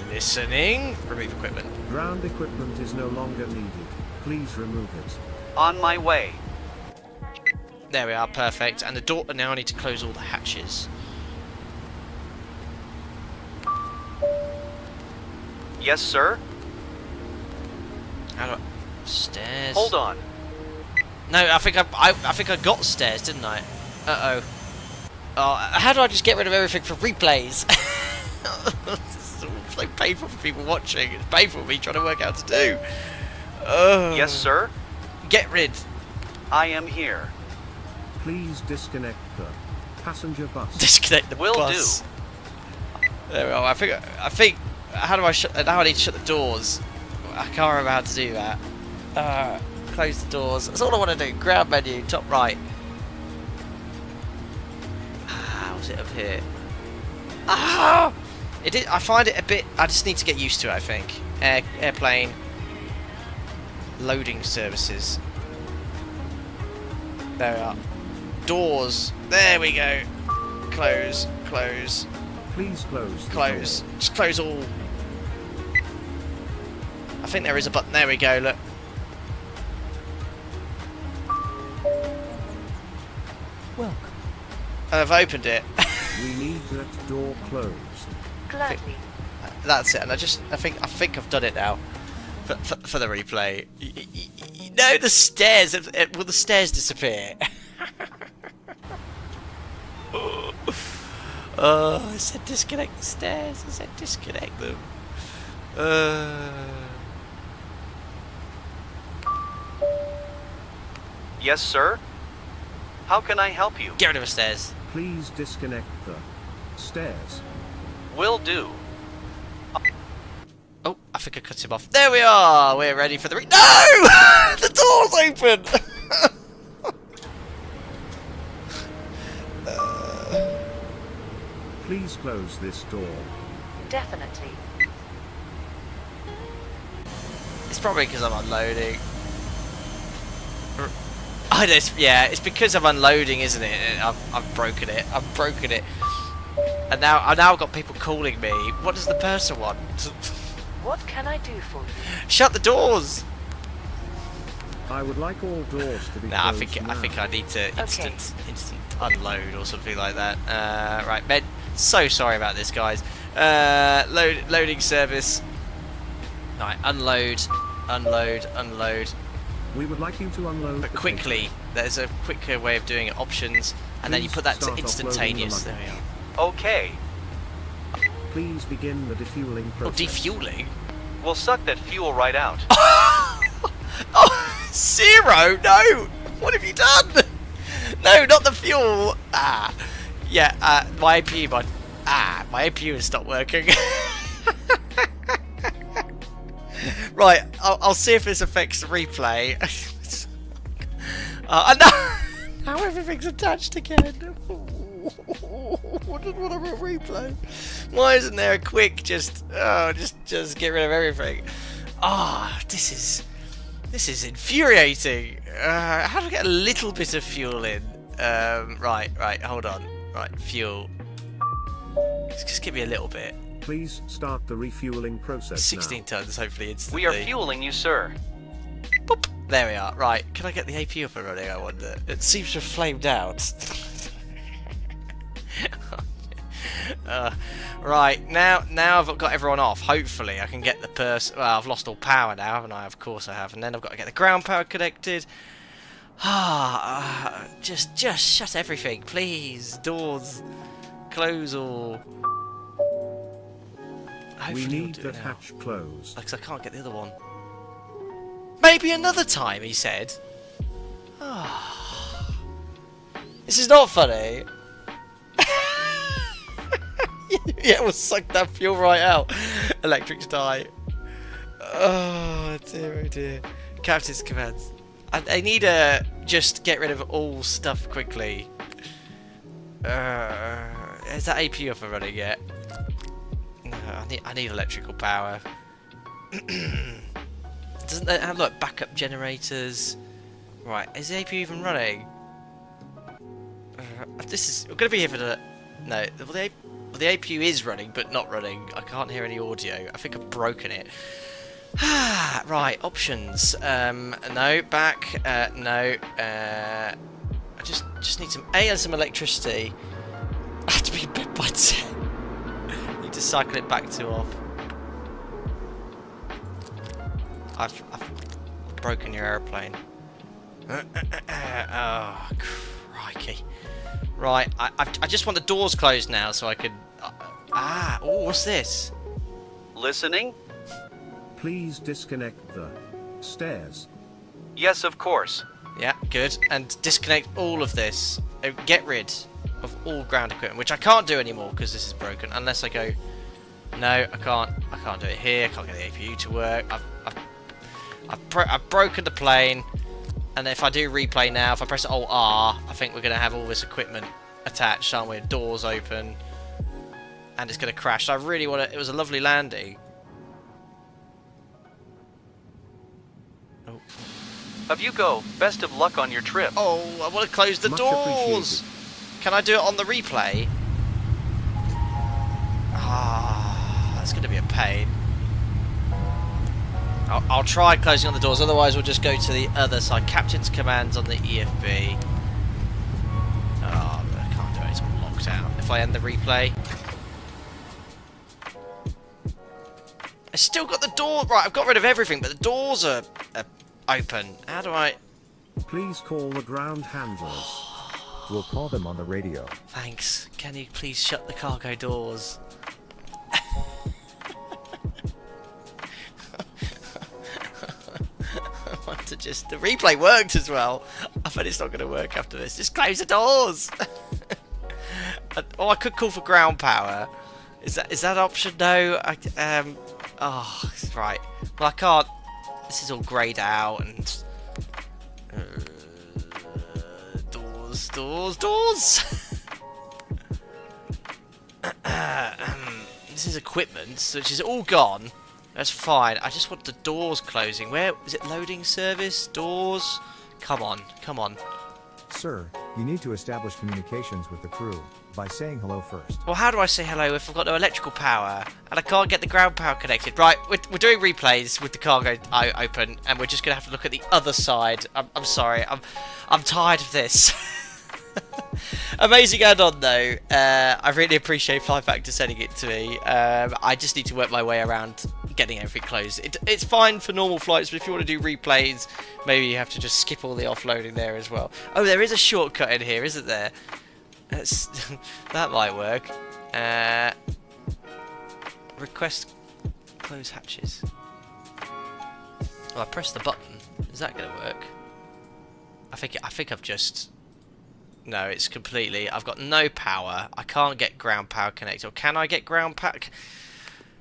Listening. Remove equipment. Ground equipment is no longer needed. Please remove it. On my way. There we are, perfect. And the door. Now I need to close all the hatches. Yes, sir? How do I... Stairs. Hold on. No, I think I got stairs, didn't I? Uh-oh. Oh, how do I just get rid of everything for replays? This is all so painful for people watching. It's painful for me trying to work out what to do. Yes, sir? Get rid. I am here. Please disconnect the passenger bus. Disconnect the Will bus. There we are. I think. How do I shut? Now I need to shut the doors. I can't remember how to do that. Close the doors. That's all I want to do. Ground menu, top right. How's it up here? Ah! It is. I find it a bit. I just need to get used to it. I think. Airplane. Loading services. There we are. Doors. There we go. Close. Close. Please close. the Close. door. Just close all. I think there is a button. There we go. Look. Welcome. I've opened it. We need that door closed. Gladly. That's it. And I think I've done it now. For the replay. No, the stairs. Will the stairs disappear? Oh, I said disconnect the stairs. I said disconnect them. Yes, sir? How can I help you? Get rid of the stairs. Please disconnect the stairs. Will do. Oh, I think I cut him off. There we are. We're ready for the No! The door's open! Please close this door. Definitely. It's probably because I'm unloading. Oh, yeah, it's because I'm unloading, isn't it? I've broken it. I've broken it. And now I've got people calling me. What does the purser want? What can I do for you? Shut the doors. I would like all doors to be Nah, closed I think I need to Okay. instant unload or something like that. Right, men. So sorry about this, guys. Loading service. Right, unload. We would like you to unload. But the quickly. There's a quicker way of doing it. Options, and then you put that to Start offloading the instantaneous. There we luggage. are. Okay. Please begin the defueling Oh, process. defueling. We'll suck that fuel right out. Oh, zero! No! What have you done? No, not the fuel! Ah. Yeah, my APU, my APU has stopped working. Right, I'll see if this affects the replay. Now everything's attached again. I just want a replay. Why isn't there a quick just get rid of everything? Ah, this is infuriating. How do I get a little bit of fuel in? Right, hold on. Right, fuel. Just give me a little bit. Please start the refueling process 16 now. tons, hopefully instantly. We are fueling you, sir. Boop. There we are. Right, can I get the AP up and running, I wonder? It seems to have flamed out. Right, now I've got everyone off. Hopefully I can get the person... Well, I've lost all power now, haven't I? Of course I have. And then I've got to get the ground power connected. Just shut everything, please. Doors, close all. We Hopefully need we'll do that it now. hatch closed. Because I can't get the other one. Maybe another time, he said. This is not funny. Yeah, we'll suck that fuel right out. Electrics die. Oh dear, oh dear. Captain's commands. I need to just get rid of all stuff quickly. Is that AP up and running yet? No, I need electrical power. Doesn't that have like backup generators? Right, is the AP even running? This is... We're going to be here for the... No, well, the APU is running, but not running. I can't hear any audio. I think I've broken it. Right, options. No, back. No. I just need some electricity. I have to be in bed by 10. Need to cycle it back to off. I've broken your aeroplane. Oh, crikey. Right, I just want the doors closed now so I could... oh, what's this? Listening? Please disconnect the stairs. Yes, of course. Yeah, good. And disconnect all of this. Get rid of all ground equipment, which I can't do anymore because this is broken. Unless I go... No, I can't do it here. I can't get the APU to work. I've broken the plane. And if I do replay now, if I press Alt R, I think we're going to have all this equipment attached, aren't we? Doors open. And it's going to crash. So I really want to... It was a lovely landing. Oh. Up you go. Best of luck on your trip. Oh, I want to close the Much doors. appreciated. Can I do it on the replay? That's going to be a pain. I'll try closing on the doors, otherwise we'll just go to the other side. Captain's commands on the EFB. Oh, I can't do it, it's all locked out. If I end the replay. I still got the door... Right, I've got rid of everything, but the doors are open. How do I... Please call the ground handlers. We'll call them on the radio. Thanks. Can you please shut the cargo doors? I want to just... The replay worked as well. I bet it's not going to work after this. Just close the doors. I could call for ground power. Is that option? No. Oh, right. Well, I can't. This is all greyed out and doors. This is equipment, which is all gone. That's fine. I just want the doors closing. Where is it? Loading service doors. Come on. Sir, you need to establish communications with the crew by saying hello first. Well, how do I say hello if I've got no electrical power and I can't get the ground power connected? Right, we're doing replays with the cargo open, and we're just gonna have to look at the other side. I'm sorry, I'm tired of this. Amazing add-on though. I really appreciate FlightFactor sending it to me. I just need to work my way around getting everything closed. It's fine for normal flights, but if you want to do replays, maybe you have to just skip all the offloading there as well. Oh, there is a shortcut in here, isn't there? That might work. Request close hatches. Oh, I pressed the button. Is that going to work? I think I've just... No, it's completely... I've got no power. I can't get ground power connected. Or can I get ground power...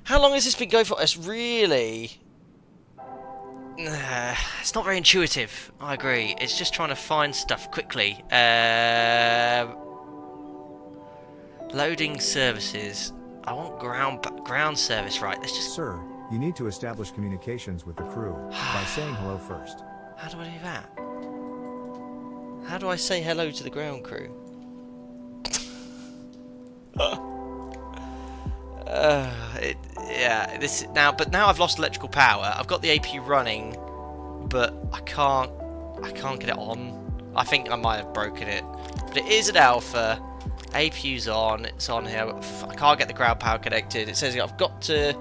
How long has this been going for? It's really... it's not very intuitive. I agree. It's just trying to find stuff quickly. Loading services. I want ground service. Right, let's just... Sir, you need to establish communications with the crew by saying hello first. How do I do that? How do I say hello to the ground crew? Yeah, but now I've lost electrical power. I've got the APU running, but I can't get it on. I think I might have broken it, but it is an alpha. APU's on. It's on here. I can't get the ground power connected. It says I've got to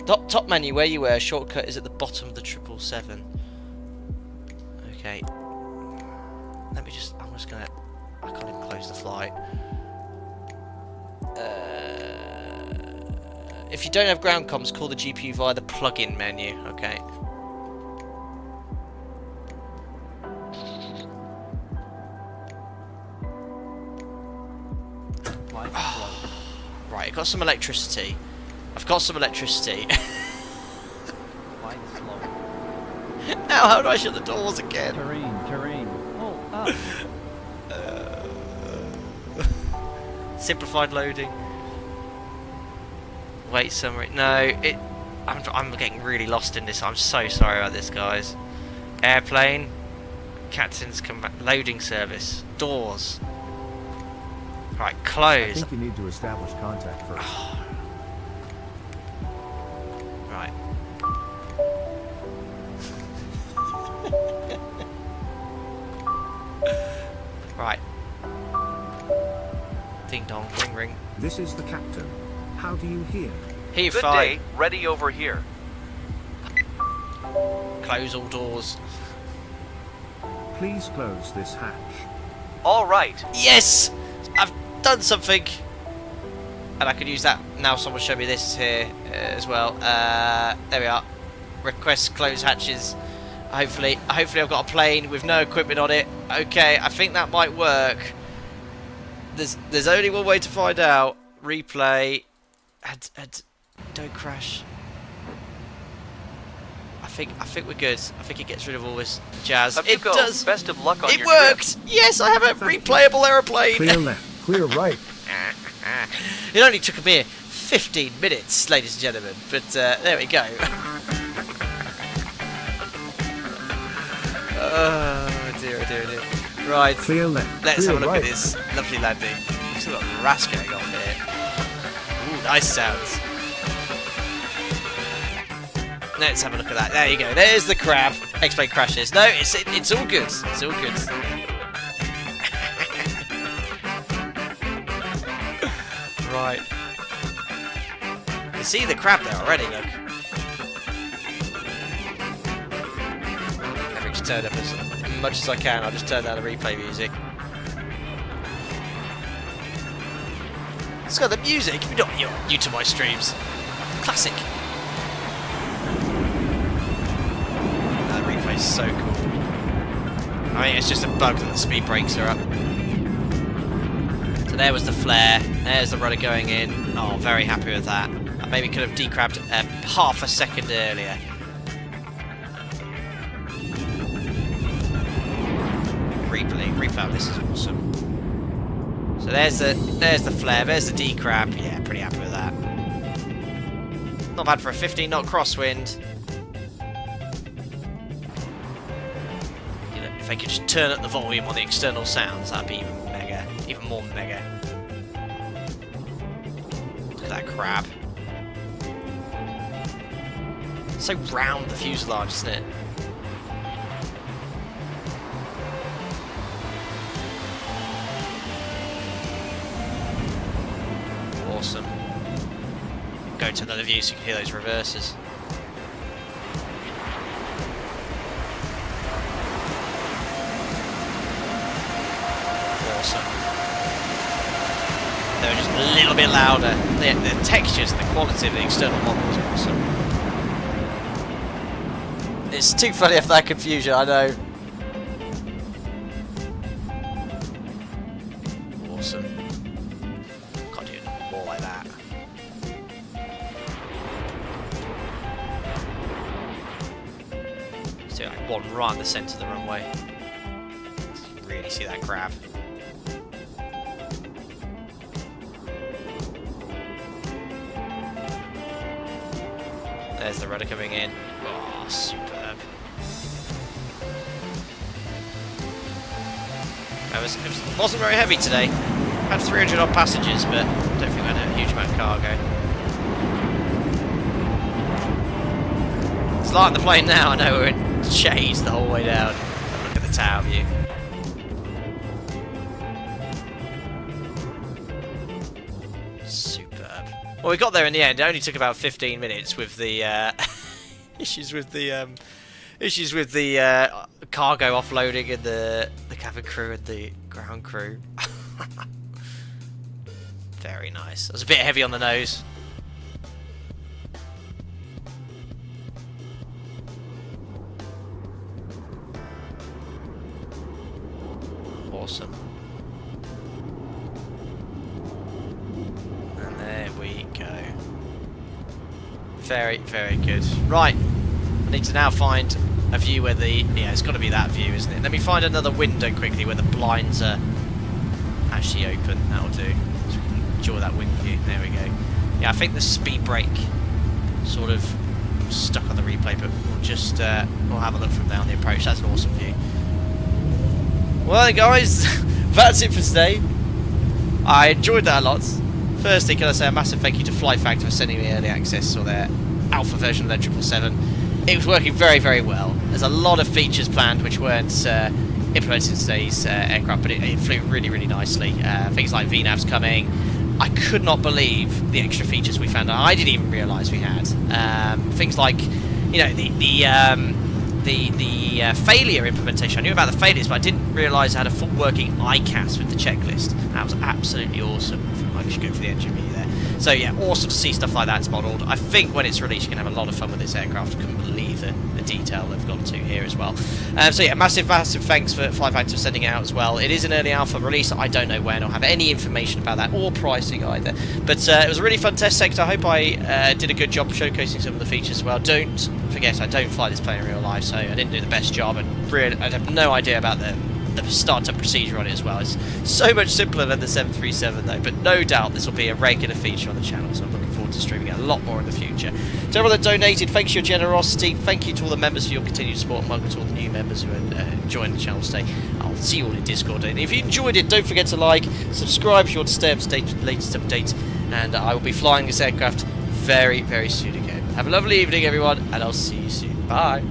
top menu where you were. Shortcut is at the bottom of the 777. Okay. Let me just. I'm just gonna. I can't even close the flight. If you don't have ground comms, call the GPU via the plug-in menu. Okay. Right, I've got some electricity. I've got some electricity. Now, how do I shut the doors again? Terrain. Oh, up. Simplified loading. Wait, summary. No, I'm getting really lost in this. I'm so sorry about this, guys. Airplane. Captain's come back. Loading service. Doors. Right, I close. think you need to establish contact first. Right. Right. Ding dong, ring ring. This is the captain. How do you hear? Here, Good fine. day, ready over here. Close all doors. Please close this hatch. All right. Yes! I've done something! And I could use that. Now someone show me this here as well. There we are. Request close hatches. Hopefully I've got a plane with no equipment on it. Okay, I think that might work. There's only one way to find out. Replay. Don't crash. I think we're good. I think it gets rid of all this jazz. Up you It go. does. Best of luck on It your worked. Yes, I have a replayable aeroplane. Clear left. Clear right. It only took me 15 minutes, ladies and gentlemen. But there we go. Oh dear, oh dear, oh dear. Right. Clear left. Let's have a look right. at this lovely landing. We've still got RAS going on here. Ooh, nice sounds. Let's have a look at that. There you go. There's the crab. X-plane crashes. No, it's all good. It's all good. Right. You see the crab there already, look. Let me just turn up as much as I can. I'll just turn down the replay music. It's got the music. You're not new to my streams. Classic. That replay's so cool. I mean, it's just a bug that the speed brakes are up. So there was the flare. There's the rudder going in. Oh, very happy with that. I maybe could have decrabbed half a second earlier. Replay. This is awesome. So there's the flare. There's the decrab. Yeah, pretty happy with that. Not bad for a 15-knot crosswind. You know, if they could just turn up the volume on the external sounds, that'd be even mega, even more mega. Look at that crab. It's so round, the fuselage, isn't it? Awesome. Go to another view so you can hear those reverses. Awesome. They're just a little bit louder. The textures and the quality of the external model is awesome. It's too funny if that confusion, I know. Awesome. Can't do more like that. Let's do like one right in the centre of the runway. So you can really see that crab. There's the rudder coming in. Oh, superb. It wasn't very heavy today. Had 300 odd passengers, but I don't think we had a huge amount of cargo. starting the plane now. I know we're in shade the whole way down. Look at the tower view. Superb. Well, we got there in the end. It only took about 15 minutes with the issues with the cargo offloading and the cabin crew and the ground crew. Very nice. It was a bit heavy on the nose. Awesome. And there we go. Very, very good. Right. I need to now find a view where the... Yeah, it's got to be that view, isn't it? Let me find another window quickly where the blinds are actually open. That'll do. So we can enjoy that wind view. There we go. Yeah, I think the speed brake sort of stuck on the replay, but we'll just... we'll have a look from down the approach. That's an awesome view. Well, guys, that's it for today. I enjoyed that a lot. Firstly, can I say a massive thank you to FlightFactor for sending me early access or their alpha version of their 777. It was working very, very well. There's a lot of features planned which weren't implemented in today's aircraft, but it flew really, really nicely. Things like VNAVs coming. I could not believe the extra features we found out. I didn't even realise we had. Things like, you know, the failure implementation. I knew about the failures, but I didn't realise I had a full working ICAS with the checklist. That was absolutely awesome. I should go for the engine view there. So yeah, awesome to see stuff like that's modelled. I think when it's released, you can have a lot of fun with this aircraft. I couldn't believe the detail they've gone to here as well. So yeah, massive thanks for FlightFactor for sending it out as well. It is an early alpha release. I don't know when or have any information about that or pricing either. But it was a really fun test sector. I hope I did a good job showcasing some of the features as well. Don't forget, I don't fly this plane in real life, so I didn't do the best job, and really, I have no idea about the startup procedure on it as well. It's so much simpler than the 737 though, but no doubt this will be a regular feature on the channel, so I'm looking forward to streaming it a lot more in the future. To everyone that donated, thanks for your generosity. Thank you to all the members for your continued support, and welcome to all the new members who are joining the channel today. I'll see you all in Discord. And if you enjoyed it, don't forget to like, subscribe if you want to stay up to date with the latest updates, and I will be flying this aircraft very, very soon again. Have a lovely evening, everyone, and I'll see you soon. Bye.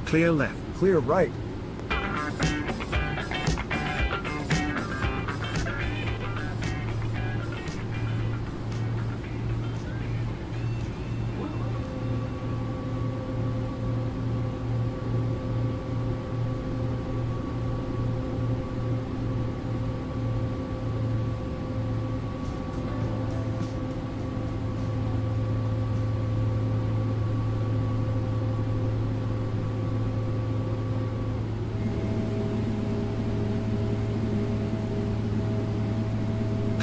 Clear left. Clear right.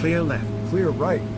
Clear left. Clear right.